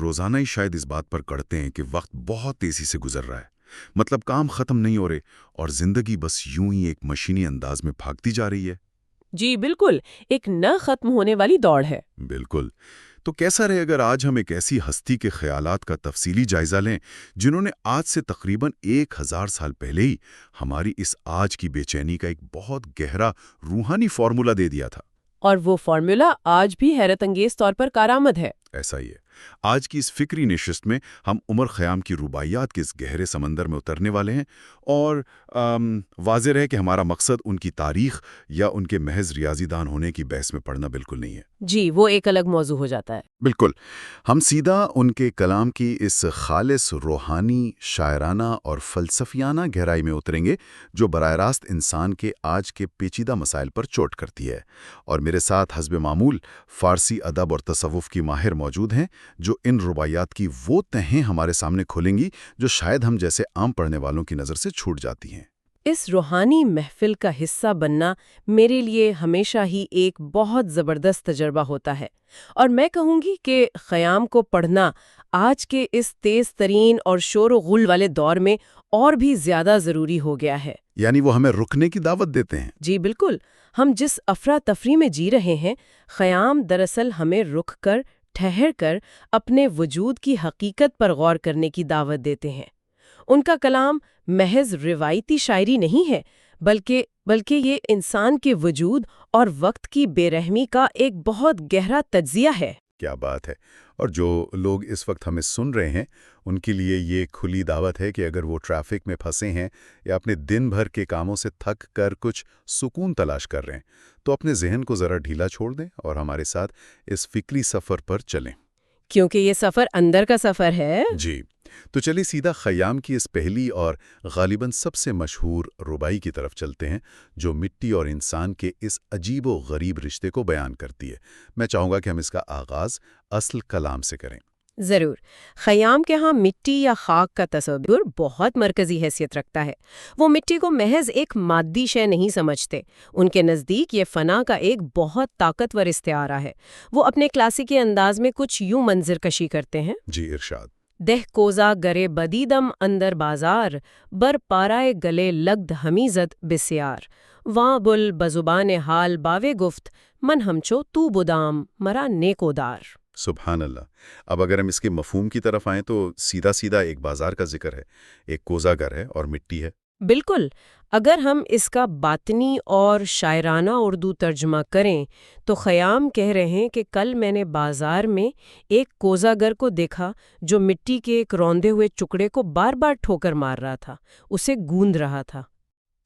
روزانہ ہی شاید اس بات پر کڑتے ہیں کہ وقت بہت تیزی سے گزر رہا ہے، مطلب کام ختم نہیں ہو رہے اور زندگی بس یوں ہی ایک مشینی انداز میں بھاگتی جا رہی ہے۔ جی بالکل، ایک نہ ختم ہونے والی دوڑ ہے۔ بالکل۔ تو کیسا رہے اگر آج ہم ایک ایسی ہستی کے خیالات کا تفصیلی جائزہ لیں جنہوں نے آج سے تقریباً 1000 سال پہلے ہی ہماری اس آج کی بے چینی کا ایک بہت گہرا روحانی فارمولا دے دیا تھا؟ اور وہ فارمولا آج بھی حیرت انگیز طور پر کارآمد ہے۔ ایسا ہی ہے۔ آج کی اس فکری نشست میں ہم عمر خیام کی رباعیات کے اس گہرے سمندر میں اترنے والے ہیں، اور واضح ہے کہ ہمارا مقصد ان کی تاریخ یا ان کے محض ریاضی دان ہونے کی بحث میں پڑنا بالکل نہیں ہے۔ جی، وہ ایک الگ موضوع ہو جاتا ہے۔ بالکل، ہم سیدھا ان کے کلام کی اس خالص روحانی، شاعرانہ اور فلسفیانہ گہرائی میں اتریں گے جو براہ راست انسان کے آج کے پیچیدہ مسائل پر چوٹ کرتی ہے۔ اور میرے ساتھ حسب معمول فارسی ادب اور تصوف کی ماہر موجود ہیں جو ان رباعیات کی وہ تہیں ہمارے سامنے کھولیں گی جو شاید ہم جیسے عام پڑھنے والوں کی نظر سے چھوٹ جاتی ہیں۔ اس روحانی محفل کا حصہ بننا میرے لیے ہمیشہ ہی ایک بہت زبردست تجربہ ہوتا ہے، اور میں کہوں گی کہ خیام کو پڑھنا آج کے اس تیز ترین اور شور و غل والے دور میں اور بھی زیادہ ضروری ہو گیا ہے۔ یعنی وہ ہمیں رکنے کی دعوت دیتے ہیں۔ جی بالکل، ہم جس افراتفری میں جی رہے ہیں، خیام دراصل ہمیں رک کر، ٹھہر کر اپنے وجود کی حقیقت پر غور کرنے کی دعوت دیتے ہیں۔ ان کا کلام محض روایتی شاعری نہیں ہے، بلکہ یہ انسان کے وجود اور وقت کی بے رحمی کا ایک بہت گہرا تجزیہ ہے۔ کیا بات ہے! اور جو لوگ اس وقت ہمیں سن رہے ہیں ان کے لیے یہ کھلی دعوت ہے کہ اگر وہ ٹریفک میں پھنسے ہیں یا اپنے دن بھر کے کاموں سے تھک کر کچھ سکون تلاش کر رہے ہیں تو اپنے ذہن کو ذرا ڈھیلا چھوڑ دیں اور ہمارے ساتھ اس فکری سفر پر چلیں۔ کیونکہ یہ سفر اندر کا سفر ہے۔ جی، تو چلیے سیدھا خیام کی اس پہلی اور غالباً سب سے مشہور ربائی کی طرف چلتے ہیں جو مٹی اور انسان کے اس عجیب و غریب رشتے کو بیان کرتی ہے۔ میں چاہوں گا کہ ہم اس کا آغاز اصل کلام سے کریں۔ ضرور۔ خیام کے ہاں مٹی یا خاک کا تصور بہت مرکزی حیثیت رکھتا ہے۔ وہ مٹی کو محض ایک مادی شے نہیں سمجھتے، ان کے نزدیک یہ فنا کا ایک بہت طاقتور استعارہ ہے۔ وہ اپنے کلاسیکی انداز میں کچھ یوں منظر کشی کرتے ہیں۔ جی ارشاد۔ دہ کوزا گرے بدیدم اندر بازار، بر پارائے گلے لگد ہمیزد بسیار، واں بل بزبان حال باوے گفت، من ہمچو تو بدام مرا نیکودار۔ سبحان اللہ۔ اب اگر ہم اس کے مفہوم کی طرف آئیں تو سیدھا سیدھا ایک بازار کا ذکر ہے، ایک کوزہ گر ہے اور مٹی ہے۔ بالکل، اگر ہم اس کا باطنی اور شاعرانہ اردو ترجمہ کریں تو خیام کہہ رہے ہیں کہ کل میں نے بازار میں ایک کوزہ گر کو دیکھا جو مٹی کے ایک روندے ہوئے ٹکڑے کو بار بار ٹھوکر مار رہا تھا، اسے گوند رہا تھا۔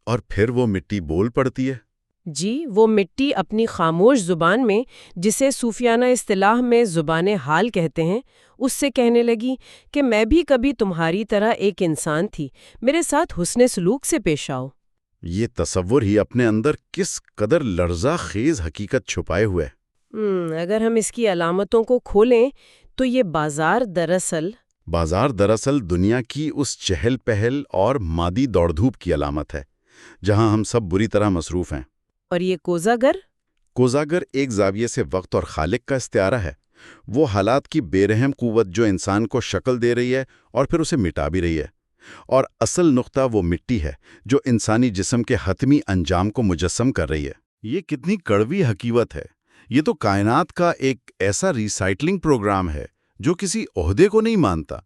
اور پھر وہ مٹی بول پڑتی ہے۔ جی، وہ مٹی اپنی خاموش زبان میں، جسے صوفیانہ اصطلاح میں زبان حال کہتے ہیں، اس سے کہنے لگی کہ میں بھی کبھی تمہاری طرح ایک انسان تھی، میرے ساتھ حسن سلوک سے پیش آؤ۔ یہ تصور ہی اپنے اندر کس قدر لرزہ خیز حقیقت چھپائے ہوئے۔ اگر ہم اس کی علامتوں کو کھولیں تو یہ بازار دراصل دنیا کی اس چہل پہل اور مادی دوڑ دھوپ کی علامت ہے جہاں ہم سب بری طرح مصروف ہیں۔ اور یہ کوزہ گر ایک زاویے سے وقت اور خالق کا استعارہ ہے، وہ حالات کی بے رحم قوت جو انسان کو شکل دے رہی ہے اور پھر اسے مٹا بھی رہی ہے، اور اصل نقطہ وہ مٹی ہے جو انسانی جسم کے حتمی انجام کو مجسم کر رہی ہے۔ یہ کتنی کڑوی حقیقت ہے! یہ تو کائنات کا ایک ایسا ریسائکلنگ پروگرام ہے جو کسی عہدے کو نہیں مانتا۔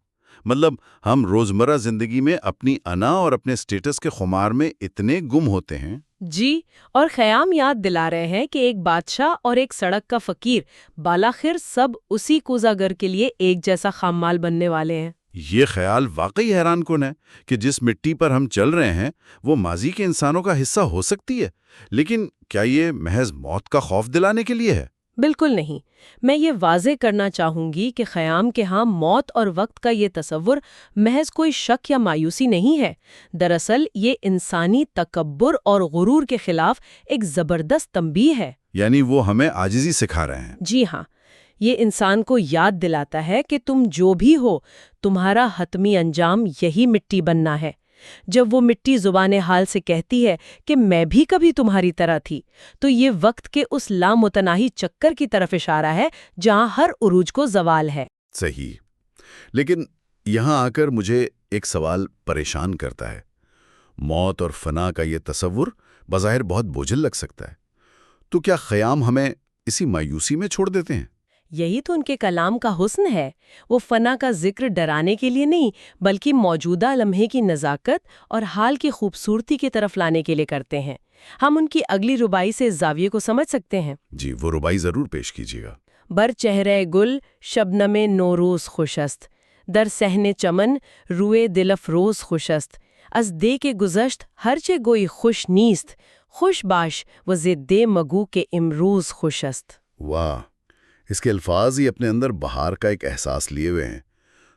مطلب ہم روزمرہ زندگی میں اپنی انا اور اپنے سٹیٹس کے خمار میں اتنے گم ہوتے ہیں۔ جی، اور خیام یاد دلا رہے ہیں کہ ایک بادشاہ اور ایک سڑک کا فقیر بالاخر سب اسی کوزہ گر کے لیے ایک جیسا خام مال بننے والے ہیں۔ یہ خیال واقعی حیران کن ہے کہ جس مٹی پر ہم چل رہے ہیں وہ ماضی کے انسانوں کا حصہ ہو سکتی ہے، لیکن کیا یہ محض موت کا خوف دلانے کے لیے ہے؟ بالکل نہیں۔ میں یہ واضح کرنا چاہوں گی کہ خیام کے ہاں موت اور وقت کا یہ تصور محض کوئی شک یا مایوسی نہیں ہے، دراصل یہ انسانی تکبر اور غرور کے خلاف ایک زبردست تنبیہ ہے۔ یعنی وہ ہمیں عاجزی سکھا رہے ہیں۔ جی ہاں، یہ انسان کو یاد دلاتا ہے کہ تم جو بھی ہو، تمہارا حتمی انجام یہی مٹی بننا ہے۔ جب وہ مٹی زبان حال سے کہتی ہے کہ میں بھی کبھی تمہاری طرح تھی، تو یہ وقت کے اس لامتناہی چکر کی طرف اشارہ ہے جہاں ہر عروج کو زوال ہے۔ صحیح، لیکن یہاں آ کر مجھے ایک سوال پریشان کرتا ہے۔ موت اور فنا کا یہ تصور بظاہر بہت بوجھل لگ سکتا ہے، تو کیا خیام ہمیں اسی مایوسی میں چھوڑ دیتے ہیں؟ یہی تو ان کے کلام کا حسن ہے۔ وہ فنا کا ذکر ڈرانے کے لیے نہیں، بلکہ موجودہ لمحے کی نزاکت اور حال کی خوبصورتی کی طرف لانے کے لیے کرتے ہیں۔ ہم ان کی اگلی ربائی سے اس زاویے کو سمجھ سکتے ہیں۔ جی، وہ ربائی ضرور پیش کیجیے گا۔ بر چہرے گل شبنم نوروز خوشست، در صحن چمن روئے دل افروز خوشست، از دے کے گزشت ہرچے گوئی خوش نیست، خوش باش و زدے مگو کے امروز خوشست۔ واہ، اس کے الفاظ ہی اپنے اندر بہار کا ایک احساس لیے ہوئے ہیں۔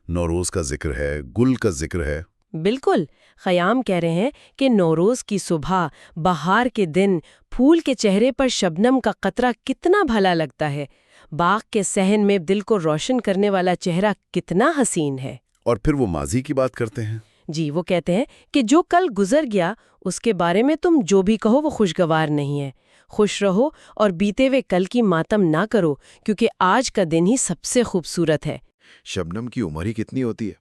نوروز کا ذکر ہے، گل کا ذکر ہے۔ بالکل، خیام کہہ رہے ہیں کہ نوروز کی صبح، بہار کے دن، پھول کے چہرے پر شبنم کا قطرہ کتنا بھلا لگتا ہے، باغ کے صحن میں دل کو روشن کرنے والا چہرہ کتنا حسین ہے۔ اور پھر وہ ماضی کی بات کرتے ہیں۔ جی وہ کہتے ہیں کہ جو کل گزر گیا اس کے بارے میں تم جو بھی کہو وہ خوشگوار نہیں ہے. خوش رہو اور بیتے ہوئے کل کی ماتم نہ کرو کیونکہ آج کا دن ہی سب سے خوبصورت ہے. شبنم کی عمر ہی کتنی ہوتی ہے،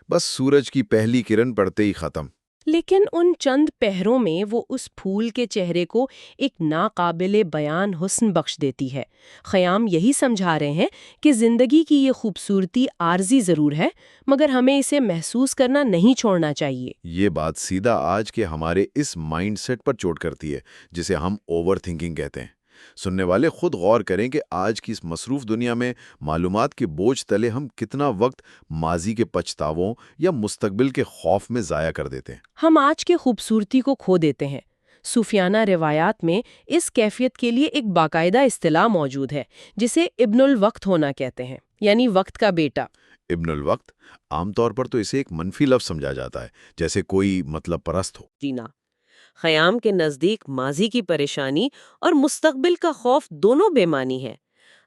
بس سورج کی پہلی کرن پڑتے ہی ختم. لیکن ان چند پہروں میں وہ اس پھول کے چہرے کو ایک ناقابل بیان حسن بخش دیتی ہے. خیام یہی سمجھا رہے ہیں کہ زندگی کی یہ خوبصورتی عارضی ضرور ہے مگر ہمیں اسے محسوس کرنا نہیں چھوڑنا چاہیے. یہ بات سیدھا آج کے ہمارے اس مائنڈ سیٹ پر چوٹ کرتی ہے جسے ہم اوور تھنکنگ کہتے ہیں. سننے والے خود غور کریں کہ آج کی اس مصروف دنیا میں معلومات کے بوجھ تلے ہم کتنا وقت ماضی کے پچھتاووں یا مستقبل کے خوف میں ضائع کر دیتے ہیں. ہم آج کے خوبصورتی کو کھو دیتے ہیں. صوفیانہ روایات میں اس کیفیت کے لیے ایک باقاعدہ اصطلاح موجود ہے جسے ابن الوقت ہونا کہتے ہیں، یعنی وقت کا بیٹا. ابن الوقت عام طور پر تو اسے ایک منفی لفظ سمجھا جاتا ہے، جیسے کوئی مطلب پرست ہو. جینا خیام کے نزدیک ماضی کی پریشانی اور مستقبل کا خوف دونوں بے معنی ہے.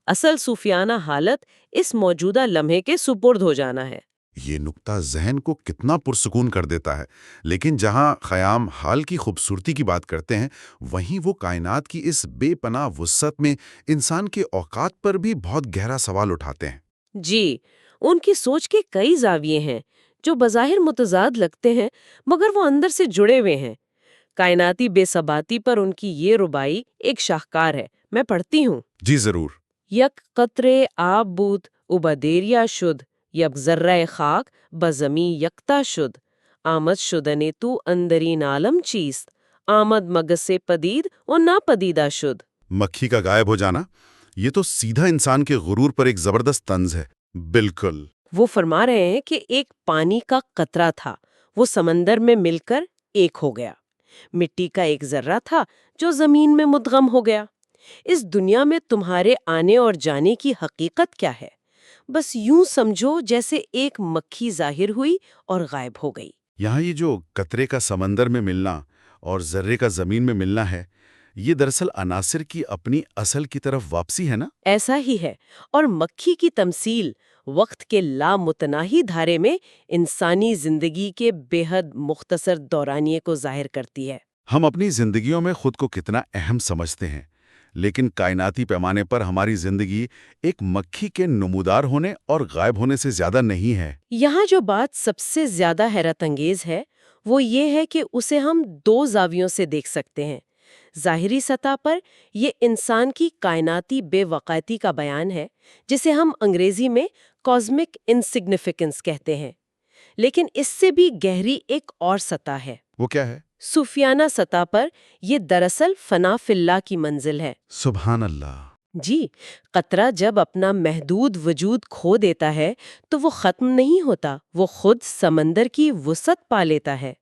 اصل صوفیانہ حالت اس موجودہ لمحے کے سپرد ہو جانا ہے. یہ نقطہ ذہن کو کتنا پرسکون کر دیتا ہے. لیکن جہاں خیام حال کی خوبصورتی کی بات کرتے ہیں، وہیں وہ کائنات کی اس بے پناہ وسعت میں انسان کے اوقات پر بھی بہت گہرا سوال اٹھاتے ہیں. جی، ان کی سوچ کے کئی زاویے ہیں جو بظاہر متضاد لگتے ہیں مگر وہ اندر سے جڑے ہوئے ہیں. کائناتی بے ثباتی پر ان کی یہ ربائی ایک شاہکار ہے. میں پڑھتی ہوں. جی ضرور. یک قطرے آب بود اوبا دیریا شد، یک ذرہ خاک بزمی یکتا شد، آمد شدنے تو اندرین عالم چیست، آمد مگس پدید و ناپدیدہ شد. مکھی کا غائب ہو جانا، یہ تو سیدھا انسان کے غرور پر ایک زبردست طنز ہے. بالکل. وہ فرما رہے ہیں کہ ایک پانی کا قطرہ تھا، وہ سمندر میں مل کر ایک ہو گیا. مٹی کا ایک ذرہ تھا جو زمین میں مدغم ہو گیا. اس دنیا میں تمہارے آنے اور جانے کی حقیقت کیا ہے؟ بس یوں سمجھو جیسے ایک مکھی ظاہر ہوئی اور غائب ہو گئی. یہاں یہ جو قطرے کا سمندر میں ملنا اور ذرے کا زمین میں ملنا ہے، یہ دراصل عناصر کی اپنی اصل کی طرف واپسی ہے نا؟ ایسا ہی ہے. اور مکھی کی تمثیل وقت کے لامتناہی دھارے میں انسانی زندگی کے بے حد مختصر دورانیے کو ظاہر کرتی ہے. ہم اپنی زندگیوں میں خود کو کتنا اہم سمجھتے ہیں، لیکن کائناتی پیمانے پر ہماری زندگی ایک مکھی کے نمودار ہونے اور غائب ہونے سے زیادہ نہیں ہے. یہاں جو بات سب سے زیادہ حیرت انگیز ہے وہ یہ ہے کہ اسے ہم دو زاویوں سے دیکھ سکتے ہیں. ظاہری سطح پر یہ انسان کی کائناتی بے وقعتی کا بیان ہے جسے ہم انگریزی میں کازمک انسگنیفیکنس کہتے ہیں. لیکن اس سے بھی گہری ایک اور سطح ہے. وہ کیا ہے؟ صوفیانہ سطح پر یہ دراصل فنا فی اللہ کی منزل ہے. سبحان اللہ. جی، قطرہ جب اپنا محدود وجود کھو دیتا ہے تو وہ ختم نہیں ہوتا، وہ خود سمندر کی وسعت پا لیتا ہے.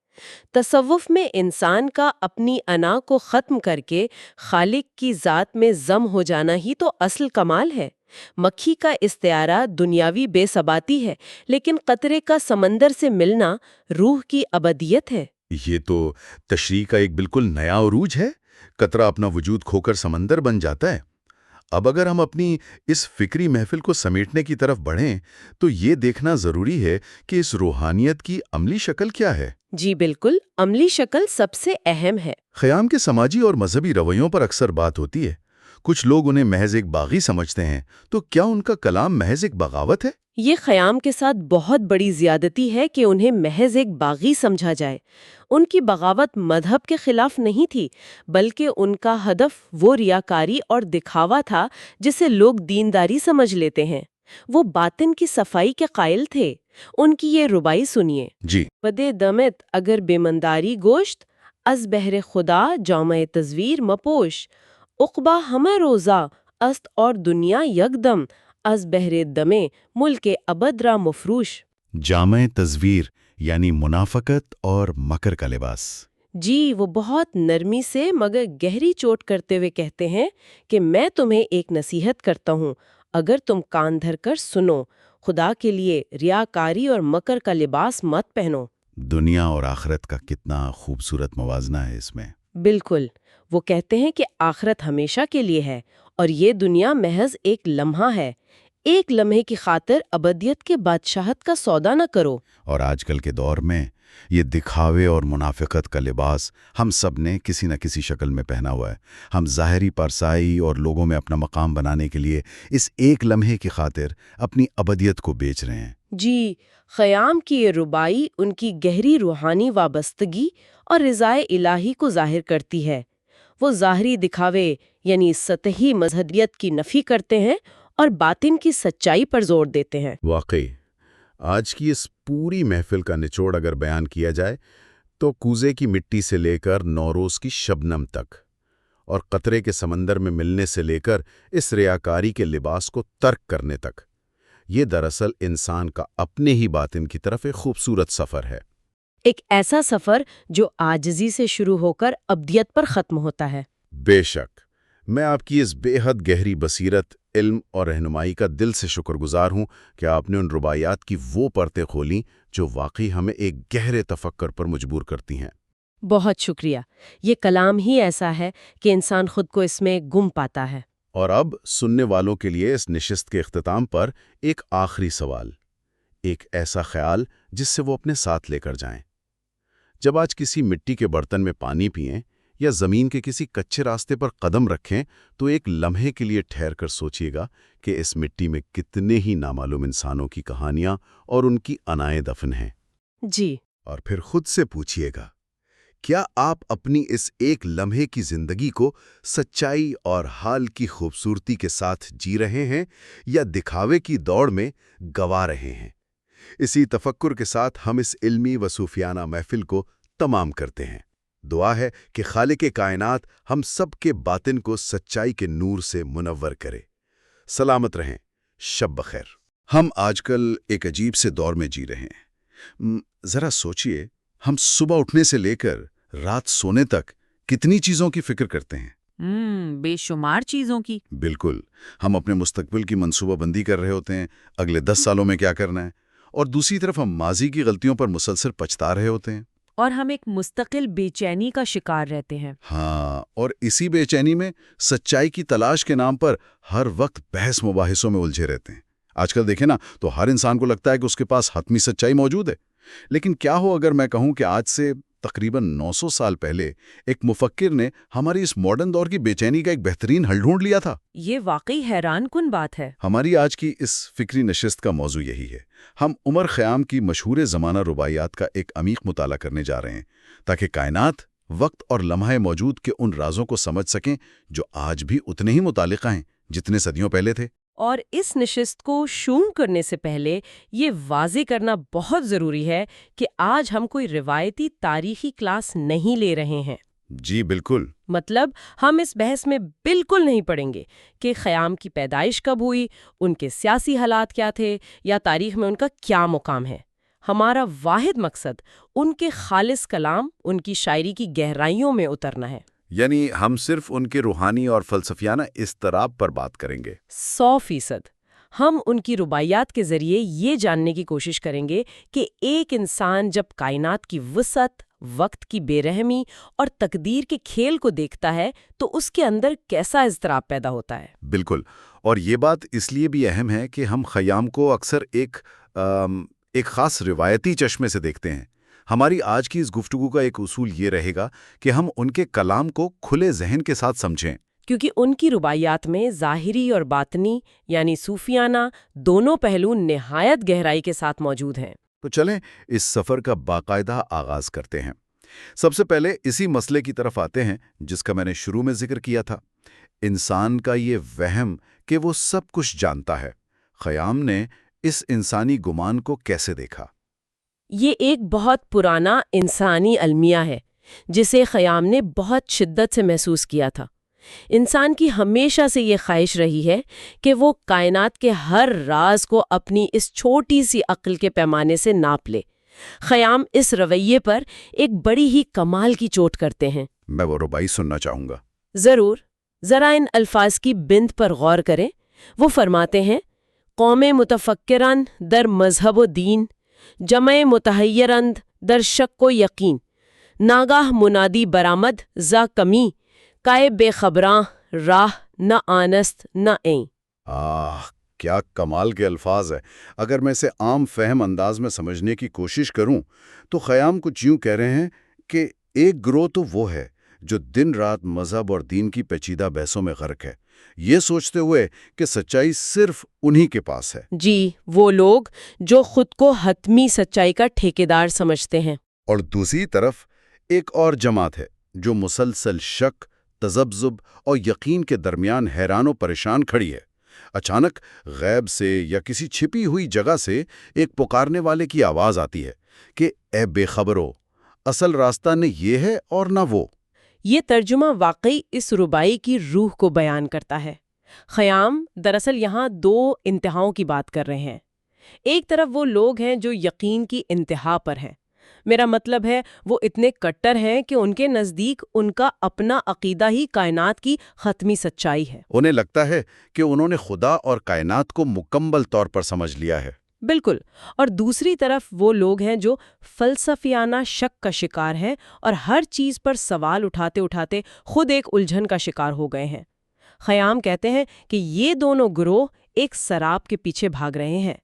تصوف میں انسان کا اپنی انا کو ختم کر کے خالق کی ذات میں ضم ہو جانا ہی تو اصل کمال ہے. مکھی کا استعارہ دنیاوی بے ثباتی ہے، لیکن قطرے کا سمندر سے ملنا روح کی ابدیت ہے. یہ تو تشریح کا ایک بالکل نیا عروج ہے. قطرہ اپنا وجود کھو کر سمندر بن جاتا ہے. اب اگر ہم اپنی اس فکری محفل کو سمیٹنے کی طرف بڑھیں تو یہ دیکھنا ضروری ہے کہ اس روحانیت کی عملی شکل کیا ہے. جی بالکل، عملی شکل سب سے اہم ہے. خیام کے سماجی اور مذہبی رویوں پر اکثر بات ہوتی ہے. کچھ لوگ انہیں محض ایک باغی سمجھتے ہیں، تو کیا ان کا کلام محض ایک بغاوت ہے؟ یہ خیام کے ساتھ بہت بڑی زیادتی ہے کہ انہیں محض ایک باغی سمجھا جائے. ان کی بغاوت مذہب کے خلاف نہیں تھی، بلکہ ان کا ہدف وہ ریاکاری اور دکھاوا تھا جسے لوگ دینداری سمجھ لیتے ہیں. وہ باطن کی صفائی کے قائل تھے. ان کی یہ ربائی سنیے. جی. بدے دمت اگر بیمنداری گوشت، از بہر خدا جامع تصویر مپوش، عقبہ ہمیں روزہ است اور دنیا یکدم، از بہر دمے ملک ابد را مفروش. جامع تصویر یعنی منافقت اور مکر کا لباس. جی، وہ بہت نرمی سے مگر گہری چوٹ کرتے ہوئے کہتے ہیں کہ میں تمہیں ایک نصیحت کرتا ہوں، اگر تم کان دھر کر سنو، خدا کے لیے ریاکاری اور مکر کا لباس مت پہنو. دنیا اور آخرت کا کتنا خوبصورت موازنہ ہے اس میں. بالکل. وہ کہتے ہیں کہ آخرت ہمیشہ کے لیے ہے اور یہ دنیا محض ایک لمحہ ہے، ایک لمحے کی خاطر ابدیت کے بادشاہت کا سودا نہ کرو۔ اور آج کل کے دور میں یہ دکھاوے اور منافقت کا لباس ہم سب نے کسی نہ کسی شکل میں پہنا ہوا ہے۔ ہم ظاہری پرسائی اور لوگوں میں اپنا مقام بنانے کے لیے اس ایک لمحے کی خاطر اپنی ابدیت کو بیچ رہے ہیں۔ جی، خیام کی یہ ربائی ان کی گہری روحانی وابستگی اور رضائے الہی کو ظاہر کرتی ہے۔ وہ ظاہری دکھاوے یعنی سطحی مذہبیت کی نفی کرتے ہیں اور باطن کی سچائی پر زور دیتے ہیں۔ واقعی آج کی اس پوری محفل کا نچوڑ اگر بیان کیا جائے تو کوزے کی مٹی سے لے کر نوروز کی شبنم تک اور قطرے کے سمندر میں ملنے سے لے کر اس ریاکاری کے لباس کو ترک کرنے تک، یہ دراصل انسان کا اپنے ہی باطن کی طرف ایک خوبصورت سفر ہے۔ ایک ایسا سفر جو عاجزی سے شروع ہو کر ابدیت پر ختم ہوتا ہے۔ بے شک میں آپ کی اس بے حد گہری بصیرت، علم اور رہنمائی کا دل سے شکر گزار ہوں کہ آپ نے ان رباعیات کی وہ پرتیں کھولیں جو واقعی ہمیں ایک گہرے تفکر پر مجبور کرتی ہیں۔ بہت شکریہ۔ یہ کلام ہی ایسا ہے کہ انسان خود کو اس میں گم پاتا ہے۔ اور اب سننے والوں کے لیے اس نشست کے اختتام پر ایک آخری سوال، ایک ایسا خیال جس سے وہ اپنے ساتھ لے کر جائیں۔ جب آج کسی مٹی کے برتن میں پانی پئیں یا زمین کے کسی کچے راستے پر قدم رکھیں تو ایک لمحے کے لیے ٹھہر کر سوچیے گا کہ اس مٹی میں کتنے ہی نامعلوم انسانوں کی کہانیاں اور ان کی انائیں دفن ہیں۔ جی۔ اور پھر خود سے پوچھئے گا، کیا آپ اپنی اس ایک لمحے کی زندگی کو سچائی اور حال کی خوبصورتی کے ساتھ جی رہے ہیں یا دکھاوے کی دوڑ میں گوا رہے ہیں؟ اسی تفکر کے ساتھ ہم اس علمی و صوفیانہ محفل کو تمام کرتے ہیں۔ دعا ہے کہ خالق کائنات ہم سب کے باطن کو سچائی کے نور سے منور کرے۔ سلامت رہیں، شب بخیر۔ ہم آج کل ایک عجیب سے دور میں جی رہے ہیں۔ ذرا سوچئے، ہم صبح اٹھنے سے لے کر رات سونے تک کتنی چیزوں کی فکر کرتے ہیں؟ بے شمار چیزوں کی۔ بالکل، ہم اپنے مستقبل کی منصوبہ بندی کر رہے ہوتے ہیں، اگلے 10 سالوں میں کیا کرنا ہے، اور دوسری طرف ہم ماضی کی غلطیوں پر مسلسل پچھتا رہے ہوتے ہیں۔ اور ہم ایک مستقل بے چینی کا شکار رہتے ہیں۔ ہاں، اور اسی بے چینی میں سچائی کی تلاش کے نام پر ہر وقت بحث مباحثوں میں الجھے رہتے ہیں۔ آج کل دیکھیں نا تو ہر انسان کو لگتا ہے کہ اس کے پاس حتمی سچائی موجود ہے۔ لیکن کیا ہو اگر میں کہوں کہ آج سے تقریباً 900 سال پہلے ایک مفکر نے ہماری اس ماڈرن دور کی بے چینی کا ایک بہترین حل ڈھونڈ لیا تھا؟ یہ واقعی حیران کن بات ہے۔ ہماری آج کی اس فکری نشست کا موضوع یہی ہے۔ ہم عمر خیام کی مشہور زمانہ رباعیات کا ایک عمیق مطالعہ کرنے جا رہے ہیں تاکہ کائنات، وقت اور لمحہ موجود کے ان رازوں کو سمجھ سکیں جو آج بھی اتنے ہی متعلقہ ہیں جتنے صدیوں پہلے تھے۔ اور اس نشست کو شروع کرنے سے پہلے یہ واضح کرنا بہت ضروری ہے کہ آج ہم کوئی روایتی تاریخی کلاس نہیں لے رہے ہیں۔ جی بالکل۔ مطلب ہم اس بحث میں بالکل نہیں پڑیں گے کہ خیام کی پیدائش کب ہوئی، ان کے سیاسی حالات کیا تھے یا تاریخ میں ان کا کیا مقام ہے۔ ہمارا واحد مقصد ان کے خالص کلام، ان کی شاعری کی گہرائیوں میں اترنا ہے۔ یعنی ہم صرف ان کے روحانی اور فلسفیانہ اضطراب پر بات کریں گے۔ 100%۔ ہم ان کی رباعیات کے ذریعے یہ جاننے کی کوشش کریں گے کہ ایک انسان جب کائنات کی وسعت، وقت کی بے رحمی اور تقدیر کے کھیل کو دیکھتا ہے تو اس کے اندر کیسا اضطراب پیدا ہوتا ہے۔ بالکل، اور یہ بات اس لیے بھی اہم ہے کہ ہم خیام کو اکثر ایک خاص روایتی چشمے سے دیکھتے ہیں۔ ہماری آج کی اس گفتگو کا ایک اصول یہ رہے گا کہ ہم ان کے کلام کو کھلے ذہن کے ساتھ سمجھیں، کیونکہ ان کی رباعیات میں ظاہری اور باطنی یعنی صوفیانہ دونوں پہلو نہایت گہرائی کے ساتھ موجود ہیں۔ تو چلیں اس سفر کا باقاعدہ آغاز کرتے ہیں۔ سب سے پہلے اسی مسئلے کی طرف آتے ہیں جس کا میں نے شروع میں ذکر کیا تھا، انسان کا یہ وہم کہ وہ سب کچھ جانتا ہے۔ خیام نے اس انسانی گمان کو کیسے دیکھا؟ یہ ایک بہت پرانا انسانی المیہ ہے جسے خیام نے بہت شدت سے محسوس کیا تھا۔ انسان کی ہمیشہ سے یہ خواہش رہی ہے کہ وہ کائنات کے ہر راز کو اپنی اس چھوٹی سی عقل کے پیمانے سے ناپ لے۔ خیام اس رویے پر ایک بڑی ہی کمال کی چوٹ کرتے ہیں۔ میں وہ ربائی سننا چاہوں گا۔ ضرور، ذرا ان الفاظ کی بند پر غور کریں۔ وہ فرماتے ہیں، قوم متفکران در مذہب و دین، جمع متحیرند در شک و یقین، ناگاہ منادی برآمد زا کمی، کائے بے خبراں راہ نہ آنست نہ این۔ کیا کمال کے الفاظ ہے۔ اگر میں اسے عام فہم انداز میں سمجھنے کی کوشش کروں تو خیام کچھ یوں کہہ رہے ہیں کہ ایک گروہ تو وہ ہے جو دن رات مذہب اور دین کی پیچیدہ بحثوں میں غرق ہے، یہ سوچتے ہوئے کہ سچائی صرف انہی کے پاس ہے، جی، وہ لوگ جو خود کو حتمی سچائی کا ٹھیکیدار سمجھتے ہیں۔ اور دوسری طرف ایک اور جماعت ہے جو مسلسل شک، تذبذب اور یقین کے درمیان حیران و پریشان کھڑی ہے۔ اچانک غیب سے یا کسی چھپی ہوئی جگہ سے ایک پکارنے والے کی آواز آتی ہے کہ اے بے خبرو، اصل راستہ نہ یہ ہے اور نہ وہ۔ یہ ترجمہ واقعی اس ربائی کی روح کو بیان کرتا ہے۔ خیام دراصل یہاں دو انتہاؤں کی بات کر رہے ہیں۔ ایک طرف وہ لوگ ہیں جو یقین کی انتہا پر ہیں، میرا مطلب ہے وہ اتنے کٹر ہیں کہ ان کے نزدیک ان کا اپنا عقیدہ ہی کائنات کی حتمی سچائی ہے۔ انہیں لگتا ہے کہ انہوں نے خدا اور کائنات کو مکمل طور پر سمجھ لیا ہے۔ بالکل، اور دوسری طرف وہ لوگ ہیں جو فلسفیانہ شک کا شکار ہیں اور ہر چیز پر سوال اٹھاتے اٹھاتے خود ایک الجھن کا شکار ہو گئے ہیں۔ خیام کہتے ہیں کہ یہ دونوں گروہ ایک سراب کے پیچھے بھاگ رہے ہیں،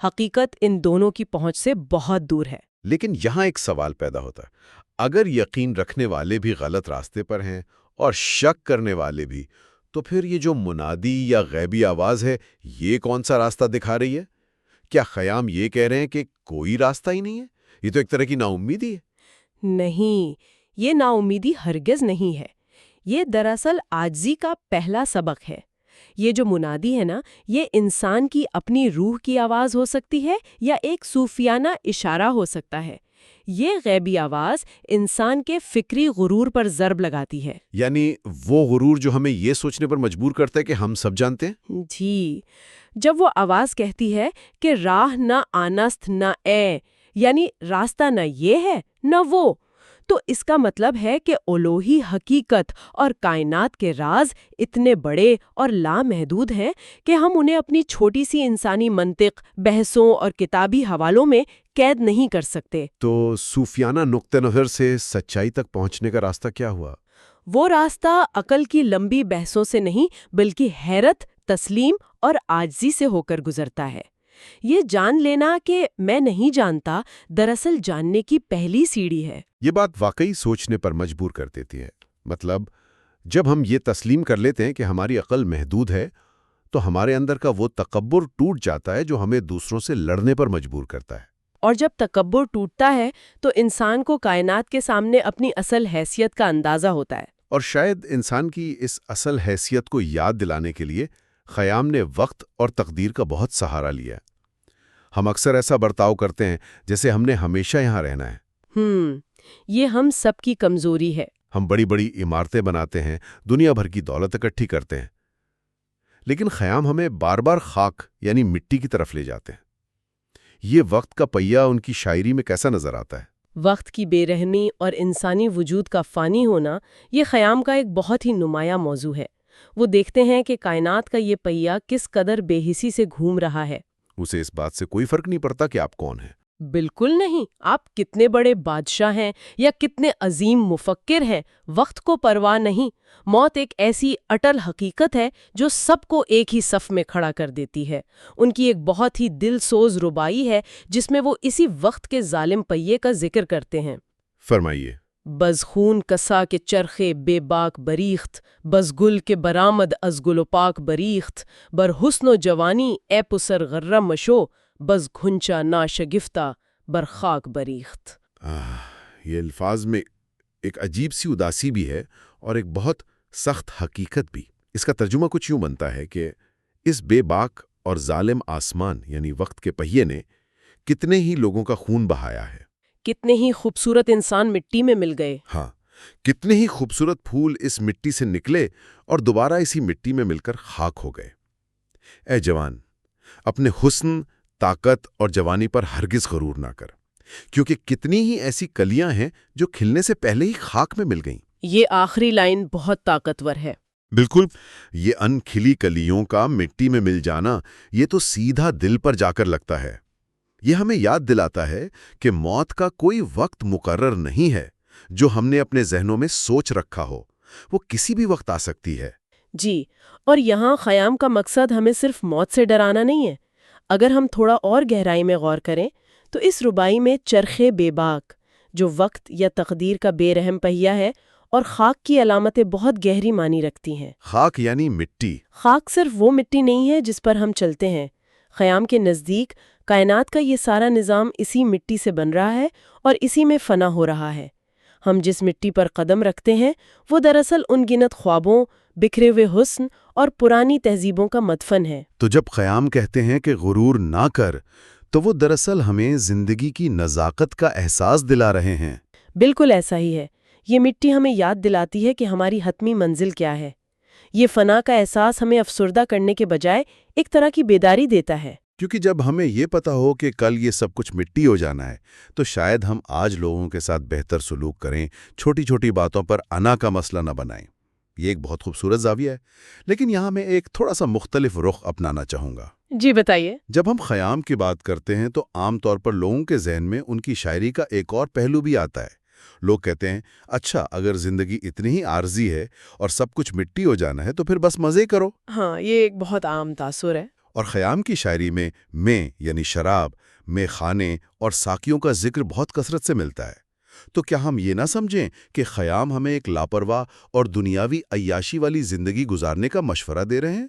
حقیقت ان دونوں کی پہنچ سے بہت دور ہے۔ لیکن یہاں ایک سوال پیدا ہوتا ہے، اگر یقین رکھنے والے بھی غلط راستے پر ہیں اور شک کرنے والے بھی، تو پھر یہ جو منادی یا غیبی آواز ہے، یہ کون سا راستہ دکھا رہی ہے؟ کیا خیام یہ کہہ رہے ہیں کہ کوئی راستہ ہی نہیں ہے؟ یہ تو ایک طرح کی نا امیدی ہے۔ نہیں، یہ نا امیدی ہرگز نہیں ہے، یہ دراصل عاجزی کا پہلا سبق ہے۔ یہ جو منادی ہے نا، یہ انسان کی اپنی روح کی آواز ہو سکتی ہے یا ایک صوفیانہ اشارہ ہو سکتا ہے۔ یہ غیبی آواز انسان کے فکری غرور پر ضرب لگاتی ہے۔ یعنی وہ غرور جو ہمیں یہ سوچنے پر مجبور کرتا ہے کہ ہم سب جانتے ہیں۔ جی، جب وہ آواز کہتی ہے کہ راہ نہ آنست نہ اے، یعنی راستہ نہ یہ ہے نہ وہ، تو اس کا مطلب ہے کہ الوہی حقیقت اور کائنات کے راز اتنے بڑے اور لامحدود ہیں کہ ہم انہیں اپنی چھوٹی سی انسانی منطق، بحثوں اور کتابی حوالوں میں قید نہیں کر سکتے۔ تو صوفیانہ نقطہ نظر سے سچائی تک پہنچنے کا راستہ کیا ہوا؟ وہ راستہ عقل کی لمبی بحثوں سے نہیں بلکہ حیرت، تسلیم اور عاجزی سے ہو کر گزرتا ہے۔ یہ جان لینا کہ میں نہیں جانتا، دراصل جاننے کی پہلی سیڑھی ہے۔ یہ بات واقعی سوچنے پر مجبور کر دیتی ہے۔ مطلب جب ہم یہ تسلیم کر لیتے ہیں کہ ہماری عقل محدود ہے، تو ہمارے اندر کا وہ تکبر ٹوٹ جاتا ہے جو ہمیں دوسروں سے لڑنے پر مجبور کرتا ہے۔ اور جب تکبر ٹوٹتا ہے تو انسان کو کائنات کے سامنے اپنی اصل حیثیت کا اندازہ ہوتا ہے۔ اور شاید انسان کی اس اصل حیثیت کو یاد دلانے کے لیے خیام نے وقت اور تقدیر کا بہت سہارا لیا۔ ہم اکثر ایسا برتاؤ کرتے ہیں جیسے ہم نے ہمیشہ یہاں رہنا ہے۔ یہ ہم سب کی کمزوری ہے۔ ہم بڑی بڑی عمارتیں بناتے ہیں، دنیا بھر کی دولت اکٹھی کرتے ہیں، لیکن خیام ہمیں بار بار خاک یعنی مٹی کی طرف لے جاتے ہیں۔ یہ وقت کا پہیہ ان کی شاعری میں کیسا نظر آتا ہے؟ وقت کی بے رحمی اور انسانی وجود کا فانی ہونا یہ خیام کا ایک بہت ہی نمایاں موضوع ہے۔ وہ دیکھتے ہیں کہ کائنات کا یہ پہیہ کس قدر بے حسی سے گھوم رہا ہے۔ اسے اس بات سے کوئی فرق نہیں پڑتا کہ آپ کون ہیں۔ بالکل نہیں، آپ کتنے بڑے بادشاہ ہیں یا کتنے عظیم مفکر ہیں، وقت کو پرواہ نہیں۔ موت ایک ایسی اٹل حقیقت ہے جو سب کو ایک ہی صف میں کھڑا کر دیتی ہے۔ ان کی ایک بہت ہی دل سوز ربائی ہے جس میں وہ اسی وقت کے ظالم پہیے کا ذکر کرتے ہیں۔ فرمائیے۔ بز خون کسا کے چرخے بے باک بریخت، بز گل کے برآمد از گل و پاک بریخت، بر حسن و جوانی اے پسر غرہ مشو، بز گھنچا نا شگفتہ بر خاک بریخت۔ یہ الفاظ میں ایک عجیب سی اداسی بھی ہے اور ایک بہت سخت حقیقت بھی۔ اس کا ترجمہ کچھ یوں بنتا ہے کہ اس بے باک اور ظالم آسمان یعنی وقت کے پہیے نے کتنے ہی لوگوں کا خون بہایا ہے، کتنے ہی خوبصورت انسان مٹی میں مل گئے۔ ہاں، کتنے ہی خوبصورت پھول اس مٹی سے نکلے اور دوبارہ اسی مٹی میں مل کر خاک ہو گئے۔ اے جوان، اپنے حسن، طاقت اور جوانی پر ہرگز غرور نہ کر، کیونکہ کتنی ہی ایسی کلیاں ہیں جو کھلنے سے پہلے ہی خاک میں مل گئیں۔ یہ آخری لائن بہت طاقتور ہے۔ بالکل، یہ ان کھلی کلیوں کا مٹی میں مل جانا، یہ تو سیدھا دل پر جا کر لگتا ہے۔ یہ ہمیں یاد دلاتا ہے کہ موت کا کوئی وقت مقرر نہیں ہے جو ہم نے اپنے ذہنوں میں سوچ رکھا ہو، وہ کسی بھی وقت آ سکتی ہے۔ جی، اور یہاں خیام کا مقصد ہمیں صرف موت سے ڈرانا نہیں ہے۔ اگر ہم تھوڑا اور گہرائی میں غور کریں تو اس ربائی میں چرخے بے باک، جو وقت یا تقدیر کا بے رحم پہیہ ہے، اور خاک کی علامتیں بہت گہری معنی رکھتی ہیں۔ خاک یعنی مٹی۔ خاک صرف وہ مٹی نہیں ہے جس پر ہم چلتے ہیں۔ خیام کے نزدیک کائنات کا یہ سارا نظام اسی مٹی سے بن رہا ہے اور اسی میں فنا ہو رہا ہے۔ ہم جس مٹی پر قدم رکھتے ہیں وہ دراصل ان گنت خوابوں، بکھرے ہوئے حسن اور پرانی تہذیبوں کا مدفن ہے۔ تو جب خیام کہتے ہیں کہ غرور نہ کر، تو وہ دراصل ہمیں زندگی کی نزاکت کا احساس دلا رہے ہیں۔ بالکل ایسا ہی ہے۔ یہ مٹی ہمیں یاد دلاتی ہے کہ ہماری حتمی منزل کیا ہے۔ یہ فنا کا احساس ہمیں افسردہ کرنے کے بجائے ایک طرح کی بیداری دیتا ہے۔ کیونکہ جب ہمیں یہ پتا ہو کہ کل یہ سب کچھ مٹی ہو جانا ہے، تو شاید ہم آج لوگوں کے ساتھ بہتر سلوک کریں، چھوٹی چھوٹی باتوں پر انا کا مسئلہ نہ بنائیں۔ یہ ایک بہت خوبصورت زاویہ ہے، لیکن یہاں میں ایک تھوڑا سا مختلف رخ اپنانا چاہوں گا۔ جی بتائیے۔ جب ہم خیام کی بات کرتے ہیں تو عام طور پر لوگوں کے ذہن میں ان کی شاعری کا ایک اور پہلو بھی آتا ہے۔ لوگ کہتے ہیں، اچھا اگر زندگی اتنی ہی عارضی ہے اور سب کچھ مٹی ہو جانا ہے تو پھر بس مزے کرو۔ ہاں، یہ ایک بہت عام تاثر ہے۔ اور خیام کی شاعری میں یعنی شراب، میں خانے اور ساقیوں کا ذکر بہت کثرت سے ملتا ہے۔ تو کیا ہم یہ نہ سمجھیں کہ خیام ہمیں ایک لاپرواہ اور دنیاوی عیاشی والی زندگی گزارنے کا مشورہ دے رہے ہیں؟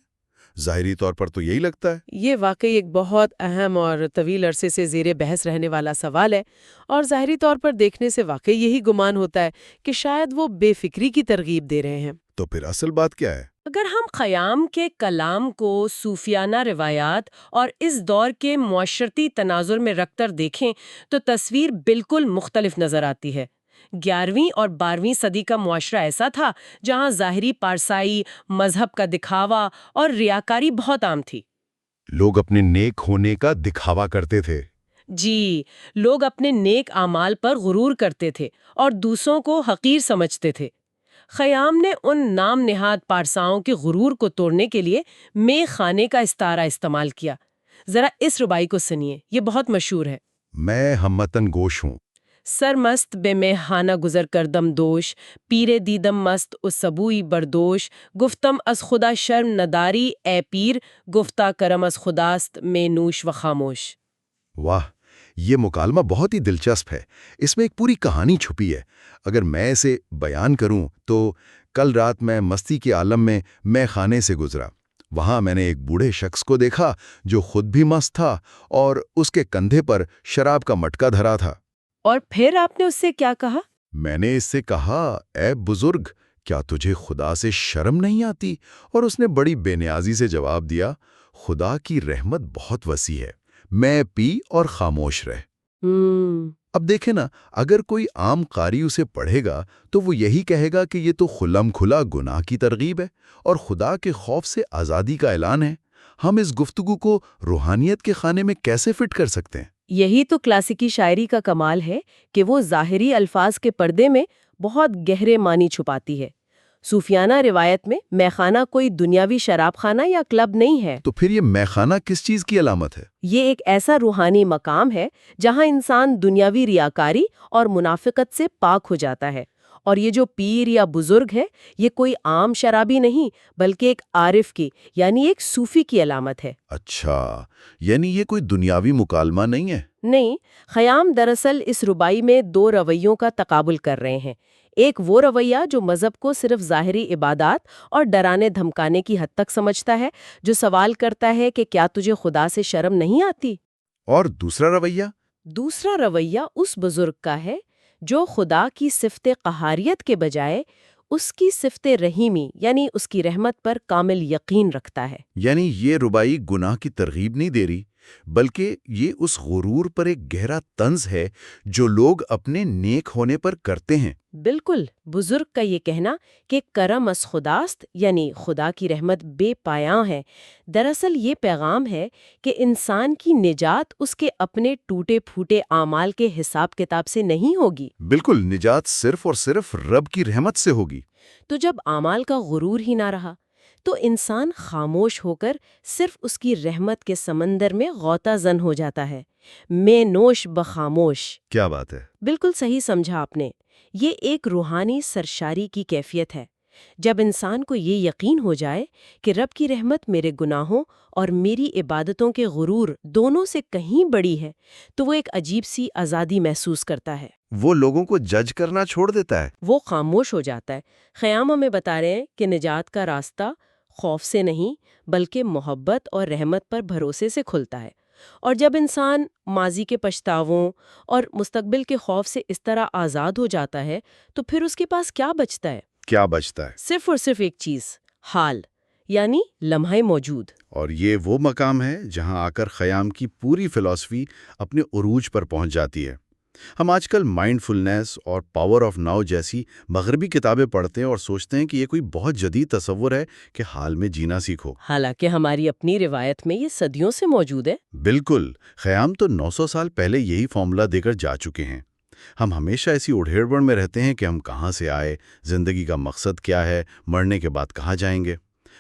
ظاہری طور پر تو یہی لگتا ہے۔ یہ واقعی ایک بہت اہم اور طویل عرصے سے زیر بحث رہنے والا سوال ہے، اور ظاہری طور پر دیکھنے سے واقعی یہی گمان ہوتا ہے کہ شاید وہ بے فکری کی ترغیب دے رہے ہیں۔ تو پھر اصل بات کیا ہے؟ اگر ہم خیام کے کلام کو صوفیانہ روایات اور اس دور کے معاشرتی تناظر میں رکھ کر دیکھیں تو تصویر بالکل مختلف نظر آتی ہے۔ 11ویں اور 12ویں صدی کا معاشرہ ایسا تھا جہاں ظاہری پارسائی، مذہب کا دکھاوا اور ریاکاری بہت عام تھی۔ لوگ اپنے نیک ہونے کا دکھاوا کرتے تھے۔ جی، لوگ اپنے نیک اعمال پر غرور کرتے تھے اور دوسروں کو حقیر سمجھتے تھے۔ خیام نے ان نام نہاد پارساؤں کے غرور کو توڑنے کے لیے مے خانے کا استعارہ استعمال کیا۔ ذرا اس ربائی کو سنیے، یہ بہت مشہور ہے۔ میں ہمتن گوش ہوں، سرمست بے میں خانہ گزر کردم دوش، پیرے دیدم مست اس سبوئی بردوش، گفتم از خدا شرم نداری اے پیر، گفتہ کرم از خداست میں نوش و خاموش۔ واہ، یہ مکالمہ بہت ہی دلچسپ ہے۔ اس میں ایک پوری کہانی چھپی ہے۔ اگر میں اسے بیان کروں تو کل رات میں مستی کے عالم میں خانے سے گزرا۔ وہاں میں نے ایک بوڑھے شخص کو دیکھا جو خود بھی مست تھا اور اس کے کندھے پر شراب کا مٹکا دھرا تھا۔ اور پھر آپ نے اس سے کیا کہا؟ میں نے اس سے کہا، اے بزرگ، کیا تجھے خدا سے شرم نہیں آتی؟ اور اس نے بڑی بے نیازی سے جواب دیا، خدا کی رحمت بہت وسیع ہے، میں پی اور خاموش رہ۔ اب دیکھیں نا، اگر کوئی عام قاری اسے پڑھے گا تو وہ یہی کہے گا کہ یہ تو کھلم کھلا گناہ کی ترغیب ہے اور خدا کے خوف سے آزادی کا اعلان ہے۔ ہم اس گفتگو کو روحانیت کے خانے میں کیسے فٹ کر سکتے ہیں؟ یہی تو کلاسیکی شاعری کا کمال ہے کہ وہ ظاہری الفاظ کے پردے میں بہت گہرے معنی چھپاتی ہے۔ صوفیانہ روایت میں میخانہ کوئی دنیاوی شراب خانہ یا کلب نہیں ہے۔ تو پھر یہ میخانہ کس چیز کی علامت ہے؟ یہ ایک ایسا روحانی مقام ہے جہاں انسان دنیاوی ریاکاری اور منافقت سے پاک ہو جاتا ہے۔ اور یہ جو پیر یا بزرگ ہے، یہ کوئی عام شرابی نہیں بلکہ ایک عارف کی یعنی ایک صوفی کی علامت ہے۔ اچھا، یعنی یہ کوئی دنیاوی مکالمہ نہیں ہے؟ نہیں، خیام دراصل اس ربائی میں دو رویوں کا تقابل کر رہے ہیں۔ ایک وہ رویہ جو مذہب کو صرف ظاہری عبادات اور ڈرانے دھمکانے کی حد تک سمجھتا ہے، جو سوال کرتا ہے کہ کیا تجھے خدا سے شرم نہیں آتی؟ اور دوسرا رویہ؟ دوسرا رویہ اس بزرگ کا ہے جو خدا کی صفت قہاریت کے بجائے اس کی صفت رحیمی یعنی اس کی رحمت پر کامل یقین رکھتا ہے۔ یعنی یہ ربائی گناہ کی ترغیب نہیں دے رہی، بلکہ یہ اس غرور پر ایک گہرا طنز ہے جو لوگ اپنے نیک ہونے پر کرتے ہیں۔ بالکل، بزرگ کا یہ کہنا کہ کرم از خداست یعنی خدا کی رحمت بے پایاں ہے، دراصل یہ پیغام ہے کہ انسان کی نجات اس کے اپنے ٹوٹے پھوٹے اعمال کے حساب کتاب سے نہیں ہوگی۔ بالکل، نجات صرف اور صرف رب کی رحمت سے ہوگی۔ تو جب اعمال کا غرور ہی نہ رہا تو انسان خاموش ہو کر صرف اس کی رحمت کے سمندر میں غوطہ زن ہو جاتا ہے۔ میں نوش بخاموش۔ کیا بات ہے! بالکل صحیح سمجھا آپ نے۔ یہ ایک روحانی سرشاری کی کیفیت ہے۔ جب انسان کو یہ یقین ہو جائے کہ رب کی رحمت میرے گناہوں اور میری عبادتوں کے غرور دونوں سے کہیں بڑی ہے تو وہ ایک عجیب سی آزادی محسوس کرتا ہے۔ وہ لوگوں کو جج کرنا چھوڑ دیتا ہے۔ وہ خاموش ہو جاتا ہے۔ خیام ہمیں بتا رہے ہیں کہ نجات کا راستہ خوف سے نہیں بلکہ محبت اور رحمت پر بھروسے سے کھلتا ہے۔ اور جب انسان ماضی کے پچھتاووں اور مستقبل کے خوف سے اس طرح آزاد ہو جاتا ہے تو پھر اس کے پاس کیا بچتا ہے؟ کیا بچتا ہے؟ صرف اور صرف ایک چیز، حال، یعنی لمحہ موجود۔ اور یہ وہ مقام ہے جہاں آ کر خیام کی پوری فلسفی اپنے عروج پر پہنچ جاتی ہے۔ ہم آج کل مائنڈ فلنس اور پاور آف ناؤ جیسی مغربی کتابیں پڑھتے ہیں اور سوچتے ہیں کہ یہ کوئی بہت جدید تصور ہے کہ حال میں جینا سیکھو۔ حالانکہ ہماری اپنی روایت میں یہ صدیوں سے موجود ہے۔ بالکل، خیام تو 900 سال پہلے یہی فارمولا دے کر جا چکے ہیں۔ ہم ہمیشہ ایسی اڑ میں رہتے ہیں کہ ہم کہاں سے آئے، زندگی کا مقصد کیا ہے، مرنے کے بعد کہاں جائیں گے۔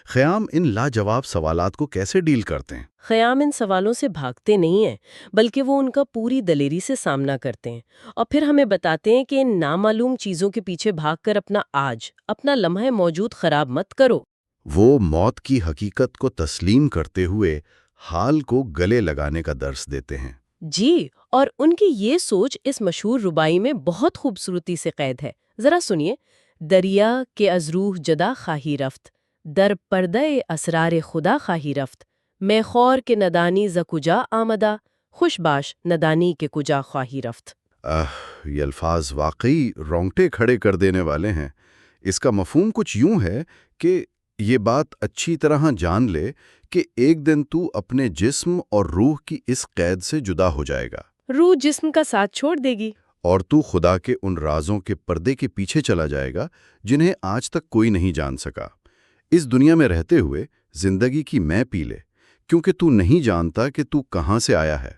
خیام ان لاجواب سوالات کو کیسے ڈیل کرتے ہیں؟ خیام ان سوالوں سے بھاگتے نہیں ہیں بلکہ وہ ان کا پوری دلیری سے سامنا کرتے ہیں اور پھر ہمیں بتاتے ہیں کہ ان نامعلوم چیزوں کے پیچھے بھاگ کر اپنا لمحہ موجود خراب مت کرو۔ وہ موت کی حقیقت کو تسلیم کرتے ہوئے حال کو گلے لگانے کا درس دیتے ہیں۔ جی، اور ان کی یہ سوچ اس مشہور ربائی میں بہت خوبصورتی سے قید ہے۔ ذرا سنیے، دریا کے از روح جدا خواہی رفت، در پردہ اسرار خدا خواہی رفت، میں خور کے ندانی ز کجا آمدہ، خوش باش ندانی کے کجا خواہی رفت۔ یہ الفاظ واقعی رونگٹے کھڑے کر دینے والے ہیں۔ اس کا مفہوم کچھ یوں ہے کہ یہ بات اچھی طرح جان لے کہ ایک دن تو اپنے جسم اور روح کی اس قید سے جدا ہو جائے گا۔ روح جسم کا ساتھ چھوڑ دے گی اور تو خدا کے ان رازوں کے پردے کے پیچھے چلا جائے گا جنہیں آج تک کوئی نہیں جان سکا۔ اس دنیا میں رہتے ہوئے زندگی کی میں پی لے کیونکہ تو نہیں جانتا کہ تو کہاں سے آیا ہے،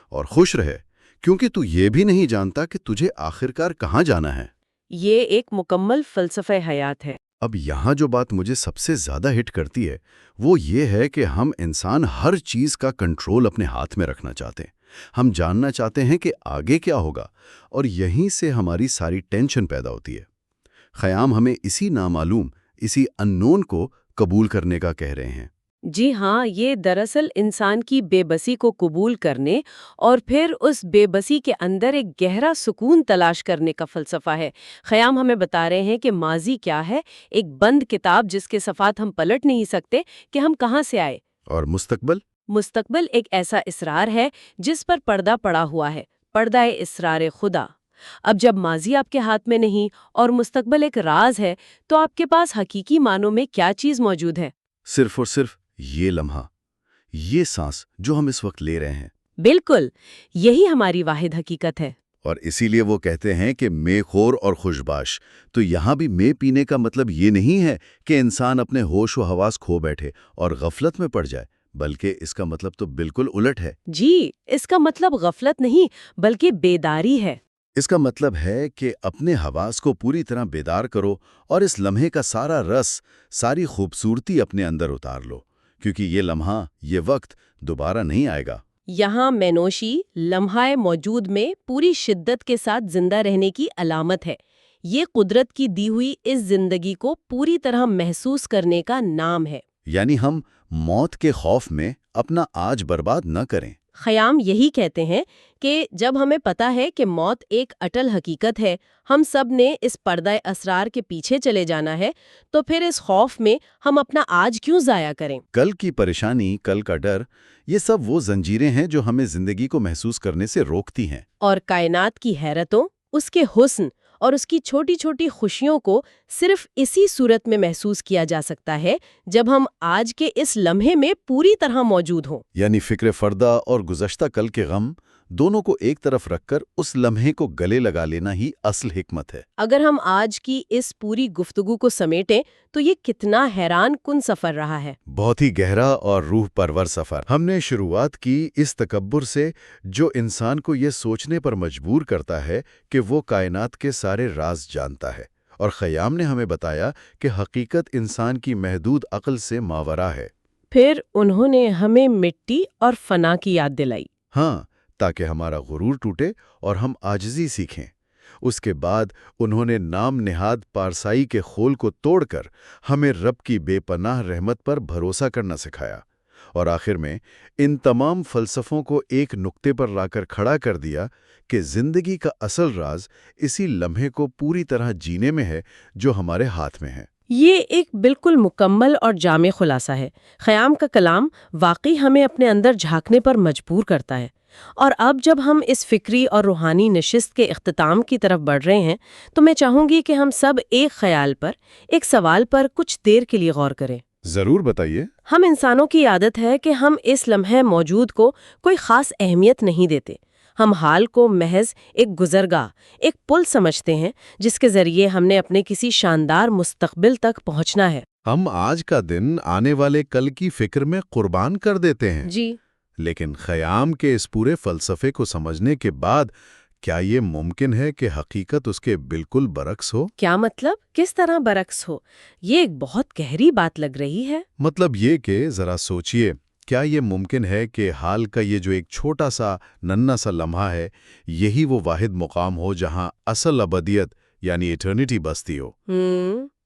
اور خوش رہے کیونکہ تو یہ بھی نہیں جانتا کہ تجھے آخرکار کہاں جانا ہے۔ یہ ایک مکمل فلسفہ حیات ہے۔ اب یہاں جو بات مجھے سب سے زیادہ ہٹ کرتی ہے وہ یہ ہے کہ ہم انسان ہر چیز کا کنٹرول اپنے ہاتھ میں رکھنا چاہتے ہیں۔ ہم جاننا چاہتے ہیں کہ آگے کیا ہوگا، اور یہیں سے ہماری ساری ٹینشن پیدا ہوتی ہے۔ خیام ہمیں اسی نامعلوم، اسی اننون کو قبول کرنے کا کہہ رہے ہیں۔ جی ہاں، یہ دراصل انسان کی بے بسی کو قبول کرنے اور پھر اس بے بسی کے اندر ایک گہرا سکون تلاش کرنے کا فلسفہ ہے۔ خیام ہمیں بتا رہے ہیں کہ ماضی کیا ہے، ایک بند کتاب جس کے صفحات ہم پلٹ نہیں سکتے کہ ہم کہاں سے آئے۔ اور مستقبل ایک ایسا اسرار ہے جس پر پردہ پڑا ہوا ہے، پردہ اسرار خدا۔ اب جب ماضی آپ کے ہاتھ میں نہیں اور مستقبل ایک راز ہے تو آپ کے پاس حقیقی معنوں میں کیا چیز موجود ہے؟ صرف اور صرف یہ لمحہ، یہ سانس جو ہم اس وقت لے رہے ہیں۔ بالکل، یہی ہماری واحد حقیقت ہے۔ اور اسی لیے وہ کہتے ہیں کہ میں خور اور خوشباش۔ تو یہاں بھی میں پینے کا مطلب یہ نہیں ہے کہ انسان اپنے ہوش و حواس کھو بیٹھے اور غفلت میں پڑ جائے، بلکہ اس کا مطلب تو بالکل الٹ ہے۔ جی، اس کا مطلب غفلت نہیں بلکہ بیداری ہے۔ اس کا مطلب ہے کہ اپنے حواس کو پوری طرح بیدار کرو اور اس لمحے کا سارا رس، ساری خوبصورتی اپنے اندر اتار لو، کیونکہ یہ لمحہ، یہ وقت دوبارہ نہیں آئے گا۔ یہاں مینوشی لمحہ موجود میں پوری شدت کے ساتھ زندہ رہنے کی علامت ہے۔ یہ قدرت کی دی ہوئی اس زندگی کو پوری طرح محسوس کرنے کا نام ہے۔ یعنی ہم موت کے خوف میں اپنا آج برباد نہ کریں۔ خیام یہی کہتے ہیں کہ جب ہمیں پتہ ہے کہ موت ایک اٹل حقیقت ہے، ہم سب نے اس پردہ اسرار کے پیچھے چلے جانا ہے، تو پھر اس خوف میں ہم اپنا آج کیوں ضائع کریں؟ کل کی پریشانی، کل کا ڈر، یہ سب وہ زنجیریں ہیں جو ہمیں زندگی کو محسوس کرنے سے روکتی ہیں۔ اور کائنات کی حیرتوں، اس کے حسن اور اس کی چھوٹی چھوٹی خوشیوں کو صرف اسی صورت میں محسوس کیا جا سکتا ہے جب ہم آج کے اس لمحے میں پوری طرح موجود ہوں۔ یعنی فکر فردہ اور گزشتہ کل کے غم دونوں کو ایک طرف رکھ کر اس لمحے کو گلے لگا لینا ہی اصل حکمت ہے۔ اگر ہم آج کی اس پوری گفتگو کو سمیٹیں تو یہ کتنا حیران کن سفر رہا ہے۔ بہت ہی گہرا اور روح پرور سفر۔ ہم نے شروعات کی اس تکبر سے جو انسان کو یہ سوچنے پر مجبور کرتا ہے کہ وہ کائنات کے سارے راز جانتا ہے، اور خیام نے ہمیں بتایا کہ حقیقت انسان کی محدود عقل سے ماورا ہے۔ پھر انہوں نے ہمیں مٹی اور فنا کی یاد دلائی۔ ہاں، تاکہ ہمارا غرور ٹوٹے اور ہم عاجزی سیکھیں۔ اس کے بعد انہوں نے نام نہاد پارسائی کے خول کو توڑ کر ہمیں رب کی بے پناہ رحمت پر بھروسہ کرنا سکھایا، اور آخر میں ان تمام فلسفوں کو ایک نقطے پر لا کر کھڑا کر دیا کہ زندگی کا اصل راز اسی لمحے کو پوری طرح جینے میں ہے جو ہمارے ہاتھ میں ہے۔ یہ ایک بالکل مکمل اور جامع خلاصہ ہے۔ خیام کا کلام واقعی ہمیں اپنے اندر جھانکنے پر مجبور کرتا ہے، اور اب جب ہم اس فکری اور روحانی نشست کے اختتام کی طرف بڑھ رہے ہیں تو میں چاہوں گی کہ ہم سب ایک خیال پر، ایک سوال پر کچھ دیر کے لیے غور کریں۔ ضرور بتائیے۔ ہم انسانوں کی عادت ہے کہ ہم اس لمحے موجود کو کوئی خاص اہمیت نہیں دیتے۔ ہم حال کو محض ایک گزرگاہ، ایک پل سمجھتے ہیں جس کے ذریعے ہم نے اپنے کسی شاندار مستقبل تک پہنچنا ہے۔ ہم آج کا دن آنے والے کل کی فکر میں قربان کر دیتے ہیں۔ جی، لیکن خیام کے اس پورے فلسفے کو سمجھنے کے بعد کیا یہ ممکن ہے کہ حقیقت اس کے بالکل برعکس ہو؟ کیا مطلب؟ کس طرح برعکس ہو؟ یہ ایک بہت گہری بات لگ رہی ہے۔ مطلب یہ کہ ذرا سوچئے، کیا یہ ممکن ہے کہ حال کا یہ جو ایک چھوٹا سا ننھا سا لمحہ ہے، یہی وہ واحد مقام ہو جہاں اصل ابدیت یعنی ایٹرنیٹی بستی ہو؟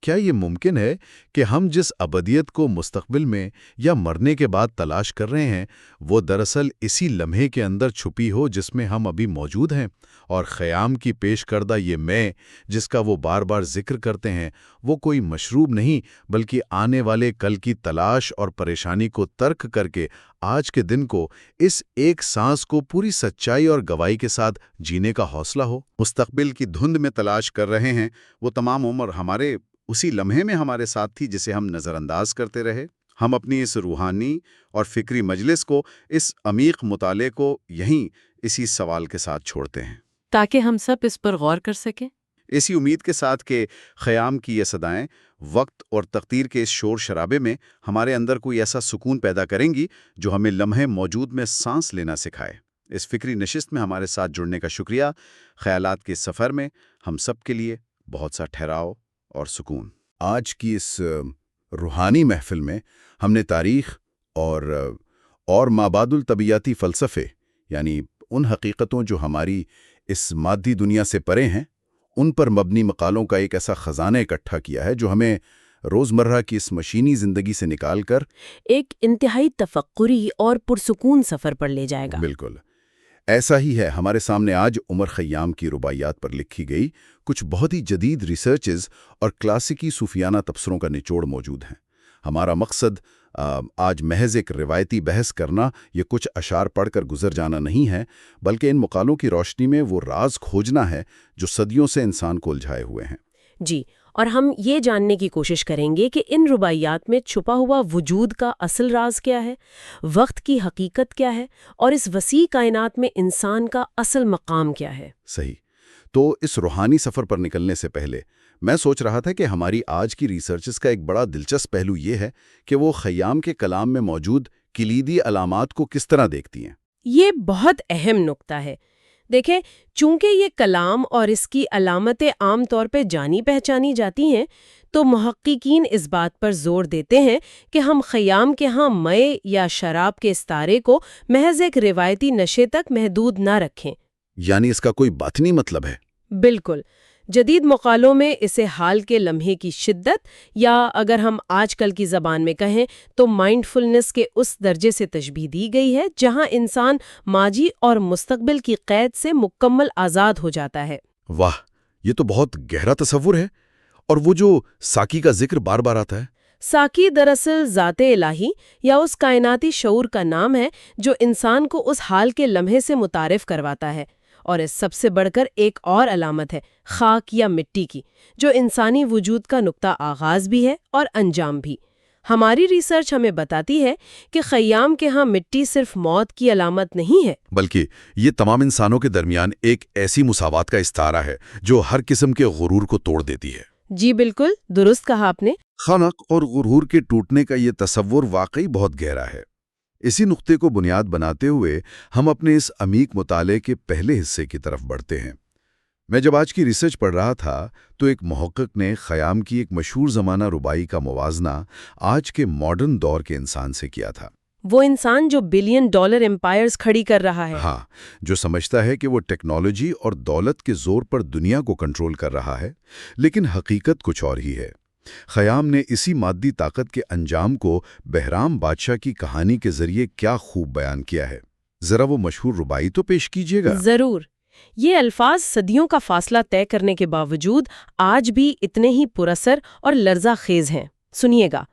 کیا یہ ممکن ہے کہ ہم جس ابدیت کو مستقبل میں یا مرنے کے بعد تلاش کر رہے ہیں وہ دراصل اسی لمحے کے اندر چھپی ہو جس میں ہم ابھی موجود ہیں، اور خیام کی پیش کردہ یہ میں جس کا وہ بار بار ذکر کرتے ہیں وہ کوئی مشروب نہیں بلکہ آنے والے کل کی تلاش اور پریشانی کو ترک کر کے آج کے دن کو، اس ایک سانس کو پوری سچائی اور گواہی کے ساتھ جینے کا حوصلہ ہو؟ مستقبل کی دھند میں تلاش کر رہے ہیں، وہ تمام عمر ہمارے اسی لمحے میں ہمارے ساتھ تھی جسے ہم نظر انداز کرتے رہے۔ ہم اپنی اس روحانی اور فکری مجلس کو، اس عمیق مطالعے کو یہیں اسی سوال کے ساتھ چھوڑتے ہیں، تاکہ ہم سب اس پر غور کر سکیں۔ اسی امید کے ساتھ کہ خیام کی یہ صدائیں وقت اور تقدیر کے اس شور شرابے میں ہمارے اندر کوئی ایسا سکون پیدا کریں گی جو ہمیں لمحے موجود میں سانس لینا سکھائے۔ اس فکری نشست میں ہمارے ساتھ جڑنے کا شکریہ۔ خیالات کے سفر میں ہم سب کے لیے بہت سا ٹھہراؤ اور سکون۔ آج کی اس روحانی محفل میں ہم نے تاریخ اور مابعد الطبیعیاتی فلسفے، یعنی ان حقیقتوں جو ہماری اس مادی دنیا سے پرے ہیں، ان پر مبنی مقالوں کا ایک ایسا خزانہ اکٹھا کیا ہے جو ہمیں روزمرہ کی اس مشینی زندگی سے نکال کر ایک انتہائی تفکری اور پرسکون سفر پر لے جائے گا۔ بالکل ایسا ہی ہے۔ ہمارے سامنے آج عمر خیام کی رباعیات پر لکھی گئی کچھ بہت ہی جدید ریسرچز اور کلاسیکی صوفیانہ تبصروں کا نچوڑ موجود ہیں۔ ہمارا مقصد آج محض ایک روایتی بحث کرنا یا کچھ اشعار پڑھ کر گزر جانا نہیں ہے، بلکہ ان مقالوں کی روشنی میں وہ راز کھوجنا ہے جو صدیوں سے انسان کو الجھائے ہوئے ہیں۔ جی، اور ہم یہ جاننے کی کوشش کریں گے کہ ان رباعیات میں چھپا ہوا وجود کا اصل راز کیا ہے، وقت کی حقیقت کیا ہے، اور اس وسیع کائنات میں انسان کا اصل مقام کیا ہے۔ صحیح۔ تو اس روحانی سفر پر نکلنے سے پہلے میں سوچ رہا تھا کہ ہماری آج کی ریسرچز کا ایک بڑا دلچسپ پہلو یہ ہے کہ وہ خیام کے کلام میں موجود کلیدی علامات کو کس طرح دیکھتی ہیں۔ یہ بہت اہم نکتہ ہے۔ دیکھیں، چونکہ یہ کلام اور اس کی علامتیں عام طور پہ جانی پہچانی جاتی ہیں، تو محققین اس بات پر زور دیتے ہیں کہ ہم خیام کے ہاں مے یا شراب کے استعارے کو محض ایک روایتی نشے تک محدود نہ رکھیں۔ یعنی اس کا کوئی باطنی مطلب ہے؟ بالکل۔ جدید مقالوں میں اسے حال کے لمحے کی شدت، یا اگر ہم آج کل کی زبان میں کہیں تو مائنڈفلنس کے اس درجے سے تشبیہ دی گئی ہے جہاں انسان ماضی اور مستقبل کی قید سے مکمل آزاد ہو جاتا ہے۔ واہ، یہ تو بہت گہرا تصور ہے۔ اور وہ جو ساکی کا ذکر بار بار آتا ہے، ساکی دراصل ذات الہی یا اس کائناتی شعور کا نام ہے جو انسان کو اس حال کے لمحے سے متعارف کرواتا ہے۔ اور اس سب سے بڑھ کر ایک اور علامت ہے خاک یا مٹی کی، جو انسانی وجود کا نقطہ آغاز بھی ہے اور انجام بھی۔ ہماری ریسرچ ہمیں بتاتی ہے کہ خیام کے ہاں مٹی صرف موت کی علامت نہیں ہے، بلکہ یہ تمام انسانوں کے درمیان ایک ایسی مساوات کا استعارہ ہے جو ہر قسم کے غرور کو توڑ دیتی ہے۔ جی بالکل درست کہا آپ نے۔ خنق اور غرور کے ٹوٹنے کا یہ تصور واقعی بہت گہرا ہے۔ اسی نقطے کو بنیاد بناتے ہوئے ہم اپنے اس عمیق مطالعے کے پہلے حصے کی طرف بڑھتے ہیں۔ میں جب آج کی ریسرچ پڑھ رہا تھا تو ایک محقق نے خیام کی ایک مشہور زمانہ رباعی کا موازنہ آج کے ماڈرن دور کے انسان سے کیا تھا۔ وہ انسان جو بلین ڈالر امپائرز کھڑی کر رہا ہے۔ ہاں، جو سمجھتا ہے کہ وہ ٹیکنالوجی اور دولت کے زور پر دنیا کو کنٹرول کر رہا ہے، لیکن حقیقت کچھ اور ہی ہے۔ خیام نے اسی مادی طاقت کے انجام کو بہرام بادشاہ کی کہانی کے ذریعے کیا خوب بیان کیا ہے۔ ذرا وہ مشہور ربائی تو پیش کیجیے گا۔ ضرور۔ یہ الفاظ صدیوں کا فاصلہ طے کرنے کے باوجود آج بھی اتنے ہی پراثر اور لرزہ خیز ہیں۔ سنیے گا۔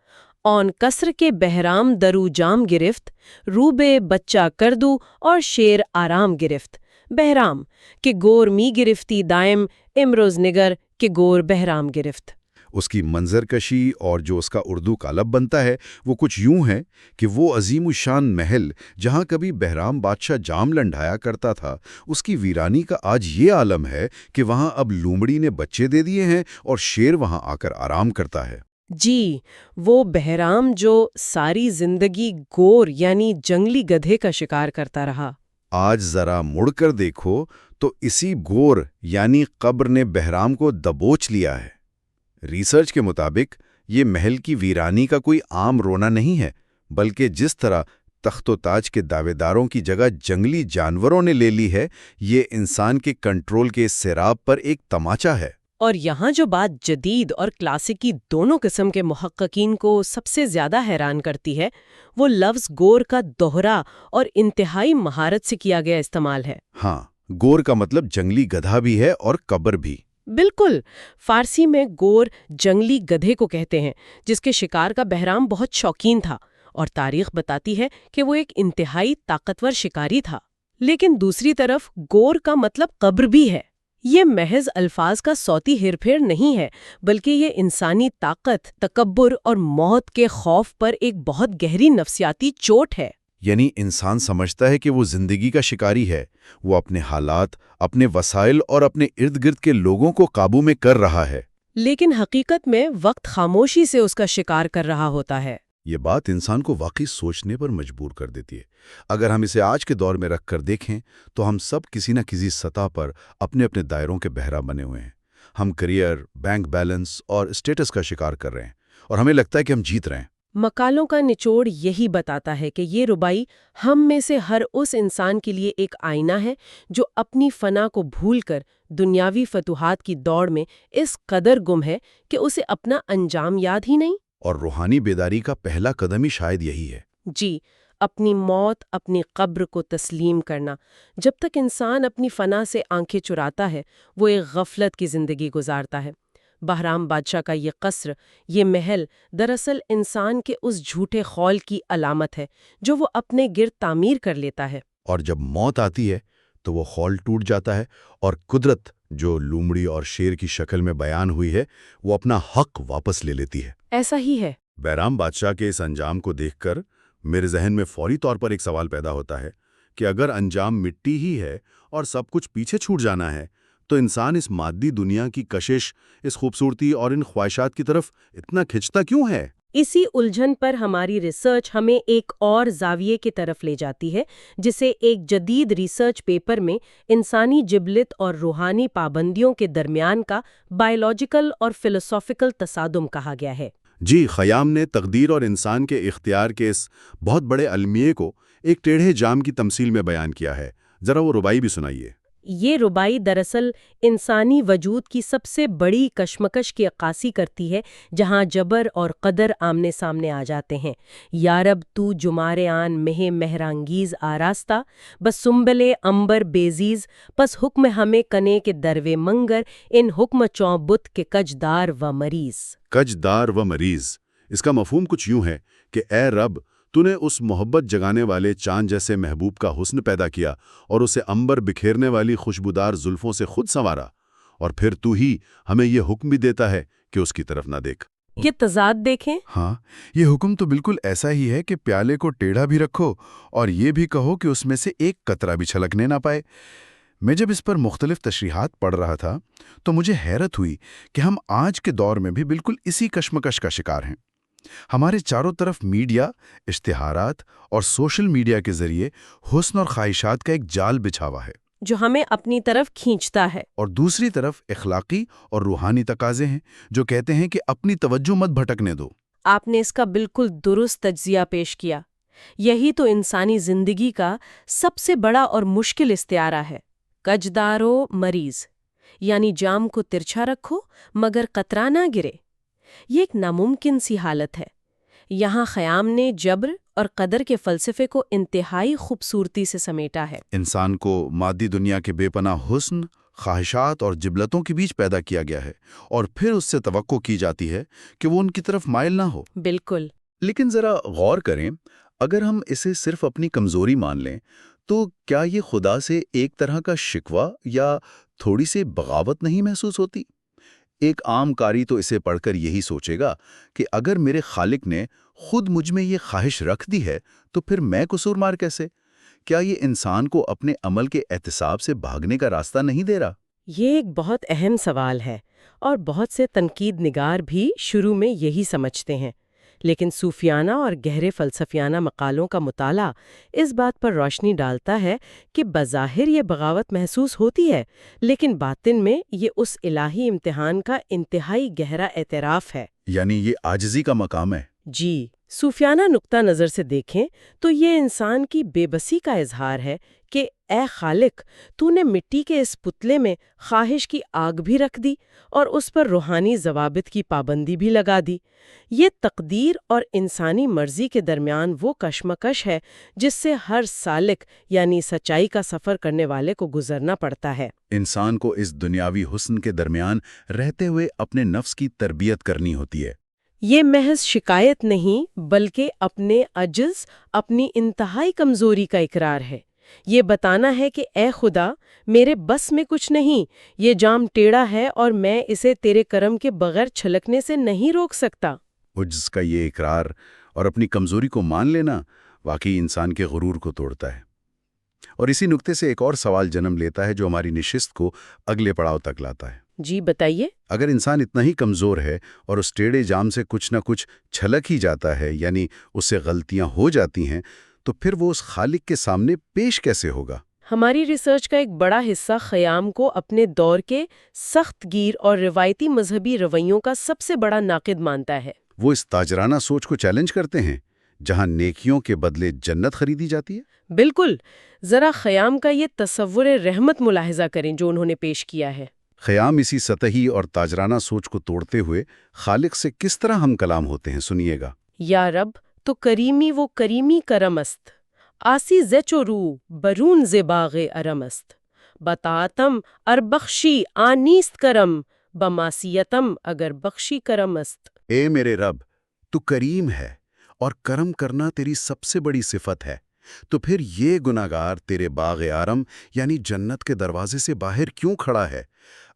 اون کسر کے بہرام درو جام گرفت، روبے بچہ کردو اور شیر آرام گرفت۔ بہرام کہ گور می گرفتی دائم، امروز نگر کہ گور بہرام گرفت۔ اس کی منظر کشی اور جو اس کا اردو قالب بنتا ہے وہ کچھ یوں ہے کہ وہ عظیم الشان محل جہاں کبھی بہرام بادشاہ جام لنڈھایا کرتا تھا، اس کی ویرانی کا آج یہ عالم ہے کہ وہاں اب لومڑی نے بچے دے دیے ہیں اور شیر وہاں آ کر آرام کرتا ہے۔ جی، وہ بہرام جو ساری زندگی گور یعنی جنگلی گدھے کا شکار کرتا رہا، آج ذرا مڑ کر دیکھو تو اسی گور یعنی قبر نے بہرام کو دبوچ لیا ہے۔ ریسرچ کے مطابق یہ محل کی ویرانی کا کوئی عام رونا نہیں ہے، بلکہ جس طرح تخت و تاج کے دعوے داروں کی جگہ جنگلی جانوروں نے لے لی ہے، یہ انسان کے کنٹرول کے سیراب پر ایک تماچا ہے۔ اور یہاں جو بات جدید اور کلاسیکی دونوں قسم کے محققین کو سب سے زیادہ حیران کرتی ہے، وہ لفظ گور کا دوہرا اور انتہائی مہارت سے کیا گیا استعمال ہے۔ ہاں، گور کا مطلب جنگلی گدھا بھی ہے اور قبر بھی۔ بالکل، فارسی میں گور جنگلی گدھے کو کہتے ہیں، جس کے شکار کا بہرام بہت شوقین تھا، اور تاریخ بتاتی ہے کہ وہ ایک انتہائی طاقتور شکاری تھا۔ لیکن دوسری طرف گور کا مطلب قبر بھی ہے۔ یہ محض الفاظ کا صوتی ہیر پھیر نہیں ہے، بلکہ یہ انسانی طاقت، تکبر اور موت کے خوف پر ایک بہت گہری نفسیاتی چوٹ ہے۔ یعنی انسان سمجھتا ہے کہ وہ زندگی کا شکاری ہے، وہ اپنے حالات، اپنے وسائل اور اپنے ارد گرد کے لوگوں کو قابو میں کر رہا ہے۔ لیکن حقیقت میں وقت خاموشی سے اس کا شکار کر رہا ہوتا ہے۔ یہ بات انسان کو واقعی سوچنے پر مجبور کر دیتی ہے۔ اگر ہم اسے آج کے دور میں رکھ کر دیکھیں تو ہم سب کسی نہ کسی سطح پر اپنے اپنے دائروں کے بہرا بنے ہوئے ہیں۔ ہم کریئر، بینک بیلنس اور اسٹیٹس کا شکار کر رہے ہیں، اور ہمیں لگتا ہے کہ ہم جیت رہے ہیں۔ مقالوں کا نچوڑ یہی بتاتا ہے کہ یہ ربائی ہم میں سے ہر اس انسان کے لیے ایک آئینہ ہے جو اپنی فنا کو بھول کر دنیاوی فتوحات کی دوڑ میں اس قدر گم ہے کہ اسے اپنا انجام یاد ہی نہیں۔ اور روحانی بیداری کا پہلا قدم ہی شاید یہی ہے۔ جی، اپنی موت، اپنی قبر کو تسلیم کرنا۔ جب تک انسان اپنی فنا سے آنکھیں چراتا ہے، وہ ایک غفلت کی زندگی گزارتا ہے۔ بہرام بادشاہ کا یہ قصر، یہ محل، دراصل انسان کے اس جھوٹے خول کی علامت ہے جو وہ اپنے گرد تعمیر کر لیتا ہے۔ اور جب موت آتی ہے تو وہ خول ٹوٹ جاتا ہے، اور قدرت جو لومڑی اور شیر کی شکل میں بیان ہوئی ہے، وہ اپنا حق واپس لے لیتی ہے۔ ایسا ہی ہے۔ بہرام بادشاہ کے اس انجام کو دیکھ کر میرے ذہن میں فوری طور پر ایک سوال پیدا ہوتا ہے کہ اگر انجام مٹی ہی ہے اور سب کچھ پیچھے چھوٹ جانا ہے، تو انسان اس مادی دنیا کی کشش، اس خوبصورتی اور ان خواہشات کی طرف اتنا کھنچتا کیوں ہے؟ اسی الجھن پر ہماری ریسرچ ہمیں ایک اور زاویے کی طرف لے جاتی ہے، جسے ایک جدید ریسرچ پیپر میں انسانی جبلت اور روحانی پابندیوں کے درمیان کا بائیولوجیکل اور فلسافیکل تصادم کہا گیا ہے۔ جی، خیام نے تقدیر اور انسان کے اختیار کے اس بہت بڑے المیے کو ایک ٹیڑھے جام کی تمثیل میں بیان کیا ہے۔ ذرا وہ ربائی بھی سنائیے۔ یہ ربائی دراصل انسانی وجود کی سب سے بڑی کشمکش کی عکاسی کرتی ہے، جہاں جبر اور قدر آمنے سامنے آ جاتے ہیں۔ یارب تو جمار آن مہ مہرانگیز آراستہ، بس سنبلے امبر بیزیز، پس حکم ہمیں کنے کے دروے منگر، ان حکم چوں بت کے کجدار و مریض۔ کجدار و مریض، اس کا مفہوم کچھ یوں ہے کہ اے رب، تو نے اس محبت جگانے والے چاند جیسے محبوب کا حسن پیدا کیا اور اسے امبر بکھیرنے والی خوشبودار زلفوں سے خود سنوارا، اور پھر تو ہی ہمیں یہ حکم بھی دیتا ہے کہ اس کی طرف نہ دیکھ۔ یہ تضاد دیکھیں۔ ہاں، یہ حکم تو بالکل ایسا ہی ہے کہ پیالے کو ٹیڑھا بھی رکھو اور یہ بھی کہو کہ اس میں سے ایک قطرہ بھی چھلکنے نہ پائے۔ میں جب اس پر مختلف تشریحات پڑھ رہا تھا تو مجھے حیرت ہوئی کہ ہم آج کے دور میں بھی بالکل اسی کشمکش کا شکار ہیں۔ ہمارے چاروں طرف میڈیا، اشتہارات اور سوشل میڈیا کے ذریعے حسن اور خواہشات کا ایک جال بچھا ہوا ہے، جو ہمیں اپنی طرف کھینچتا ہے، اور دوسری طرف اخلاقی اور روحانی تقاضے ہیں جو کہتے ہیں کہ اپنی توجہ مت بھٹکنے دو۔ آپ نے اس کا بالکل درست تجزیہ پیش کیا۔ یہی تو انسانی زندگی کا سب سے بڑا اور مشکل استعارہ ہے، کجدارو مریض، یعنی جام کو ترچھا رکھو مگر قطرہ نہ گرے۔ یہ ایک ناممکن سی حالت ہے۔ یہاں خیام نے جبر اور قدر کے فلسفے کو انتہائی خوبصورتی سے سمیٹا ہے۔ انسان کو مادی دنیا کے بے پناہ حسن، خواہشات اور جبلتوں کے بیچ پیدا کیا گیا ہے، اور پھر اس سے توقع کی جاتی ہے کہ وہ ان کی طرف مائل نہ ہو۔ بالکل۔ لیکن ذرا غور کریں، اگر ہم اسے صرف اپنی کمزوری مان لیں تو کیا یہ خدا سے ایک طرح کا شکوہ یا تھوڑی سی بغاوت نہیں محسوس ہوتی؟ ایک عام قاری تو اسے پڑھ کر یہی سوچے گا کہ اگر میرے خالق نے خود مجھ میں یہ خواہش رکھ دی ہے تو پھر میں قصور مار کیسے؟ کیا یہ انسان کو اپنے عمل کے احتساب سے بھاگنے کا راستہ نہیں دے رہا؟ یہ ایک بہت اہم سوال ہے، اور بہت سے تنقید نگار بھی شروع میں یہی سمجھتے ہیں، لیکن صوفیانہ اور گہرے فلسفیانہ مقالوں کا مطالعہ اس بات پر روشنی ڈالتا ہے کہ بظاہر یہ بغاوت محسوس ہوتی ہے، لیکن باطن میں یہ اس الہی امتحان کا انتہائی گہرا اعتراف ہے۔ یعنی یہ عاجزی کا مقام ہے۔ جی، صوفیانہ نقطہ نظر سے دیکھیں تو یہ انسان کی بے بسی کا اظہار ہے کہ اے خالق، تو نے مٹی کے اس پتلے میں خواہش کی آگ بھی رکھ دی اور اس پر روحانی ضوابط کی پابندی بھی لگا دی۔ یہ تقدیر اور انسانی مرضی کے درمیان وہ کشمکش ہے جس سے ہر سالک یعنی سچائی کا سفر کرنے والے کو گزرنا پڑتا ہے۔ انسان کو اس دنیاوی حسن کے درمیان رہتے ہوئے اپنے نفس کی تربیت کرنی ہوتی ہے۔ یہ محض شکایت نہیں بلکہ اپنے عجز، اپنی انتہائی کمزوری کا اقرار ہے۔ یہ بتانا ہے کہ اے خدا، میرے بس میں کچھ نہیں، یہ جام ٹیڑھا ہے اور میں اسے تیرے کرم کے بغیر چھلکنے سے نہیں روک سکتا۔ عجز کا یہ اقرار اور اپنی کمزوری کو مان لینا واقعی انسان کے غرور کو توڑتا ہے۔ اور اسی نقطے سے ایک اور سوال جنم لیتا ہے جو ہماری نشست کو اگلے پڑاؤ تک لاتا ہے۔ جی بتائیے۔ اگر انسان اتنا ہی کمزور ہے اور اس ٹیڑھے جام سے کچھ نہ کچھ چھلک ہی جاتا ہے، یعنی اس سے غلطیاں ہو جاتی ہیں، تو پھر وہ اس خالق کے سامنے پیش کیسے ہوگا؟ ہماری ریسرچ کا ایک بڑا حصہ خیام کو اپنے دور کے سخت گیر اور روایتی مذہبی رویوں کا سب سے بڑا ناقد مانتا ہے۔ وہ اس تاجرانہ سوچ کو چیلنج کرتے ہیں جہاں نیکیوں کے بدلے جنت خریدی جاتی ہے۔ بالکل، ذرا خیام کا یہ تصور رحمت ملاحظہ کریں جو انہوں نے پیش کیا ہے۔ خیام اسی سطحی اور تاجرانہ سوچ کو توڑتے ہوئے خالق سے کس طرح ہم کلام ہوتے ہیں، سنیے گا۔ یا رب تو کریمی وہ کریمی کرم است، آسی زچو رو برون ز باغ ارم است، بطاعتم ار بخشی آنیست کرم، بمعصیتم اگر بخشی کرم است۔ اے میرے رب، تو کریم ہے اور کرم کرنا تیری سب سے بڑی صفت ہے، تو پھر یہ گناہگار تیرے باغ آرم یعنی جنت کے دروازے سے باہر کیوں کھڑا ہے؟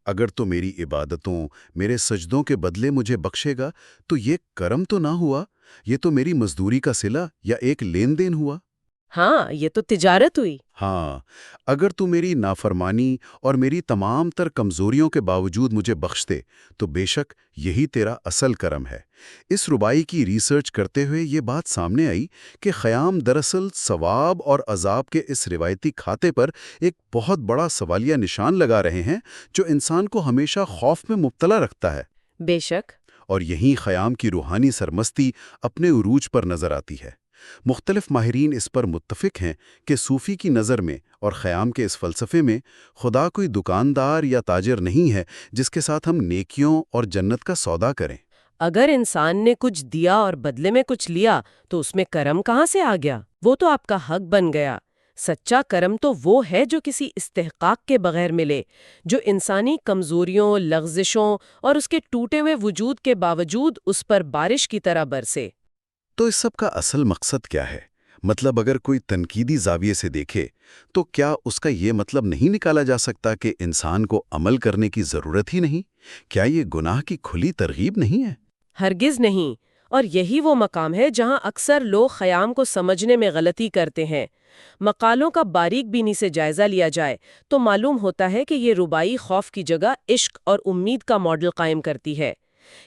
اگر تو میری عبادتوں، میرے سجدوں کے بدلے مجھے بخشے گا تو یہ کرم تو نہ ہوا، یہ تو میری مزدوری کا صلہ یا ایک لین دین ہوا۔ ہاں، یہ تو تجارت ہوئی۔ ہاں، اگر تو میری نافرمانی اور میری تمام تر کمزوریوں کے باوجود مجھے بخش دے تو بے شک یہی تیرا اصل کرم ہے۔ اس ربائی کی ریسرچ کرتے ہوئے یہ بات سامنے آئی کہ خیام دراصل ثواب اور عذاب کے اس روایتی کھاتے پر ایک بہت بڑا سوالیہ نشان لگا رہے ہیں جو انسان کو ہمیشہ خوف میں مبتلا رکھتا ہے۔ بے شک۔ اور یہیں خیام کی روحانی سرمستی اپنے عروج پر نظر آتی ہے۔ مختلف ماہرین اس پر متفق ہیں کہ صوفی کی نظر میں اور خیام کے اس فلسفے میں خدا کوئی دکاندار یا تاجر نہیں ہے جس کے ساتھ ہم نیکیوں اور جنت کا سودا کریں۔ اگر انسان نے کچھ دیا اور بدلے میں کچھ لیا تو اس میں کرم کہاں سے آ گیا؟ وہ تو آپ کا حق بن گیا۔ سچا کرم تو وہ ہے جو کسی استحقاق کے بغیر ملے، جو انسانی کمزوریوں، لغزشوں اور اس کے ٹوٹے ہوئے وجود کے باوجود اس پر بارش کی طرح برسے۔ تو اس سب کا اصل مقصد کیا ہے؟ مطلب اگر کوئی تنقیدی زاویے سے دیکھے تو کیا اس کا یہ مطلب نہیں نکالا جا سکتا کہ انسان کو عمل کرنے کی ضرورت ہی نہیں؟ کیا یہ گناہ کی کھلی ترغیب نہیں ہے؟ ہرگز نہیں، اور یہی وہ مقام ہے جہاں اکثر لوگ خیام کو سمجھنے میں غلطی کرتے ہیں۔ مقالوں کا باریک بینی سے جائزہ لیا جائے تو معلوم ہوتا ہے کہ یہ ربائی خوف کی جگہ عشق اور امید کا ماڈل قائم کرتی ہے۔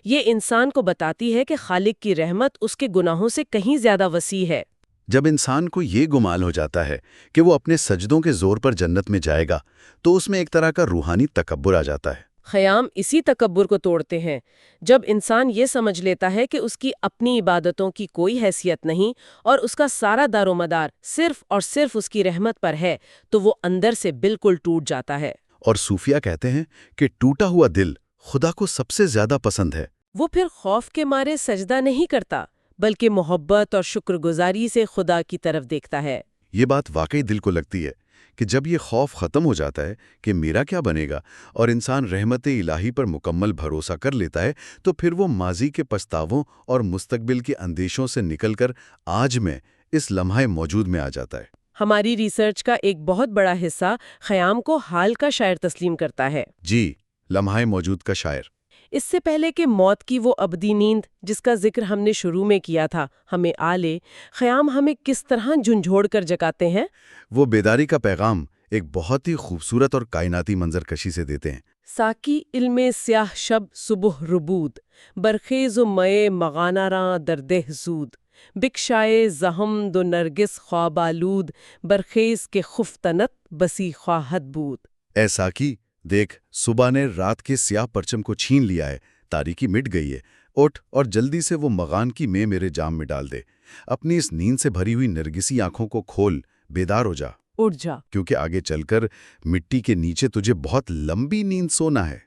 یہ انسان کو بتاتی ہے کہ خالق کی رحمت اس کے گناہوں سے کہیں زیادہ وسیع ہے۔ جب انسان کو یہ گمان ہو جاتا ہے کہ وہ اپنے سجدوں کے زور پر جنت میں جائے گا تو اس میں ایک طرح کا روحانی تکبر آ جاتا ہے۔ خیام اسی تکبر کو توڑتے ہیں. جب انسان یہ سمجھ لیتا ہے کہ اس کی اپنی عبادتوں کی کوئی حیثیت نہیں اور اس کا سارا دار و مدار صرف اور صرف اس کی رحمت پر ہے تو وہ اندر سے بالکل ٹوٹ جاتا ہے. اور صوفیہ کہتے ہیں کہ ٹوٹا ہوا دل خدا کو سب سے زیادہ پسند ہے. وہ پھر خوف کے مارے سجدہ نہیں کرتا بلکہ محبت اور شکر گزاری سے خدا کی طرف دیکھتا ہے. یہ بات واقعی دل کو لگتی ہے کہ جب یہ خوف ختم ہو جاتا ہے کہ میرا کیا بنے گا اور انسان رحمت الہی پر مکمل بھروسہ کر لیتا ہے تو پھر وہ ماضی کے پچھتاووں اور مستقبل کے اندیشوں سے نکل کر آج میں اس لمحہ موجود میں آ جاتا ہے. ہماری ریسرچ کا ایک بہت بڑا حصہ خیام کو حال کا شاعر تسلیم کرتا ہے. جی، لمحہ موجود کا شاعر. اس سے پہلے کہ موت کی وہ ابدی نیند جس کا ذکر ہم نے شروع میں کیا تھا ہمیں آ لے، خیام ہمیں کس طرح جھنجھوڑ کر جگاتے ہیں. وہ بیداری کا پیغام ایک بہت ہی خوبصورت اور کائناتی منظر کشی سے دیتے ہیں. ساکی علم سیاہ شب صبح ربود، برخیز و مئے مغانہ راں دردہ زود، بکشائے زہم دو نرگس خواب آلود، برخیز کے خفتنت بسی خواہد بود. اے ساکی، دیکھ صبح نے رات کے سیاہ پرچم کو چھین لیا ہے، تاریکی مٹ گئی ہے. اٹھ اور جلدی سے وہ مغان کی میں میرے جام میں ڈال دے. اپنی اس نیند سے بھری ہوئی نرگسی آنکھوں کو کھول، بیدار ہو جا. اٹھ جا، کیونکہ آگے چل کر مٹی کے نیچے تجھے بہت لمبی نیند سونا ہے.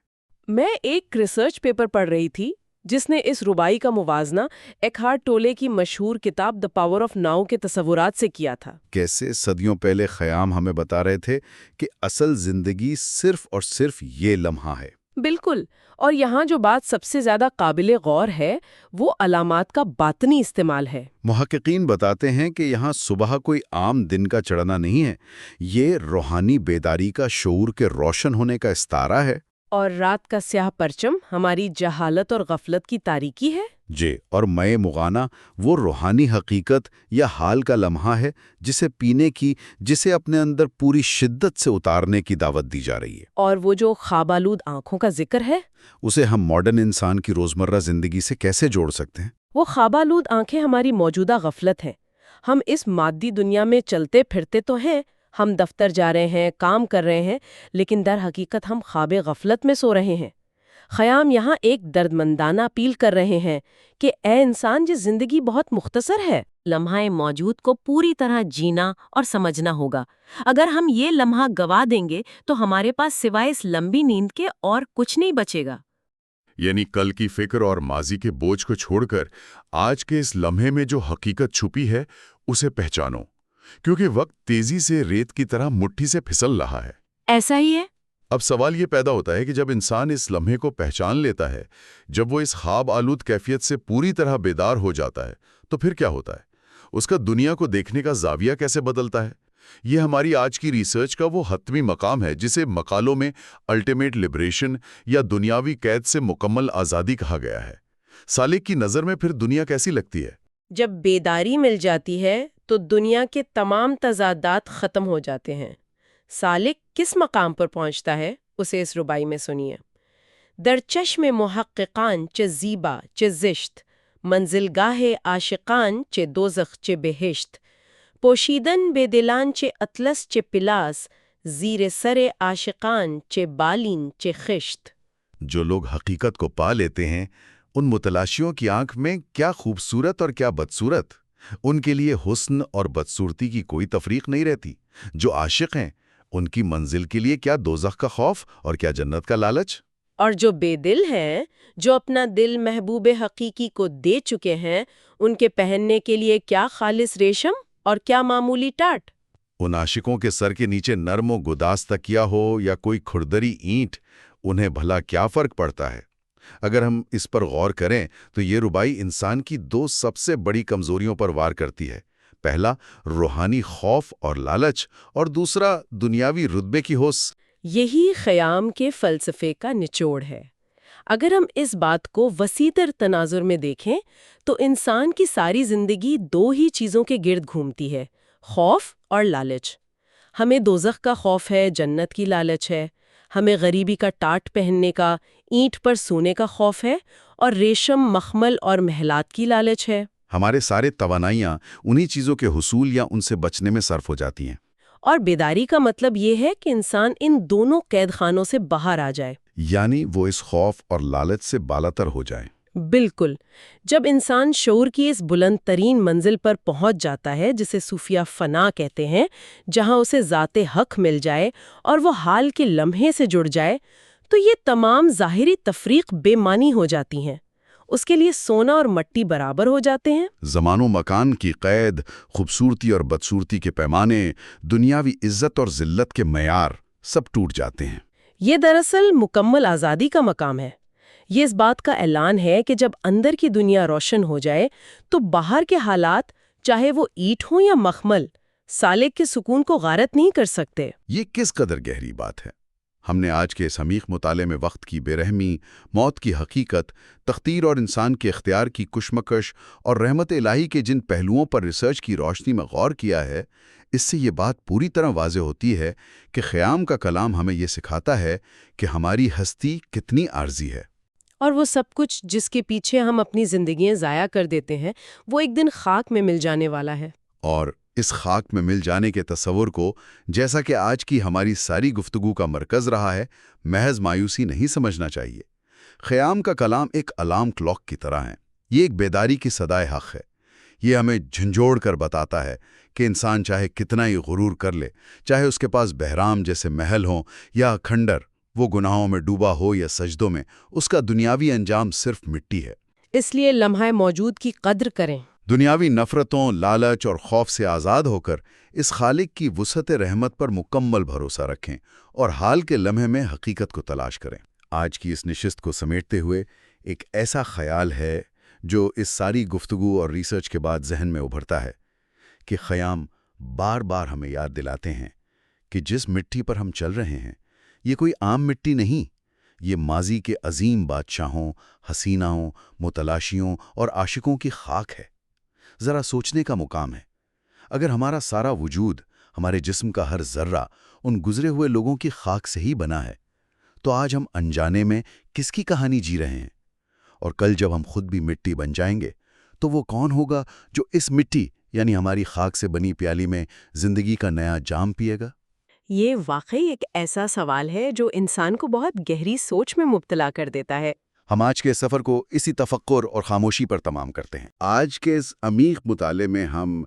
میں ایک ریسرچ پیپر پڑھ رہی تھی جس نے اس ربائی کا موازنہ ایکہارٹ ٹولے کی مشہور کتاب دی پاور آف ناؤ کے تصورات سے کیا تھا. کیسے صدیوں پہلے خیام ہمیں بتا رہے تھے کہ اصل زندگی صرف اور صرف یہ لمحہ ہے. بالکل. اور یہاں جو بات سب سے زیادہ قابل غور ہے وہ علامات کا باطنی استعمال ہے. محققین بتاتے ہیں کہ یہاں صبح کوئی عام دن کا چڑھنا نہیں ہے، یہ روحانی بیداری کا شعور کے روشن ہونے کا استعارہ ہے. اور رات کا سیاہ پرچم ہماری جہالت اور غفلت کی تاریکی ہے. جی، اور مئے مغانہ وہ روحانی حقیقت یا حال کا لمحہ ہے جسے پینے کی، جسے اپنے اندر پوری شدت سے اتارنے کی دعوت دی جا رہی ہے. اور وہ جو خواب آلود آنکھوں کا ذکر ہے اسے ہم ماڈرن انسان کی روزمرہ زندگی سے کیسے جوڑ سکتے ہیں؟ وہ خواب آلود آنکھیں ہماری موجودہ غفلت ہیں. ہم اس مادی دنیا میں چلتے پھرتے تو ہیں، ہم دفتر جا رہے ہیں، کام کر رہے ہیں، لیکن در حقیقت ہم خواب غفلت میں سو رہے ہیں. خیام یہاں ایک دردمندانہ اپیل کر رہے ہیں کہ اے انسان، جس زندگی بہت مختصر ہے، لمحہ موجود کو پوری طرح جینا اور سمجھنا ہوگا. اگر ہم یہ لمحہ گوا دیں گے تو ہمارے پاس سوائے اس لمبی نیند کے اور کچھ نہیں بچے گا. یعنی کل کی فکر اور ماضی کے بوجھ کو چھوڑ کر آج کے اس لمحے میں جو حقیقت چھپی ہے اسے پہچانو، کیونکہ وقت تیزی سے ریت کی طرح مٹھی سے پھسل رہا ہے. ایسا ہی ہے. اب سوال یہ پیدا ہوتا ہے کہ جب انسان اس لمحے کو پہچان لیتا ہے، جب وہ اس خواب آلود کیفیت سے پوری طرح بیدار ہو جاتا ہے، تو پھر کیا ہوتا ہے؟ اس کا دنیا کو دیکھنے کا زاویہ کیسے بدلتا ہے؟ یہ ہماری آج کی ریسرچ کا وہ حتمی مقام ہے جسے مقالوں میں الٹیمیٹ لبریشن یا دنیاوی قید سے مکمل آزادی کہا گیا ہے. سالک کی نظر میں پھر دنیا کیسی لگتی ہے؟ جب بیداری مل جاتی ہے تو دنیا کے تمام تضادات ختم ہو جاتے ہیں. سالک کس مقام پر پہنچتا ہے اسے اس ربائی میں سنیے. در چشم محققان چه زیبا چه زشت، منزلگاہ عاشقان چه دوزخ چه بہشت، پوشیدن بے دلان چه اطلس چه پلاس، زیر سر عاشقان چه بالین چه خشت. جو لوگ حقیقت کو پا لیتے ہیں ان متلاشیوں کی آنکھ میں کیا خوبصورت اور کیا بدصورت. ان کے لیے حسن اور بدصورتی کی کوئی تفریق نہیں رہتی. جو عاشق ہیں ان کی منزل کے لیے کیا دوزخ کا خوف اور کیا جنت کا لالچ. اور جو بے دل ہیں، جو اپنا دل محبوب حقیقی کو دے چکے ہیں، ان کے پہننے کے لیے کیا خالص ریشم اور کیا معمولی ٹاٹ. ان عاشقوں کے سر کے نیچے نرم و گداز تکیہ ہو یا کوئی کھردری اینٹ، انہیں بھلا کیا فرق پڑتا ہے؟ اگر ہم اس پر غور کریں تو یہ ربائی انسان کی دو سب سے بڑی کمزوریوں پر وار کرتی ہے. پہلا روحانی خوف اور لالچ، اور دوسرا دنیاوی رتبے کی ہوس. یہی خیام کے فلسفے کا نچوڑ ہے. اگر ہم اس بات کو وسیع تر تناظر میں دیکھیں تو انسان کی ساری زندگی دو ہی چیزوں کے گرد گھومتی ہے، خوف اور لالچ. ہمیں دوزخ کا خوف ہے، جنت کی لالچ ہے. ہمیں غریبی کا ٹاٹ پہننے کا، اینٹ پر سونے کا خوف ہے، اور ریشم، مخمل اور محلات کی لالچ ہے. ہمارے سارے توانائیاں انہی چیزوں کے حصول یا ان سے بچنے میں صرف ہو جاتی ہیں. اور بیداری کا مطلب یہ ہے کہ انسان ان دونوں قید خانوں سے باہر آ جائے. یعنی وہ اس خوف اور لالچ سے بالاتر ہو جائیں۔ بالکل، جب انسان شعور کی اس بلند ترین منزل پر پہنچ جاتا ہے جسے صوفیہ فنا کہتے ہیں، جہاں اسے ذات حق مل جائے اور وہ حال کے لمحے سے جڑ جائے، تو یہ تمام ظاہری تفریق بے معنی ہو جاتی ہیں۔ اس کے لیے سونا اور مٹی برابر ہو جاتے ہیں۔ زمان و مکان کی قید، خوبصورتی اور بدصورتی کے پیمانے، دنیاوی عزت اور ذلت کے معیار سب ٹوٹ جاتے ہیں۔ یہ دراصل مکمل آزادی کا مقام ہے۔ یہ اس بات کا اعلان ہے کہ جب اندر کی دنیا روشن ہو جائے تو باہر کے حالات، چاہے وہ اینٹ ہوں یا مخمل، سالک کے سکون کو غارت نہیں کر سکتے۔ یہ کس قدر گہری بات ہے! ہم نے آج کے اس عمیق مطالعے میں وقت کی بے رحمی، موت کی حقیقت، تقدیر اور انسان کے اختیار کی کشمکش اور رحمت الہی کے جن پہلوؤں پر ریسرچ کی روشنی میں غور کیا ہے، اس سے یہ بات پوری طرح واضح ہوتی ہے کہ خیام کا کلام ہمیں یہ سکھاتا ہے کہ ہماری ہستی کتنی عارضی ہے۔ اور وہ سب کچھ جس کے پیچھے ہم اپنی زندگیاں ضائع کر دیتے ہیں، وہ ایک دن خاک میں مل جانے والا ہے۔ اور اس خاک میں مل جانے کے تصور کو، جیسا کہ آج کی ہماری ساری گفتگو کا مرکز رہا ہے، محض مایوسی نہیں سمجھنا چاہیے۔ خیام کا کلام ایک الارم کلاک کی طرح ہے۔ یہ ایک بیداری کی صدائے حق ہے۔ یہ ہمیں جھنجھوڑ کر بتاتا ہے کہ انسان چاہے کتنا ہی غرور کر لے، چاہے اس کے پاس بہرام جیسے محل ہوں یا کھنڈر، وہ گناہوں میں ڈوبا ہو یا سجدوں میں، اس کا دنیاوی انجام صرف مٹی ہے۔ اس لیے لمحہ موجود کی قدر کریں۔ دنیاوی نفرتوں، لالچ اور خوف سے آزاد ہو کر اس خالق کی وسعت رحمت پر مکمل بھروسہ رکھیں اور حال کے لمحے میں حقیقت کو تلاش کریں۔ آج کی اس نشست کو سمیٹتے ہوئے ایک ایسا خیال ہے جو اس ساری گفتگو اور ریسرچ کے بعد ذہن میں ابھرتا ہے کہ خیام بار بار ہمیں یاد دلاتے ہیں کہ جس مٹی پر ہم چل رہے ہیں، یہ کوئی عام مٹی نہیں، یہ ماضی کے عظیم بادشاہوں، حسیناؤں، متلاشیوں اور عاشقوں کی خاک ہے۔ ذرا سوچنے کا مقام ہے، اگر ہمارا سارا وجود، ہمارے جسم کا ہر ذرہ ان گزرے ہوئے لوگوں کی خاک سے ہی بنا ہے، تو آج ہم انجانے میں کس کی کہانی جی رہے ہیں؟ اور کل جب ہم خود بھی مٹی بن جائیں گے تو وہ کون ہوگا جو اس مٹی یعنی ہماری خاک سے بنی پیالی میں زندگی کا نیا جام پیے گا؟ یہ واقعی ایک ایسا سوال ہے جو انسان کو بہت گہری سوچ میں مبتلا کر دیتا ہے۔ ہم آج کے سفر کو اسی تفکر اور خاموشی پر تمام کرتے ہیں۔ آج کے اس عمیق مطالعے میں ہم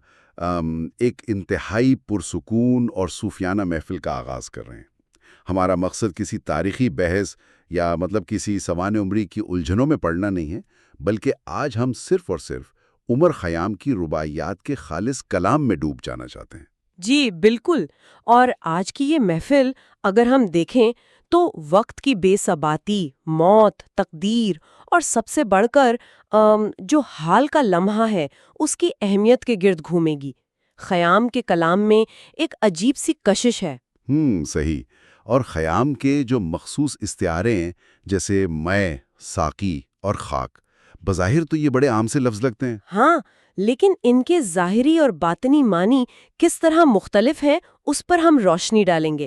ایک انتہائی پرسکون اور صوفیانہ محفل کا آغاز کر رہے ہیں۔ ہمارا مقصد کسی تاریخی بحث یا کسی سوانح عمری کی الجھنوں میں پڑنا نہیں ہے، بلکہ آج ہم صرف اور صرف عمر خیام کی رباعیات کے خالص کلام میں ڈوب جانا چاہتے ہیں۔ جی بالکل، اور آج کی یہ محفل اگر ہم دیکھیں تو وقت کی بے ثباتی، موت، تقدیر اور سب سے بڑھ کر جو حال کا لمحہ ہے اس کی اہمیت کے گرد گھومے گی۔ خیام کے کلام میں ایک عجیب سی کشش ہے۔ صحیح۔ اور خیام کے جو مخصوص استعارے ہیں جیسے میں، ساقی اور خاک، بظاہر تو یہ بڑے عام سے لفظ لگتے ہیں۔ ہاں، لیکن ان کے ظاہری اور باطنی معنی کس طرح مختلف ہیں اس پر ہم روشنی ڈالیں گے۔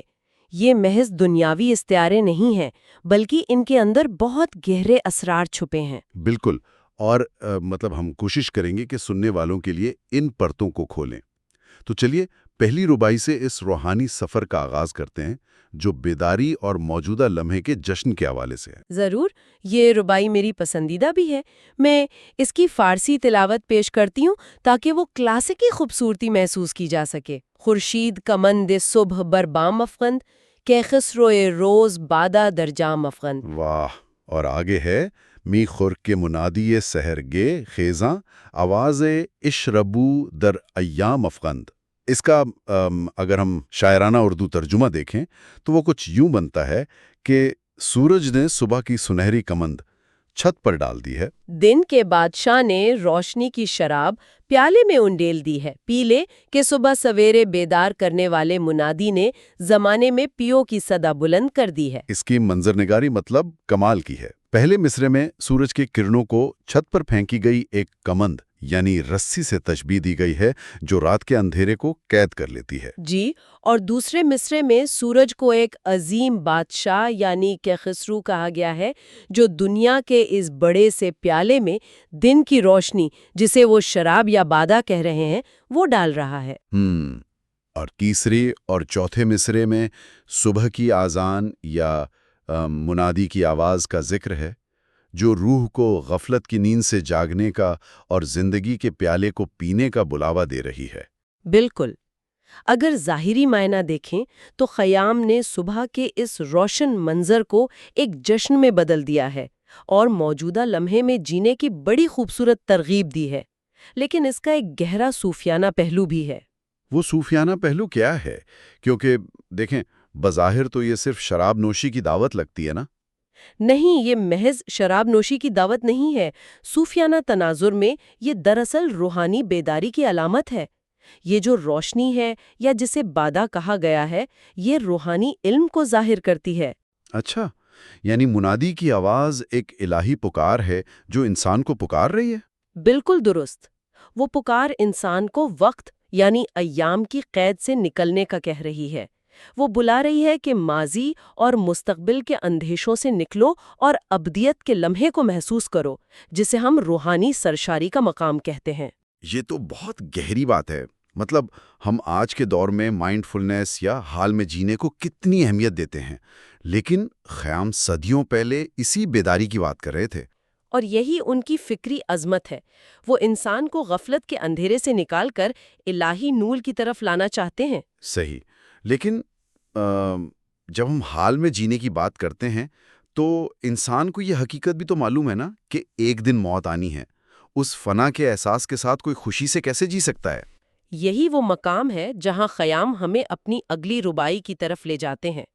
یہ محض دنیاوی استعارے نہیں ہیں، بلکہ ان کے اندر بہت گہرے اسرار چھپے ہیں۔ بالکل، اور ہم کوشش کریں گے کہ سننے والوں کے لیے ان پرتوں کو کھولیں۔ تو چلیے پہلی ربائی سے اس روحانی سفر کا آغاز کرتے ہیں جو بیداری اور موجودہ لمحے کے جشن کے حوالے سے ہے۔ ضرور، یہ ربائی میری پسندیدہ بھی ہے۔ میں اس کی فارسی تلاوت پیش کرتی ہوں تاکہ وہ کلاسیکی خوبصورتی محسوس کی جا سکے۔ خورشید کمند صبح بر بام افغند، کہ خسروئے روز بادہ در جام افغند۔ واہ! اور آگے ہے می خور کے منادی سحر گے خیزاں، آواز اشربو در ایام افغند۔ اس کا اگر ہم شاعرانہ اردو ترجمہ دیکھیں تو وہ کچھ یوں بنتا ہے کہ سورج نے صبح کی سنہری کمند چھت پر ڈال دی ہے، دن کے بادشاہ نے روشنی کی شراب پیالے میں انڈیل دی ہے، پی لے کہ صبح سویرے بیدار کرنے والے منادی نے زمانے میں پیو کی صدا بلند کر دی ہے۔ اس کی منظر نگاری کمال کی ہے۔ پہلے مصرے میں سورج کی کرنوں کو چھت پر پھینکی گئی ایک کمند یعنی رسی سے تشبیہ دی گئی ہے جو رات کے اندھیرے کو قید کر لیتی ہے۔ جی، اور دوسرے مصرے میں سورج کو ایک عظیم بادشاہ یعنی کہ خسرو کہا گیا ہے جو دنیا کے اس بڑے سے پیالے میں دن کی روشنی، جسے وہ شراب یا بادہ کہہ رہے ہیں، وہ ڈال رہا ہے۔ اور تیسرے اور چوتھے مصرے میں صبح کی آذان یا منادی کی آواز کا ذکر ہے جو روح کو غفلت کی نیند سے جاگنے کا اور زندگی کے پیالے کو پینے کا بلاوا دے رہی ہے۔ بالکل۔ اگر ظاہری معنی دیکھیں تو خیام نے صبح کے اس روشن منظر کو ایک جشن میں بدل دیا ہے اور موجودہ لمحے میں جینے کی بڑی خوبصورت ترغیب دی ہے، لیکن اس کا ایک گہرا صوفیانہ پہلو بھی ہے۔ وہ صوفیانہ پہلو کیا ہے؟ کیونکہ دیکھیں، بظاہر تو یہ صرف شراب نوشی کی دعوت لگتی ہے نا؟ نہیں، یہ محض شراب نوشی کی دعوت نہیں ہے۔ صوفیانہ تناظر میں یہ دراصل روحانی بیداری کی علامت ہے۔ یہ جو روشنی ہے یا جسے بادہ کہا گیا ہے، یہ روحانی علم کو ظاہر کرتی ہے۔ اچھا، یعنی منادی کی آواز ایک الہی پکار ہے جو انسان کو پکار رہی ہے؟ بالکل درست۔ وہ پکار انسان کو وقت یعنی ایام کی قید سے نکلنے کا کہہ رہی ہے۔ وہ بلا رہی ہے کہ ماضی اور مستقبل کے اندیشوں سے نکلو اور ابدیت کے لمحے کو محسوس کرو، جسے ہم روحانی سرشاری کا مقام کہتے ہیں۔ یہ تو بہت گہری بات ہے۔ مطلب ہم آج کے دور میں مائنڈ فلنس یا حال میں جینے کو کتنی اہمیت دیتے ہیں، لیکن خیام صدیوں پہلے اسی بیداری کی بات کر رہے تھے۔ اور یہی ان کی فکری عظمت ہے۔ وہ انسان کو غفلت کے اندھیرے سے نکال کر الہی نور کی طرف لانا چاہتے ہیں۔ صحیح، لیکن جب ہم حال میں جینے کی بات کرتے ہیں تو انسان کو یہ حقیقت بھی تو معلوم ہے نا کہ ایک دن موت آنی ہے۔ اس فنا کے احساس کے ساتھ کوئی خوشی سے کیسے جی سکتا ہے؟ یہی وہ مقام ہے جہاں خیام ہمیں اپنی اگلی ربائی کی طرف لے جاتے ہیں۔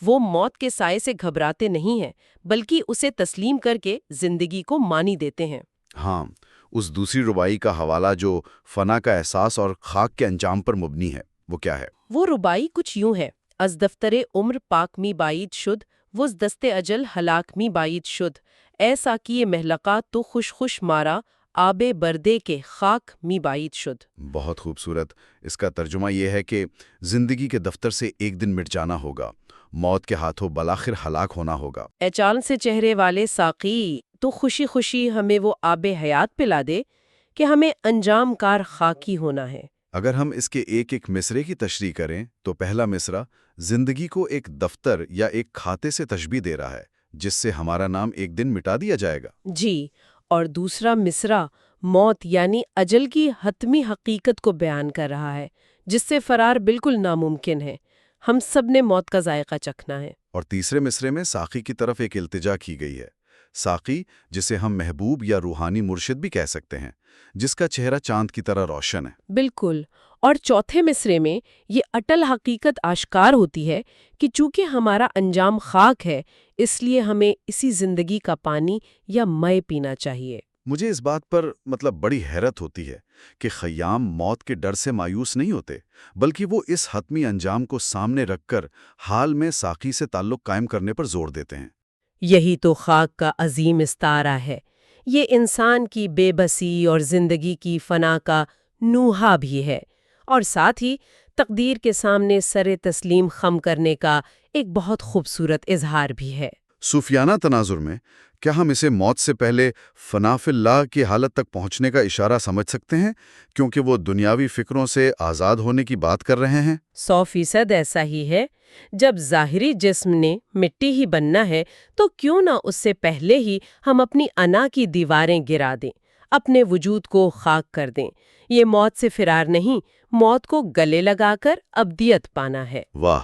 وہ موت کے سائے سے گھبراتے نہیں ہیں، بلکہ اسے تسلیم کر کے زندگی کو معنی دیتے ہیں۔ ہاں، اس دوسری ربائی کا حوالہ جو فنا کا احساس اور خاک کے انجام پر مبنی ہے، وہ کیا ہے؟ وہ ربائی کچھ یوں ہے: از دفتر عمر پاک می بعید شد، وز دست اجل ہلاک می بعید شد، اے ساقی محلقات تو خوش خوش مارا، آب بردے کے خاک می بعید شد۔ بہت خوبصورت۔ اس کا ترجمہ یہ ہے کہ زندگی کے دفتر سے ایک دن مٹ جانا ہوگا، موت کے ہاتھوں بالآخر ہلاک ہونا ہوگا۔ اے چاند سے چہرے والے ساقی، تو خوشی خوشی ہمیں وہ آب حیات پلا دے کہ ہمیں انجام کار خاکی ہونا ہے۔ اگر ہم اس کے ایک ایک مصرے کی تشریح کریں تو پہلا مصرع زندگی کو ایک دفتر یا ایک کھاتے سے تشبیہ دے رہا ہے جس سے ہمارا نام ایک دن مٹا دیا جائے گا۔ جی، اور دوسرا مصرع موت یعنی اجل کی حتمی حقیقت کو بیان کر رہا ہے، جس سے فرار بالکل ناممکن ہے۔ ہم سب نے موت کا ذائقہ چکھنا ہے۔ اور تیسرے مصرے میں ساقی کی طرف ایک التجا کی گئی ہے۔ ساقی، جسے ہم محبوب یا روحانی مرشد بھی کہہ سکتے ہیں، جس کا چہرہ چاند کی طرح روشن ہے۔ بالکل۔ اور چوتھے مصرے میں یہ اٹل حقیقت آشکار ہوتی ہے کہ چونکہ ہمارا انجام خاک ہے، اس لیے ہمیں اسی زندگی کا پانی یا مے پینا چاہیے۔ مجھے اس بات پر بڑی حیرت ہوتی ہے کہ خیام موت کے ڈر سے مایوس نہیں ہوتے، بلکہ وہ اس حتمی انجام کو سامنے رکھ کر حال میں ساقی سے تعلق قائم کرنے پر زور دیتے ہیں۔ یہی تو خاک کا عظیم استعارہ ہے۔ یہ انسان کی بے بسی اور زندگی کی فنا کا نوحہ بھی ہے، اور ساتھ ہی تقدیر کے سامنے سر تسلیم خم کرنے کا ایک بہت خوبصورت اظہار بھی ہے۔ صوفیانہ تناظر میں کیا ہم اسے موت سے پہلے فنا فی اللہ کی حالت تک پہنچنے کا اشارہ سمجھ سکتے ہیں، کیونکہ وہ دنیاوی فکروں سے آزاد ہونے کی بات کر رہے ہیں؟ 100% ایسا ہی ہے۔ جب ظاہری جسم نے مٹی ہی بننا ہے تو کیوں نہ اس سے پہلے ہی ہم اپنی انا کی دیواریں گرا دیں، اپنے وجود کو خاک کر دیں۔ یہ موت سے فرار نہیں، موت کو گلے لگا کر ابدیت پانا ہے۔ واہ،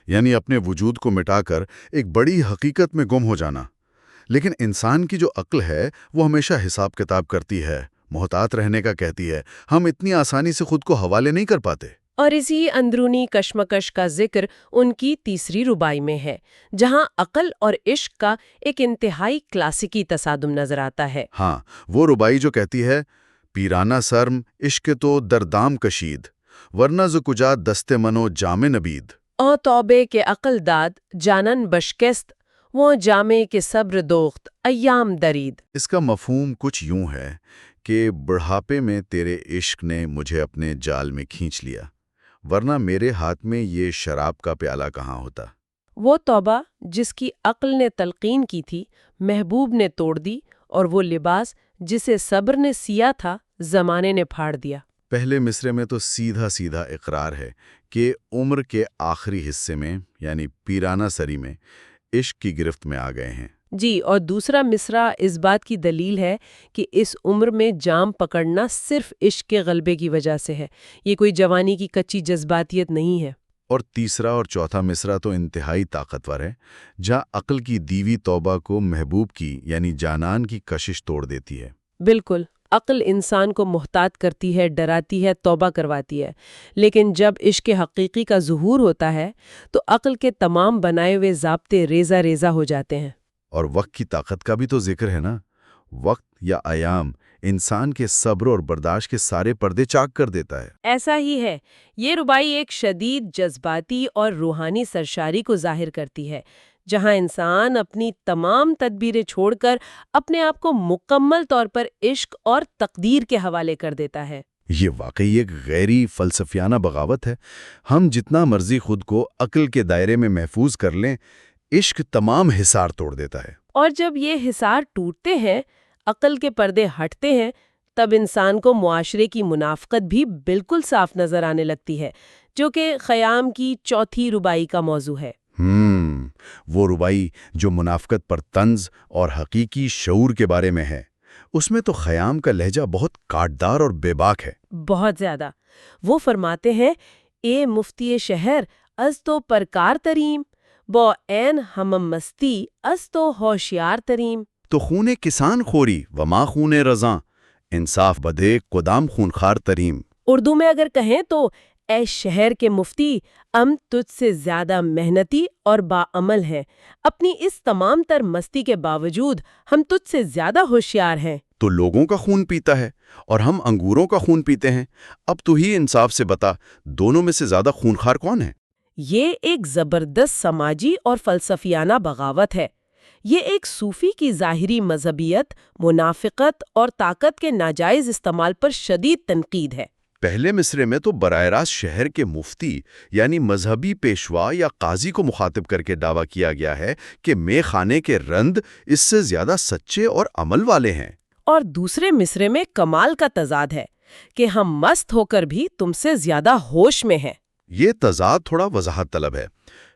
یعنی اپنے وجود کو مٹا کر ایک بڑی حقیقت میں گم ہو جانا۔ لیکن انسان کی جو عقل ہے وہ ہمیشہ حساب کتاب کرتی ہے، محتاط رہنے کا کہتی ہے۔ ہم اتنی آسانی سے خود کو حوالے نہیں کر پاتے۔ اور اسی اندرونی کشمکش کا ذکر ان کی تیسری ربائی میں ہے، جہاں عقل اور عشق کا ایک انتہائی کلاسیکی تصادم نظر آتا ہے۔ ہاں، وہ ربائی جو کہتی ہے، پیرانہ سرم عشق تو دردام کشید، ورنہ ز کجا دست منو جام نبید۔ او توبے کے عقل داد جانن بشکست، وہ جامے کے صبر دوخت ایام درید۔ اس کا مفہوم کچھ یوں ہے کہ بڑھاپے میں تیرے عشق نے مجھے اپنے جال میں کھینچ لیا، ورنہ میرے ہاتھ میں یہ شراب کا پیالہ کہاں ہوتا۔ وہ توبہ جس کی عقل نے تلقین کی تھی، محبوب نے توڑ دی، اور وہ لباس جسے صبر نے سیا تھا، زمانے نے پھاڑ دیا۔ پہلے مصرے میں تو سیدھا سیدھا اقرار ہے کہ عمر کے آخری حصے میں، یعنی پیرانہ سری میں، عشق کی گرفت میں آ گئے ہیں۔ جی، اور دوسرا مصرع اس بات کی دلیل ہے کہ اس عمر میں جام پکڑنا صرف عشق کے غلبے کی وجہ سے ہے، یہ کوئی جوانی کی کچی جذباتیت نہیں ہے۔ اور تیسرا اور چوتھا مصرع تو انتہائی طاقتور ہے، جہاں عقل کی دیوی توبہ کو محبوب کی یعنی جانان کی کشش توڑ دیتی ہے۔ بالکل، عقل انسان کو محتاط کرتی ہے، ڈراتی ہے، توبہ کرواتی ہے، لیکن جب عشق حقیقی کا ظہور ہوتا ہے تو عقل کے تمام بنائے ہوئے ضابطے ریزہ ریزہ ہو جاتے ہیں۔ اور وقت کی طاقت کا بھی تو ذکر ہے نا۔ وقت یا ایام انسان کے صبر اور برداشت کے سارے پردے چاک کر دیتا ہے۔ ایسا ہی ہے، یہ ربائی ایک شدید جذباتی اور روحانی سرشاری کو ظاہر کرتی ہے، جہاں انسان اپنی تمام تدبیریں چھوڑ کر اپنے آپ کو مکمل طور پر عشق اور تقدیر کے حوالے کر دیتا ہے۔ یہ واقعی ایک غیری فلسفیانہ بغاوت ہے۔ ہم جتنا مرضی خود کو عقل کے دائرے میں محفوظ کر لیں، عشق تمام حصار توڑ دیتا ہے۔ اور جب یہ حصار ٹوٹتے ہیں، عقل کے پردے ہٹتے ہیں، تب انسان کو معاشرے کی منافقت بھی بالکل صاف نظر آنے لگتی ہے، جو کہ خیام کی چوتھی ربائی کا موضوع ہے۔ وہ ربائی جو منافقت پر طنز اور حقیقی شعور کے بارے میں ہے، اس میں تو خیام کا لہجہ بہت کاٹدار اور بے باک ہے۔ بہت زیادہ۔ وہ فرماتے ہیں، اے مفتی شہر از تو پرکار تریم، با این ہمم مستی از تو ہوشیار تریم۔ تو خون کسان خوری وما خون رزاں، انصاف بدے قدام خونخوار تریم۔ اردو میں اگر کہیں تو اے شہر کے مفتی، ہم تجھ سے زیادہ محنتی اور باعمل ہیں، اپنی اس تمام تر مستی کے باوجود ہم تجھ سے زیادہ ہوشیار ہیں۔ تو لوگوں کا خون پیتا ہے اور ہم انگوروں کا خون پیتے ہیں، اب تو ہی انصاف سے بتا، دونوں میں سے زیادہ خونخوار کون ہے؟ یہ ایک زبردست سماجی اور فلسفیانہ بغاوت ہے۔ یہ ایک صوفی کی ظاہری مذہبیت، منافقت اور طاقت کے ناجائز استعمال پر شدید تنقید ہے۔ پہلے مصرے میں تو براہ راست شہر کے مفتی یعنی مذہبی پیشوا یا قاضی کو مخاطب کر کے دعویٰ کیا گیا ہے کہ مے خانے کے رند اس سے زیادہ سچے اور عمل والے ہیں۔ اور دوسرے مصرے میں کمال کا تضاد ہے کہ ہم مست ہو کر بھی تم سے زیادہ ہوش میں ہیں۔ یہ تضاد تھوڑا وضاحت طلب ہے۔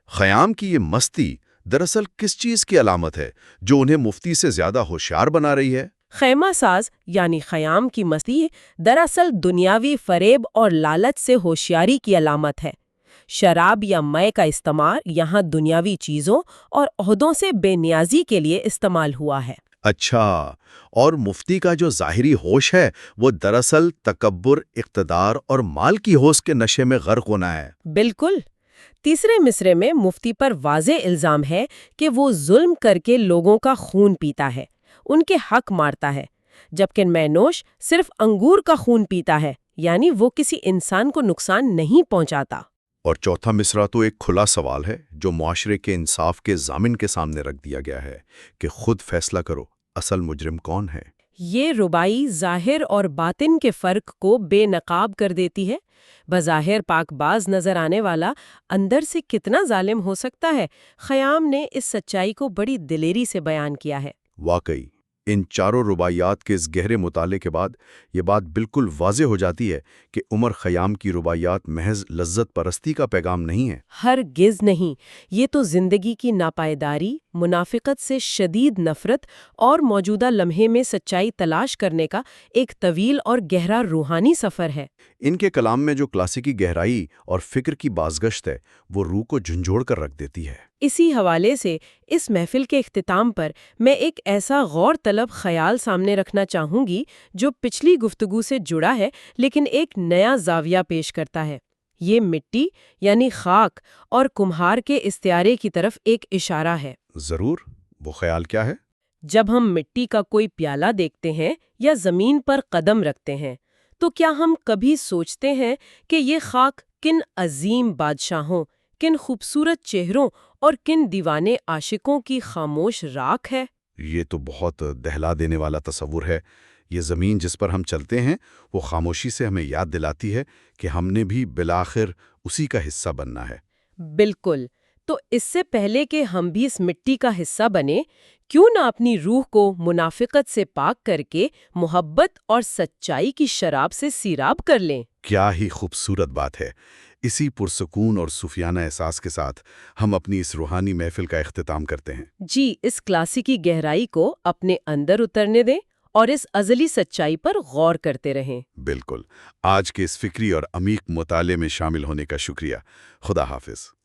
خیام کی یہ مستی دراصل کس چیز کی علامت ہے جو انہیں مفتی سے زیادہ ہوشیار بنا رہی ہے؟ خیمہ ساز یعنی خیام کی مستی دراصل دنیاوی فریب اور لالچ سے ہوشیاری کی علامت ہے۔ شراب یا مے کا استعمال یہاں دنیاوی چیزوں اور عہدوں سے بے نیازی کے لیے استعمال ہوا ہے۔ اچھا، اور مفتی کا جو ظاہری ہوش ہے وہ دراصل تکبر، اقتدار اور مال کی ہوش کے نشے میں غرق ہونا ہے۔ بالکل۔ تیسرے مصرے میں مفتی پر واضح الزام ہے کہ وہ ظلم کر کے لوگوں کا خون پیتا ہے، ان کے حق مارتا ہے، جبکہ مینوش صرف انگور کا خون پیتا ہے، یعنی وہ کسی انسان کو نقصان نہیں پہنچاتا۔ اور چوتھا مصرع تو ایک کھلا سوال ہے جو معاشرے کے انصاف کے ضامن کے سامنے رکھ دیا گیا ہے کہ خود فیصلہ کرو، اصل مجرم کون ہے؟ یہ ربائی ظاہر اور باطن کے فرق کو بے نقاب کر دیتی ہے۔ بظاہر پاک باز نظر آنے والا اندر سے کتنا ظالم ہو سکتا ہے، خیام نے اس سچائی کو بڑی دلیری سے بیان کیا ہے۔ واقعی ان چاروں رباعیات کے اس گہرے مطالعے کے بعد یہ بات بالکل واضح ہو جاتی ہے کہ عمر خیام کی رباعیات محض لذت پرستی کا پیغام نہیں ہے۔ ہرگز نہیں، یہ تو زندگی کی ناپائیداری، منافقت سے شدید نفرت اور موجودہ لمحے میں سچائی تلاش کرنے کا ایک طویل اور گہرا روحانی سفر ہے۔ ان کے کلام میں جو کلاسیکی گہرائی اور فکر کی بازگشت ہے وہ روح کو جھنجھوڑ کر رکھ دیتی ہے۔ اسی حوالے سے اس محفل کے اختتام پر میں ایک ایسا غور طلب خیال سامنے رکھنا چاہوں گی جو پچھلی گفتگو سے جڑا ہے لیکن ایک نیا زاویہ پیش کرتا ہے۔ یہ مٹی یعنی خاک اور کمہار کے استعارے کی طرف ایک اشارہ ہے۔ ضرور، وہ خیال کیا ہے؟ جب ہم مٹی کا کوئی پیالہ دیکھتے ہیں یا زمین پر قدم رکھتے ہیں تو کیا ہم کبھی سوچتے ہیں کہ یہ خاک کن عظیم بادشاہوں، کن خوبصورت چہروں اور کن دیوانے عاشقوں کی خاموش راکھ ہے؟ یہ تو بہت دہلا دینے والا تصور ہے۔ یہ زمین جس پر ہم چلتے ہیں وہ خاموشی سے ہمیں یاد دلاتی ہے کہ ہم نے بھی بالآخر اسی کا حصہ بننا ہے۔ بالکل۔ تو اس سے پہلے کہ ہم بھی اس مٹی کا حصہ بنے، کیوں نہ اپنی روح کو منافقت سے پاک کر کے محبت اور سچائی کی شراب سے سیراب کر لیں؟ کیا ہی خوبصورت بات ہے۔ اسی پرسکون اور صوفیانہ احساس کے ساتھ ہم اپنی اس روحانی محفل کا اختتام کرتے ہیں۔ جی، اس کلاسیکی گہرائی کو اپنے اندر اترنے دیں اور اس ازلی سچائی پر غور کرتے رہیں۔ بالکل۔ آج کے اس فکری اور عمیق مطالعے میں شامل ہونے کا شکریہ۔ خدا حافظ۔